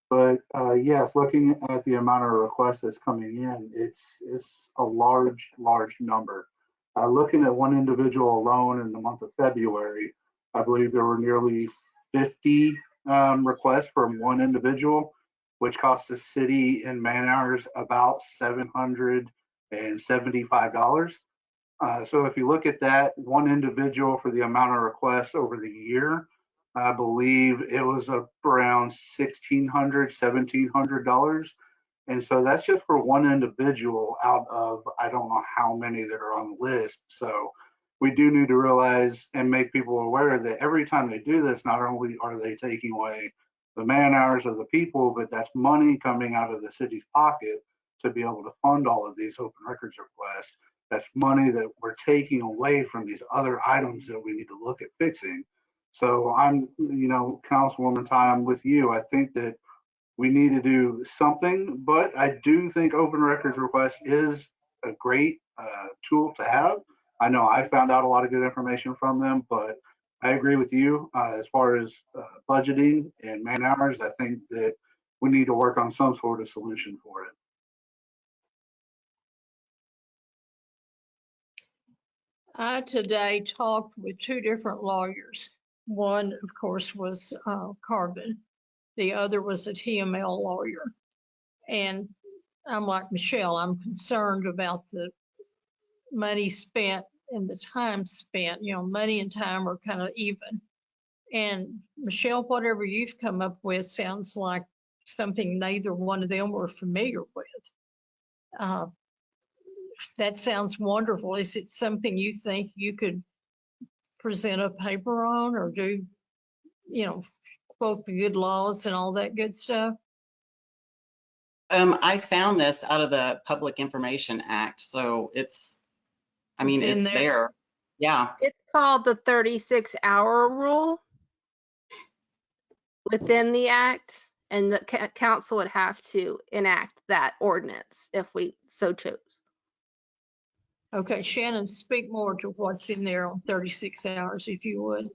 But yes, looking at the amount of requests that's coming in, it's a large number. Looking at one individual alone in the month of February, I believe there were nearly 50 requests from one individual, which cost the city in man hours about $775. So if you look at that one individual for the amount of requests over the year, I believe it was around $1,600, $1,700. And so that's just for one individual out of, I don't know how many that are on the list. So we do need to realize and make people aware that every time they do this, not only are they taking away the man hours of the people, but that's money coming out of the city's pocket to be able to fund all of these open records requests. That's money that we're taking away from these other items that we need to look at fixing. So I'm, Councilwoman Ty, I'm with you. I think that we need to do something, but I do think open records request is a great tool to have. I know I found out a lot of good information from them, but I agree with you as far as budgeting and man hours. I think that we need to work on some sort of solution for it. I today talked with two different lawyers. One, of course, was Carbon. The other was a TML lawyer. And I'm like Michelle, I'm concerned about the money spent and the time spent. Money and time are kind of even. And Michelle, whatever you've come up with sounds like something neither one of them were familiar with. That sounds wonderful. Is it something you think you could present a paper on or do, quote the good laws and all that good stuff? I found this out of the Public Information Act, so it's there. Yeah. It's called the 36-hour rule within the act, and the council would have to enact that ordinance if we so chose. Okay, Shannon, speak more to what's in there on 36 hours, if you would.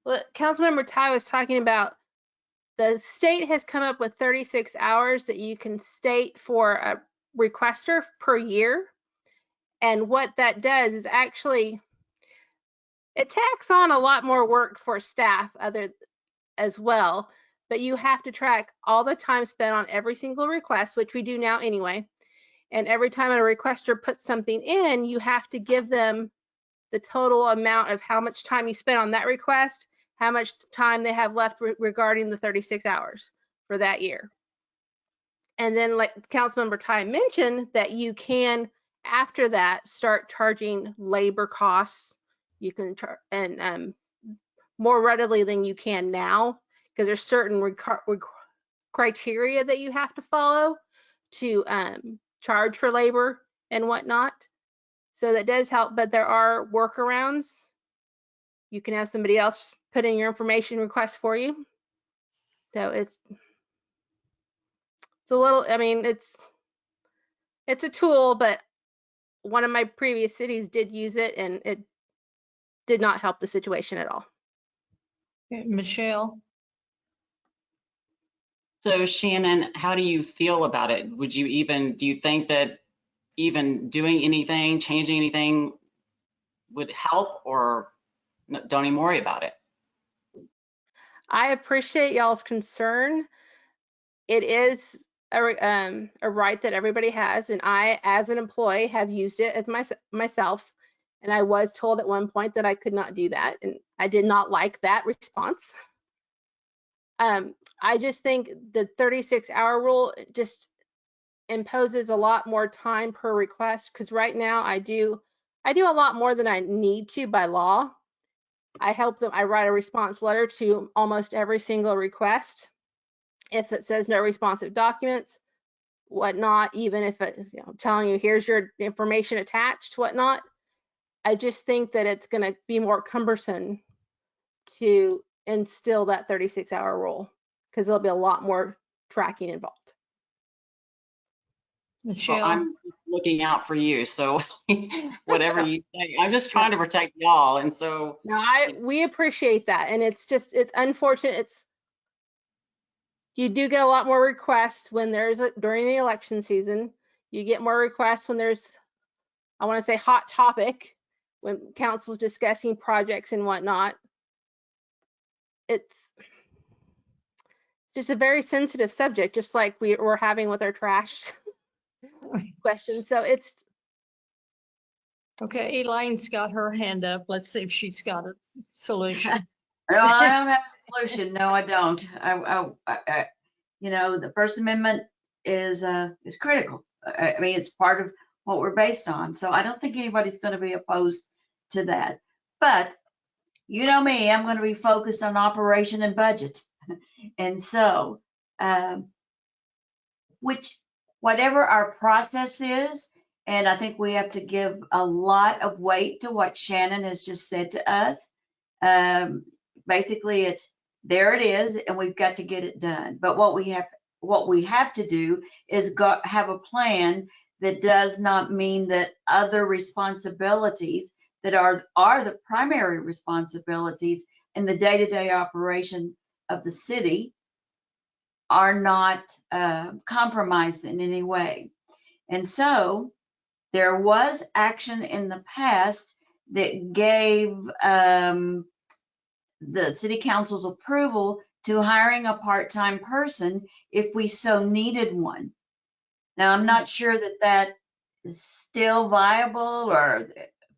Well, Councilmember Ty was talking about the state has come up with 36 hours that you can state for a requester per year. And what that does is actually, it tacks on a lot more work for staff as well, but you have to track all the time spent on every single request, which we do now anyway. And every time a requester puts something in, you have to give them the total amount of how much time you spent on that request, how much time they have left regarding the 36 hours for that year. And then, like Councilmember Ty mentioned, that you can, after that, start charging labor costs. You can and more readily than you can now, because there's certain criteria that you have to follow to charge for labor and whatnot. So that does help, but there are workarounds. You can have somebody else put in your information request for you. So it's a little, I mean, it's a tool, but one of my previous cities did use it and it did not help the situation at all. Okay, Michelle? So Shannon, how do you feel about it? Do you think that even doing anything, changing anything would help, or don't even worry about it? I appreciate y'all's concern. It is a right that everybody has, and I, as an employee, have used it as myself. And I was told at one point that I could not do that, and I did not like that response. I just think the 36-hour rule just imposes a lot more time per request, because right now I do a lot more than I need to by law. I help them. I write a response letter to almost every single request. If it says no responsive documents, whatnot, even if it's telling you here's your information attached, whatnot, I just think that it's going to be more cumbersome to instill that 36-hour rule, because there'll be a lot more tracking involved. Michelle? Well, I'm looking out for you, so whatever you say, I'm just trying to protect y'all, and so. No, we appreciate that, and it's unfortunate. You do get a lot more requests when during the election season. You get more requests when there's, I want to say, hot topic, when council's discussing projects and whatnot. It's just a very sensitive subject, just like we're having with our trash question. So it's Okay, Elaine's got her hand up. Let's see if she's got a solution. No, I don't have a solution. No, I don't. The First Amendment is critical. I mean, it's part of what we're based on. So I don't think anybody's going to be opposed to that. But you know me, I'm going to be focused on operation and budget. And so, whatever our process is, and I think we have to give a lot of weight to what Shannon has just said to us. Basically, there it is, and we've got to get it done. But what we have to do is have a plan that does not mean that other responsibilities that are the primary responsibilities in the day-to-day operation of the city are not compromised in any way. And so there was action in the past that gave the city council's approval to hiring a part-time person if we so needed one. Now, I'm not sure that is still viable, or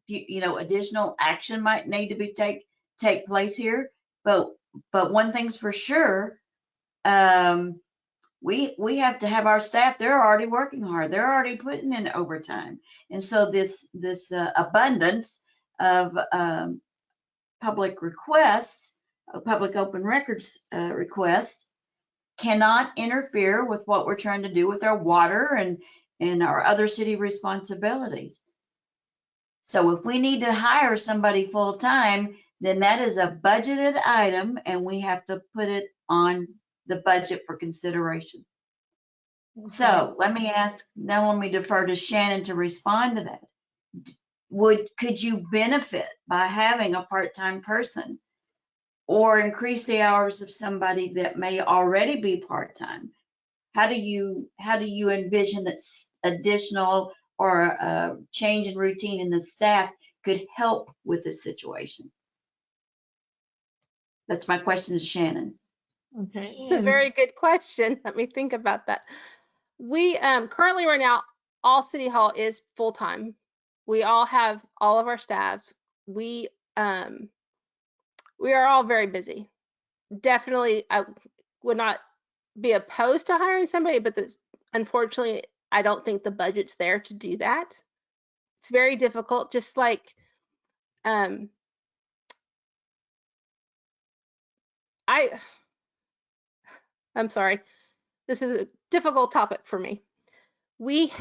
additional action might need to be take place here. But one thing's for sure, we have to have our staff. They're already working hard. They're already putting in overtime, and so this abundance of public requests, public open records requests, cannot interfere with what we're trying to do with our water and our other city responsibilities. So if we need to hire somebody full time, then that is a budgeted item, and we have to put it on the budget for consideration. Okay. So let me defer to Shannon to respond to that. Could you benefit by having a part-time person, or increase the hours of somebody that may already be part-time? How do you envision that additional or a change in routine in the staff could help with this situation? That's my question to Shannon. Okay. It's a very good question. Let me think about that. We currently right now, all City Hall is full-time. We all have all of our staff. We we are all very busy. Definitely, I would not be opposed to hiring somebody, but unfortunately, I don't think the budget's there to do that. It's very difficult, just like I'm sorry, this is a difficult topic for me. We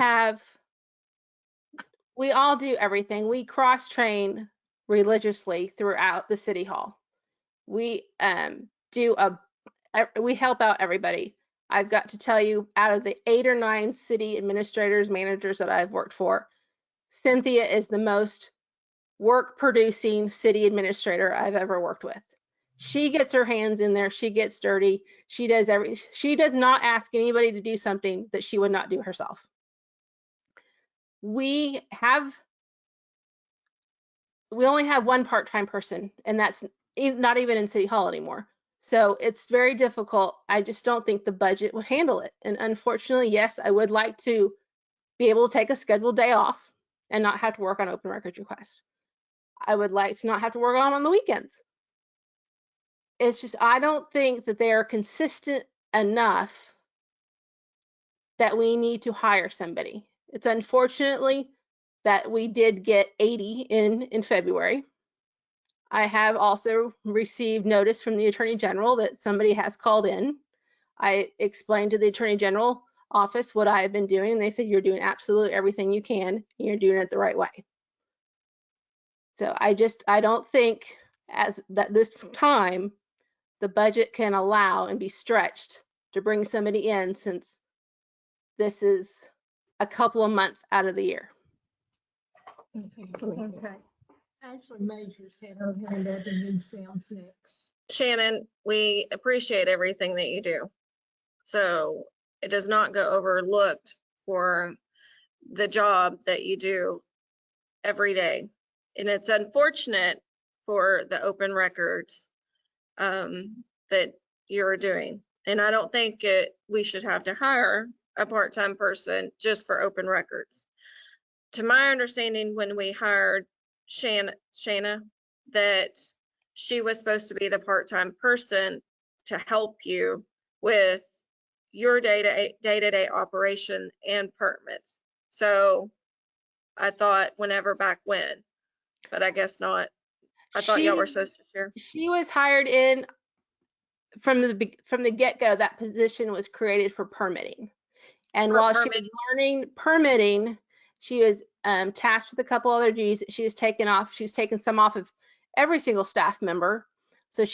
all do everything. We cross-train religiously throughout the city hall. We we help out everybody. I've got to tell you, out of the 8 or 9 city administrators, managers that I've worked for, Cynthia is the most work-producing city administrator I've ever worked with. She gets her hands in there. She gets dirty. She does not ask anybody to do something that she would not do herself. We only have one part-time person, and that's not even in City Hall anymore. So it's very difficult. I just don't think the budget would handle it. And unfortunately, yes, I would like to be able to take a scheduled day off and not have to work on open records requests. I would like to not have to work on the weekends. It's just, I don't think that they are consistent enough that we need to hire somebody. It's unfortunately that we did get 80 in February. I have also received notice from the Attorney General that somebody has called in. I explained to the Attorney General office what I have been doing, and they said, you're doing absolutely everything you can, and you're doing it the right way. So I don't think this time the budget can allow and be stretched to bring somebody in, since this is a couple of months out of the year. Okay. Actually, Major's had her hand up, and then Sam's next. Shannon, we appreciate everything that you do. So it does not go overlooked for the job that you do every day. And it's unfortunate for the open records that you're doing. And I don't think we should have to hire a part-time person just for open records. To my understanding, when we hired Shanna, that she was supposed to be the part-time person to help you with your day-to-day operation and permits. So I thought back when, but I guess not. I thought y'all were supposed to share. She was hired in from the get-go. That position was created for permitting. And while she was learning permitting, she was tasked with a couple other duties that she has taken off. She's taken some off of every single staff member. So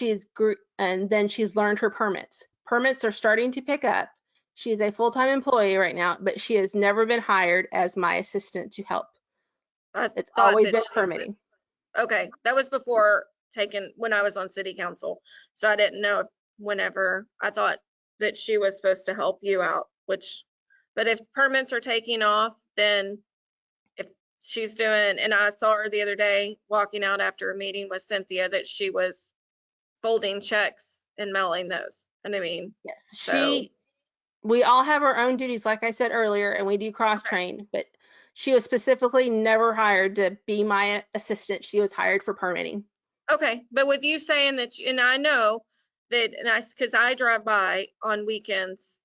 and then she's learned her permits. Permits are starting to pick up. She is a full-time employee right now, but she has never been hired as my assistant to help. It's always been permitting. Okay, that was before when I was on city council. So I didn't know I thought that she was supposed to help you out, but if permits are taking off, then if she's doing, and I saw her the other day walking out after a meeting with Cynthia, that she was folding checks and mailing those. And I mean, yes, we all have our own duties, like I said earlier, and we do cross-train, but she was specifically never hired to be my assistant. She was hired for permitting. Okay, but with you saying that, and I know that, because I drive by on weekends,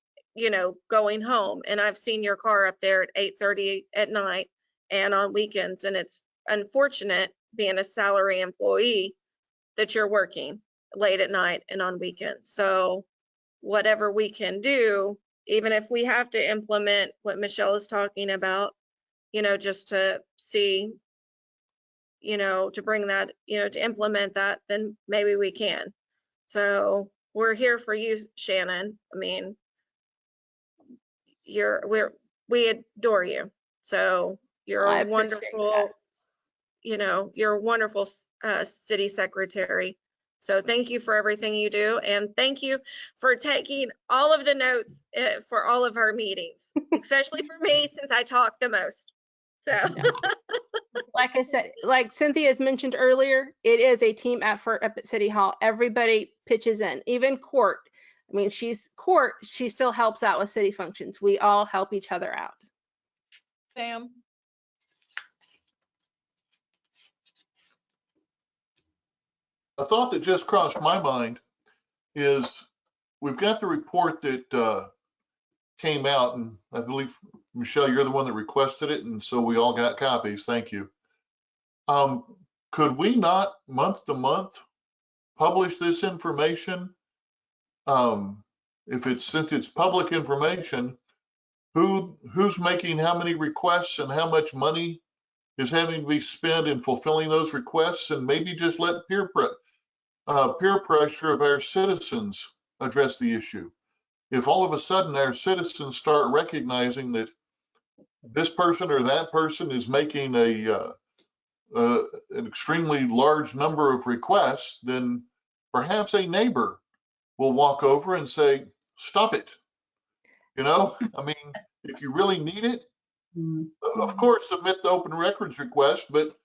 going home, and I've seen your car up there at 8:30 at night and on weekends, and it's unfortunate being a salary employee that you're working late at night and on weekends. So whatever we can do, even if we have to implement what Michelle is talking about, just to see, to bring that, to implement that, then maybe we can. So we're here for you, Shannon. I mean, we adore you. So you're a wonderful, you're a wonderful city secretary. So thank you for everything you do. And thank you for taking all of the notes for all of our meetings, especially for me, since I talk the most. So like I said, like Cynthia has mentioned earlier, it is a team effort up at City Hall. Everybody pitches in, even court. I mean, she still helps out with city functions. We all help each other out. Sam? A thought that just crossed my mind is we've got the report that came out, and I believe, Michelle, you're the one that requested it, and so we all got copies. Thank you. Could we not, month to month, publish this information? Since it's public information, who's making how many requests and how much money is having to be spent in fulfilling those requests, and maybe just let peer pressure of our citizens address the issue. If all of a sudden our citizens start recognizing that this person or that person is making an extremely large number of requests, then perhaps a neighbor will walk over and say, stop it. You know, I mean, if you really need it, of course, submit the open records request, but,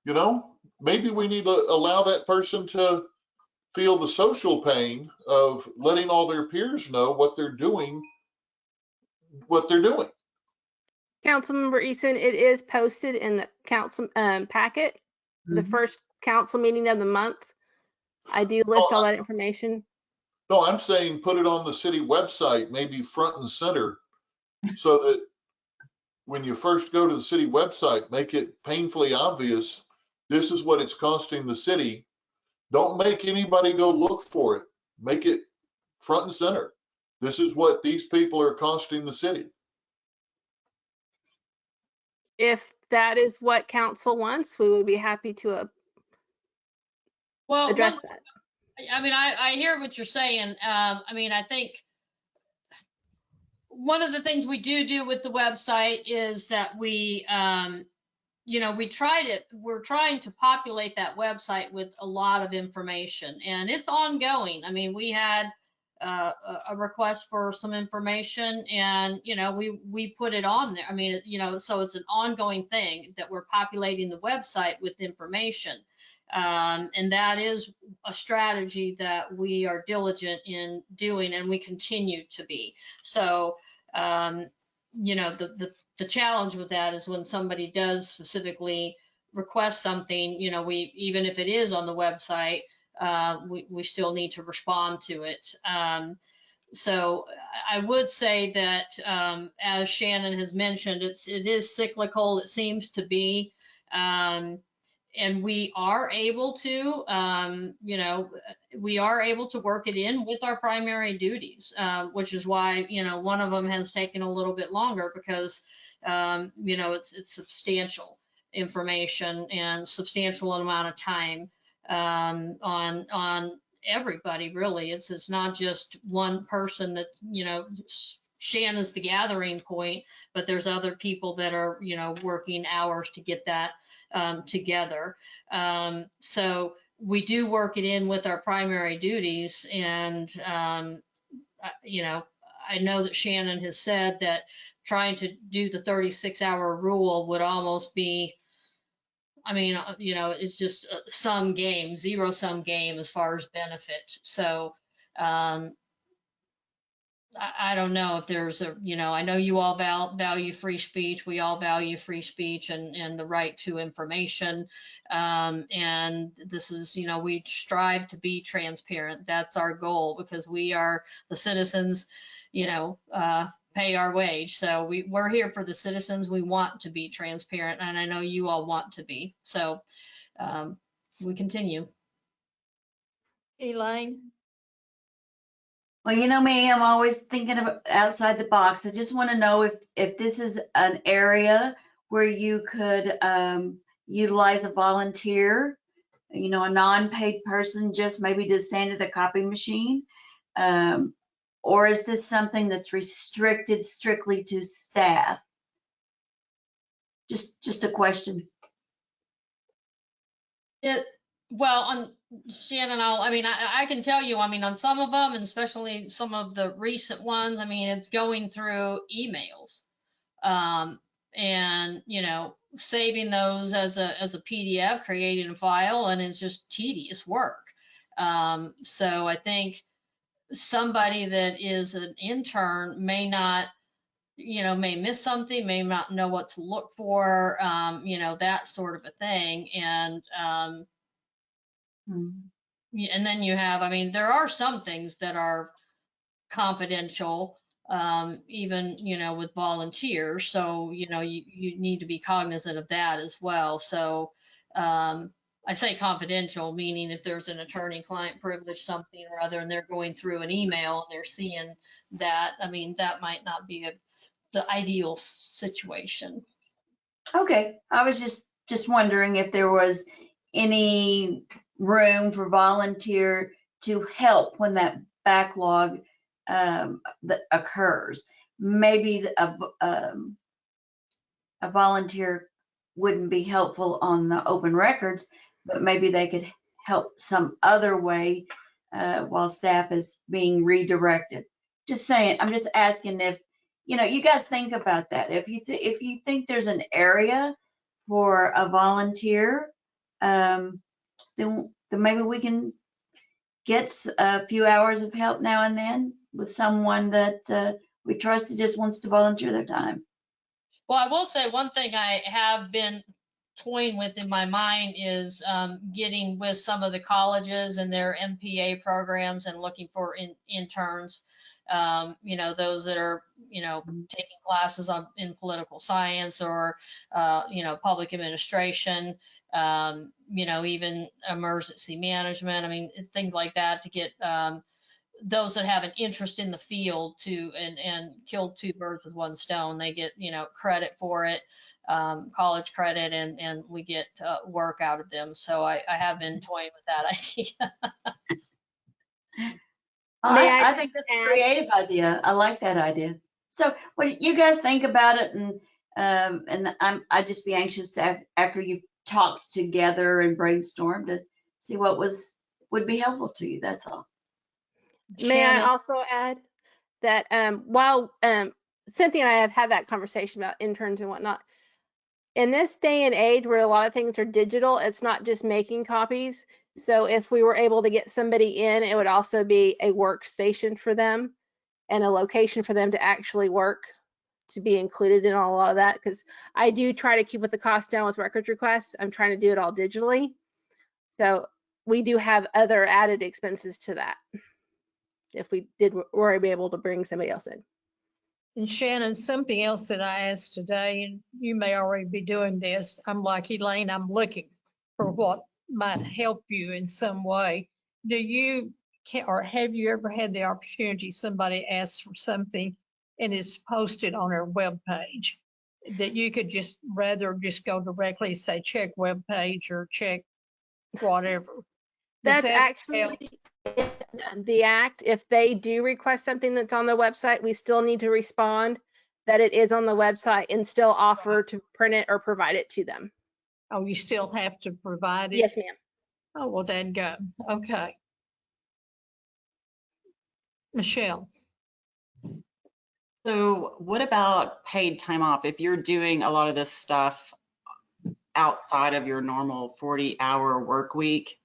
you know, maybe we need to allow that person to feel the social pain of letting all their peers know what they're doing. Councilmember Eason, it is posted in the council packet, the first council meeting of the month. I do list all that information. No, I'm saying put it on the city website, maybe front and center, so that when you first go to the city website, make it painfully obvious, this is what it's costing the city. Don't make anybody go look for it. Make it front and center. This is what these people are costing the city. If that is what council wants, we would be happy to address that. I mean, I hear what you're saying. I mean, I think one of the things we do with the website is that we, you know, we're trying to populate that website with a lot of information, and it's ongoing. I mean, we had a request for some information, and, you know, we put it on there. I mean, you know, so it's an ongoing thing that we're populating the website with information. And that is a strategy that we are diligent in doing, and we continue to be. So, you know, the challenge with that is when somebody does specifically request something, you know, even if it is on the website, we still need to respond to it. So I would say that, as Shannon has mentioned, it is cyclical. It seems to be. And we are able to, you know, we are able to work it in with our primary duties, which is why, you know, one of them has taken a little bit longer because, you know, it's substantial information and substantial amount of time on everybody, really. It's not just one person that, you know, Shannon's the gathering point, but there's other people that are, you know, working hours to get that together. So we do work it in with our primary duties, and you know, I know that Shannon has said that trying to do the 36-hour rule would almost be, I mean, you know, it's just a zero-sum game as far as benefit. So I don't know if there's a, you know, I know you all value free speech. We all value free speech and the right to information. And this is, you know, we strive to be transparent. That's our goal, because we are the citizens, you know, pay our wage. So we're here for the citizens. We want to be transparent, and I know you all want to be. So we continue. Elaine? Well, you know me, I'm always thinking of outside the box. I just want to know if this is an area where you could utilize a volunteer, you know, a non-paid person, just maybe to stand at the copy machine. Or is this something that's restricted strictly to staff? Just a question. Well, on Shannon, I mean, I can tell you, I mean, on some of them, and especially some of the recent ones, I mean, it's going through emails, and, you know, saving those as a PDF, creating a file, and it's just tedious work. So I think somebody that is an intern may not, you know, may miss something, may not know what to look for, you know, that sort of a thing. And and then you have, I mean, there are some things that are confidential, even, with volunteers. So, you need to be cognizant of that as well. So, I say confidential, meaning if there's an attorney-client privilege, something or other, and they're going through an email and they're seeing that, I mean, that might not be the ideal situation. Okay, I was just wondering if there was any room for volunteer to help when that backlog that occurs. Maybe a volunteer wouldn't be helpful on the open records, but maybe they could help some other way while staff is being redirected. Just saying, I'm just asking if, you guys think about that. If you think there's an area for a volunteer, then maybe we can get a few hours of help now and then with someone that we trust that just wants to volunteer their time. Well, I will say one thing I have been toying with in my mind is getting with some of the colleges and their MPA programs and looking for interns, those that are, taking classes in political science or, public administration, even emergency management. I mean, things like that to get those that have an interest in the field and kill two birds with one stone. They get, credit for it, college credit, and we get work out of them. So I have been toying with that idea. I think that's a creative idea. I like that idea. So what you guys think about it, and I'd just be anxious to, after you've talked together and brainstormed, to see what would be helpful to you. That's all. May I also add that while Cynthia and I have had that conversation about interns and whatnot, in this day and age where a lot of things are digital, it's not just making copies. So if we were able to get somebody in, it would also be a workstation for them and a location for them to actually work, to be included in a lot of that. Because I do try to keep with the cost down with records requests. I'm trying to do it all digitally. So we do have other added expenses to that if we were able to bring somebody else in. And Shannon, something else that I asked today, and you may already be doing this, I'm like Elaine, I'm looking for what might help you in some way. Or have you ever had the opportunity, somebody asks for something and it's posted on our webpage, that you could rather just go directly, say, check webpage or check whatever? That's actually the act. If they do request something that's on the website, we still need to respond that it is on the website and still offer to print it or provide it to them. Oh, you still have to provide it? Yes, ma'am. Oh, well, then go. Okay. Michelle. So what about paid time off? If you're doing a lot of this stuff outside of your normal 40-hour work week,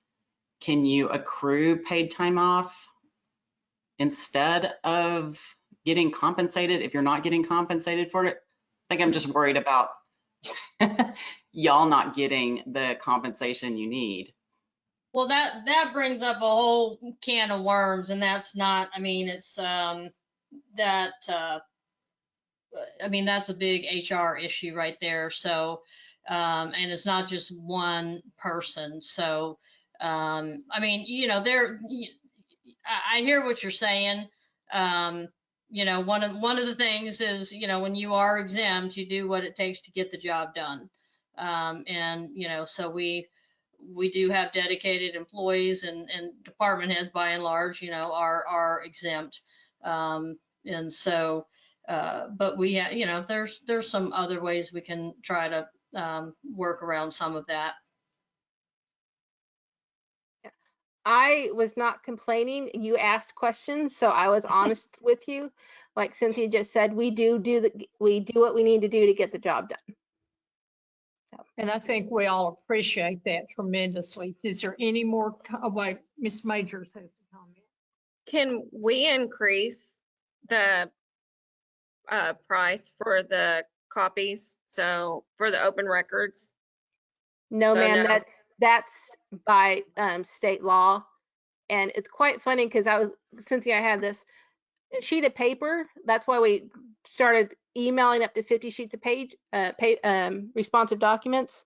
can you accrue paid time off instead of getting compensated if you're not getting compensated for it? I think I'm just worried about y'all not getting the compensation you need. Well, that brings up a whole can of worms, and that's not, I mean, it's that's a big HR issue right there. So, and it's not just one person. So, I hear what you're saying. One of the things is, when you are exempt, you do what it takes to get the job done. So we do have dedicated employees and department heads by and large, are exempt. And so, but we have, there's some other ways we can try to work around some of that. I was not complaining. You asked questions, so I was honest with you. Like Cynthia just said, we do what we need to do to get the job done. So. And I think we all appreciate that tremendously. Is there any more? Wait, Ms. Majors has a comment. Can we increase the price for the copies? So for the open records? No, ma'am, that's by state law. And it's quite funny because Cynthia, I had this sheet of paper. That's why we started emailing up to 50 sheets of responsive documents.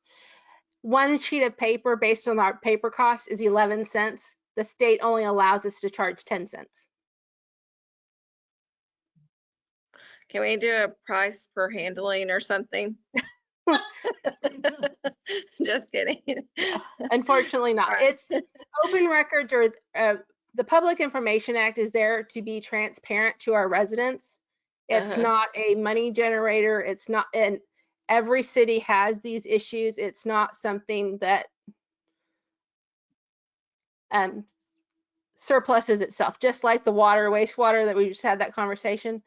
One sheet of paper based on our paper cost is 11 cents. The state only allows us to charge 10 cents. Can we do a price per handling or something? Just kidding. Yeah, unfortunately not. Right. It's open records, or the Public Information Act is there to be transparent to our residents. It's not a money generator. It's not, and every city has these issues. It's not something that surpluses itself, just like the water, wastewater that we just had that conversation.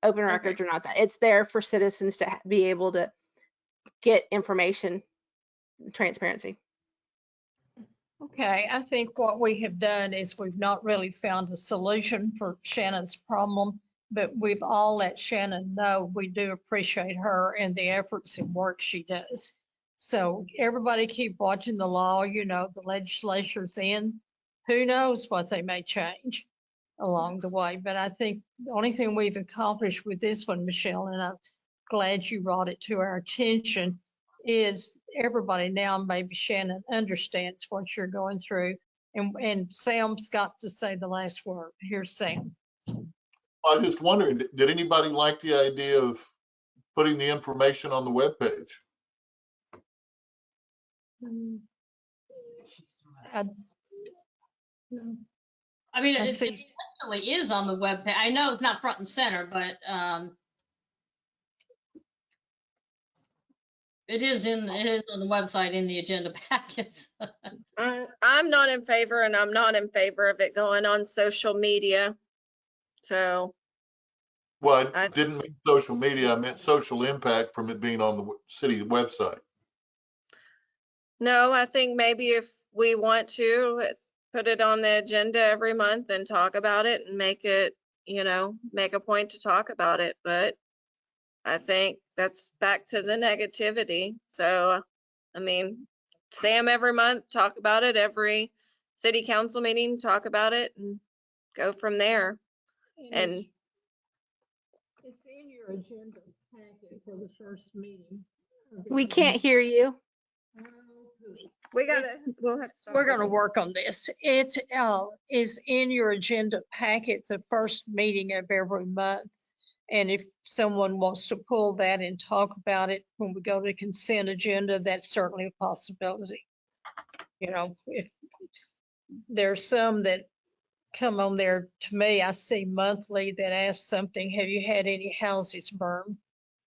Open records are not that. It's there for citizens to be able to get information, transparency. Okay, I think what we have done is we've not really found a solution for Shannon's problem, but we've all let Shannon know we do appreciate her and the efforts and work she does. So everybody keep watching the law. You know, the legislature's in. Who knows what they may change along the way. But I think the only thing we've accomplished with this one, Michelle, and I'm glad you brought it to our attention, is everybody now, maybe Shannon, understands what you're going through. And Sam's got to say the last word. Here's Sam. I was just wondering, did anybody like the idea of putting the information on the webpage? I mean, I it see. actually is on the web page. I know it's not front and center, but it is on the website in the agenda packets. I'm not in favor, and I'm not in favor of it going on social media. So. Well, I didn't mean social media. I meant social impact from it being on the city website. No, I think maybe if we want to, let's put it on the agenda every month and talk about it and make it, make a point to talk about it. But I think that's back to the negativity. So, I mean, Sam, every month, talk about it, every city council meeting, talk about it, and go from there. And it's in your agenda packet for the first meeting. We can't hear you. We'll have to start. We're going to work on this. It is in your agenda packet, the first meeting of every month. And if someone wants to pull that and talk about it when we go to consent agenda, that's certainly a possibility. If there's some that come on there to me, I see monthly that ask something, have you had any houses burned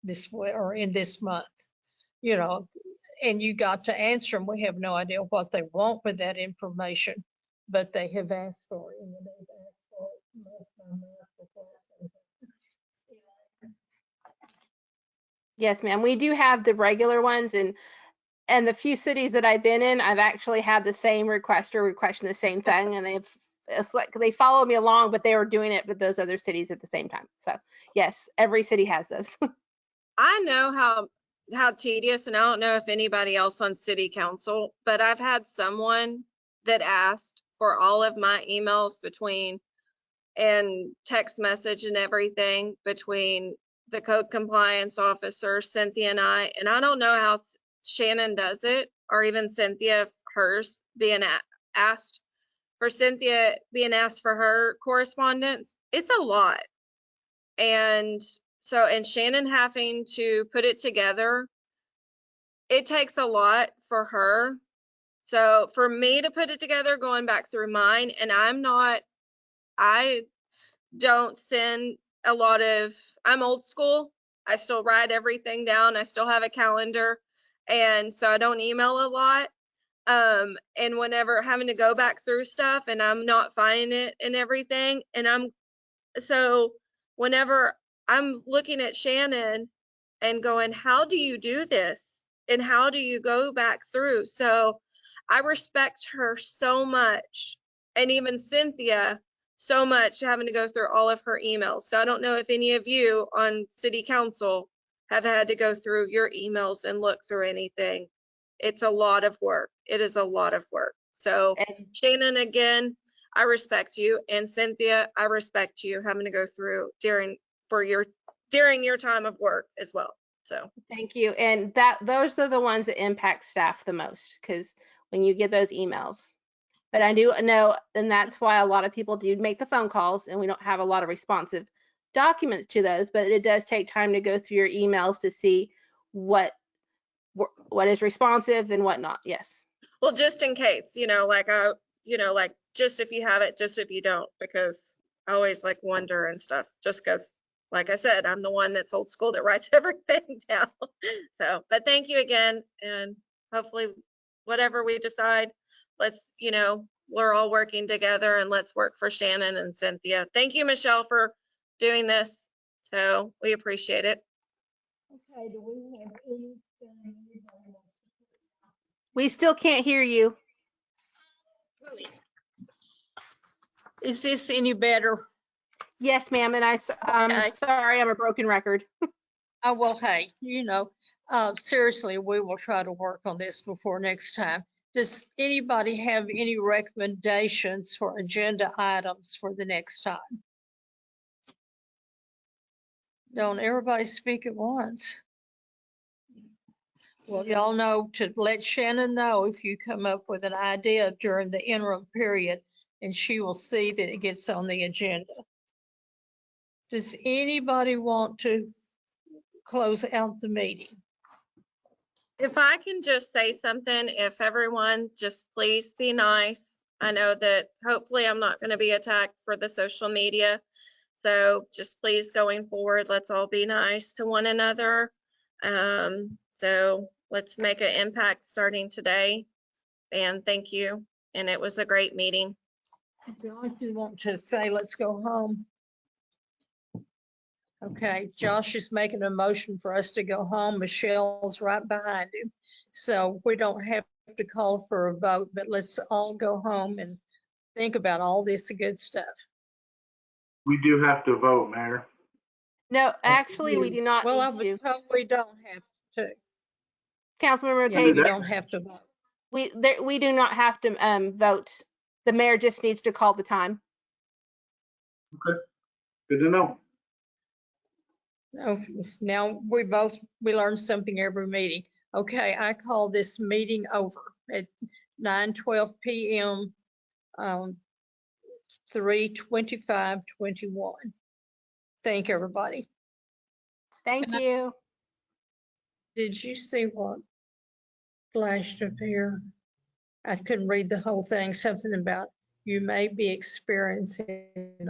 this way or in this month? And you got to answer them. We have no idea what they want with that information, but they have asked for it. And they've asked for it. Yes, ma'am. We do have the regular ones, and the few cities that I've been in, I've actually had the same requester requesting the same thing, and it's like they follow me along, but they were doing it with those other cities at the same time. So yes, every city has those. I know how tedious, and I don't know if anybody else on city council, but I've had someone that asked for all of my emails and text message and everything between the code compliance officer, Cynthia, and I don't know how Shannon does it, or even Cynthia, hers being asked for Cynthia being asked for her correspondence. It's a lot. And Shannon having to put it together, it takes a lot for her. So for me to put it together, going back through mine, and I don't send a lot of, I'm old school. I still write everything down. I still have a calendar. And so I don't email a lot. And whenever having to go back through stuff and I'm not finding it and everything, and so whenever I'm looking at Shannon and going, how do you do this? And how do you go back through? So I respect her so much, and even Cynthia so much, having to go through all of her emails. So I don't know if any of you on city council have had to go through your emails and look through anything. It's a lot of work. It is a lot of work. So Shannon, again, I respect you. And Cynthia, I respect you having to go through during your time of work as well. So Thank you. And those are the ones that impact staff the most, because when you get those emails. But I do know, and that's why a lot of people do make the phone calls, and we don't have a lot of responsive documents to those, but it does take time to go through your emails to see what is responsive and what not. Yes. well, just in case, like just if you have it, just if you don't, because I always like wonder and stuff, just because, like I said, I'm the one that's old school that writes everything down. So, but thank you again. And hopefully whatever we decide, let's, we're all working together, and let's work for Shannon and Cynthia. Thank you, Michelle, for doing this. So we appreciate it. Okay, do we have anything anybody wants to We still can't hear you. Is this any better? Yes, ma'am. And I'm Okay. sorry, I'm a broken record. Oh, well, hey, seriously, we will try to work on this before next time. Does anybody have any recommendations for agenda items for the next time? Don't everybody speak at once. Well, y'all know to let Shannon know if you come up with an idea during the interim period, and she will see that it gets on the agenda. Does anybody want to close out the meeting? If I can just say something, if everyone just please be nice. I know that hopefully I'm not going to be attacked for the social media. So just please going forward, let's all be nice to one another. So let's make an impact starting today. And thank you. And it was a great meeting. Josh, you want to say, let's go home? Okay, Josh is making a motion for us to go home. Michelle's right behind him. So we don't have to call for a vote, but let's all go home and think about all this good stuff. We do have to vote, Mayor. No, actually, we do not Well, I need was to. told we don't have to. Councilmember Yeah, Cave, we don't have to vote. we do not have to vote. The mayor just needs to call the time. Okay, good to know. Oh, now we learn something every meeting. Okay, I call this meeting over at 9:12 p.m. 3/25/21. Thank everybody. Thank you. Did you see what flashed up here? I couldn't read the whole thing. Something about you may be experiencing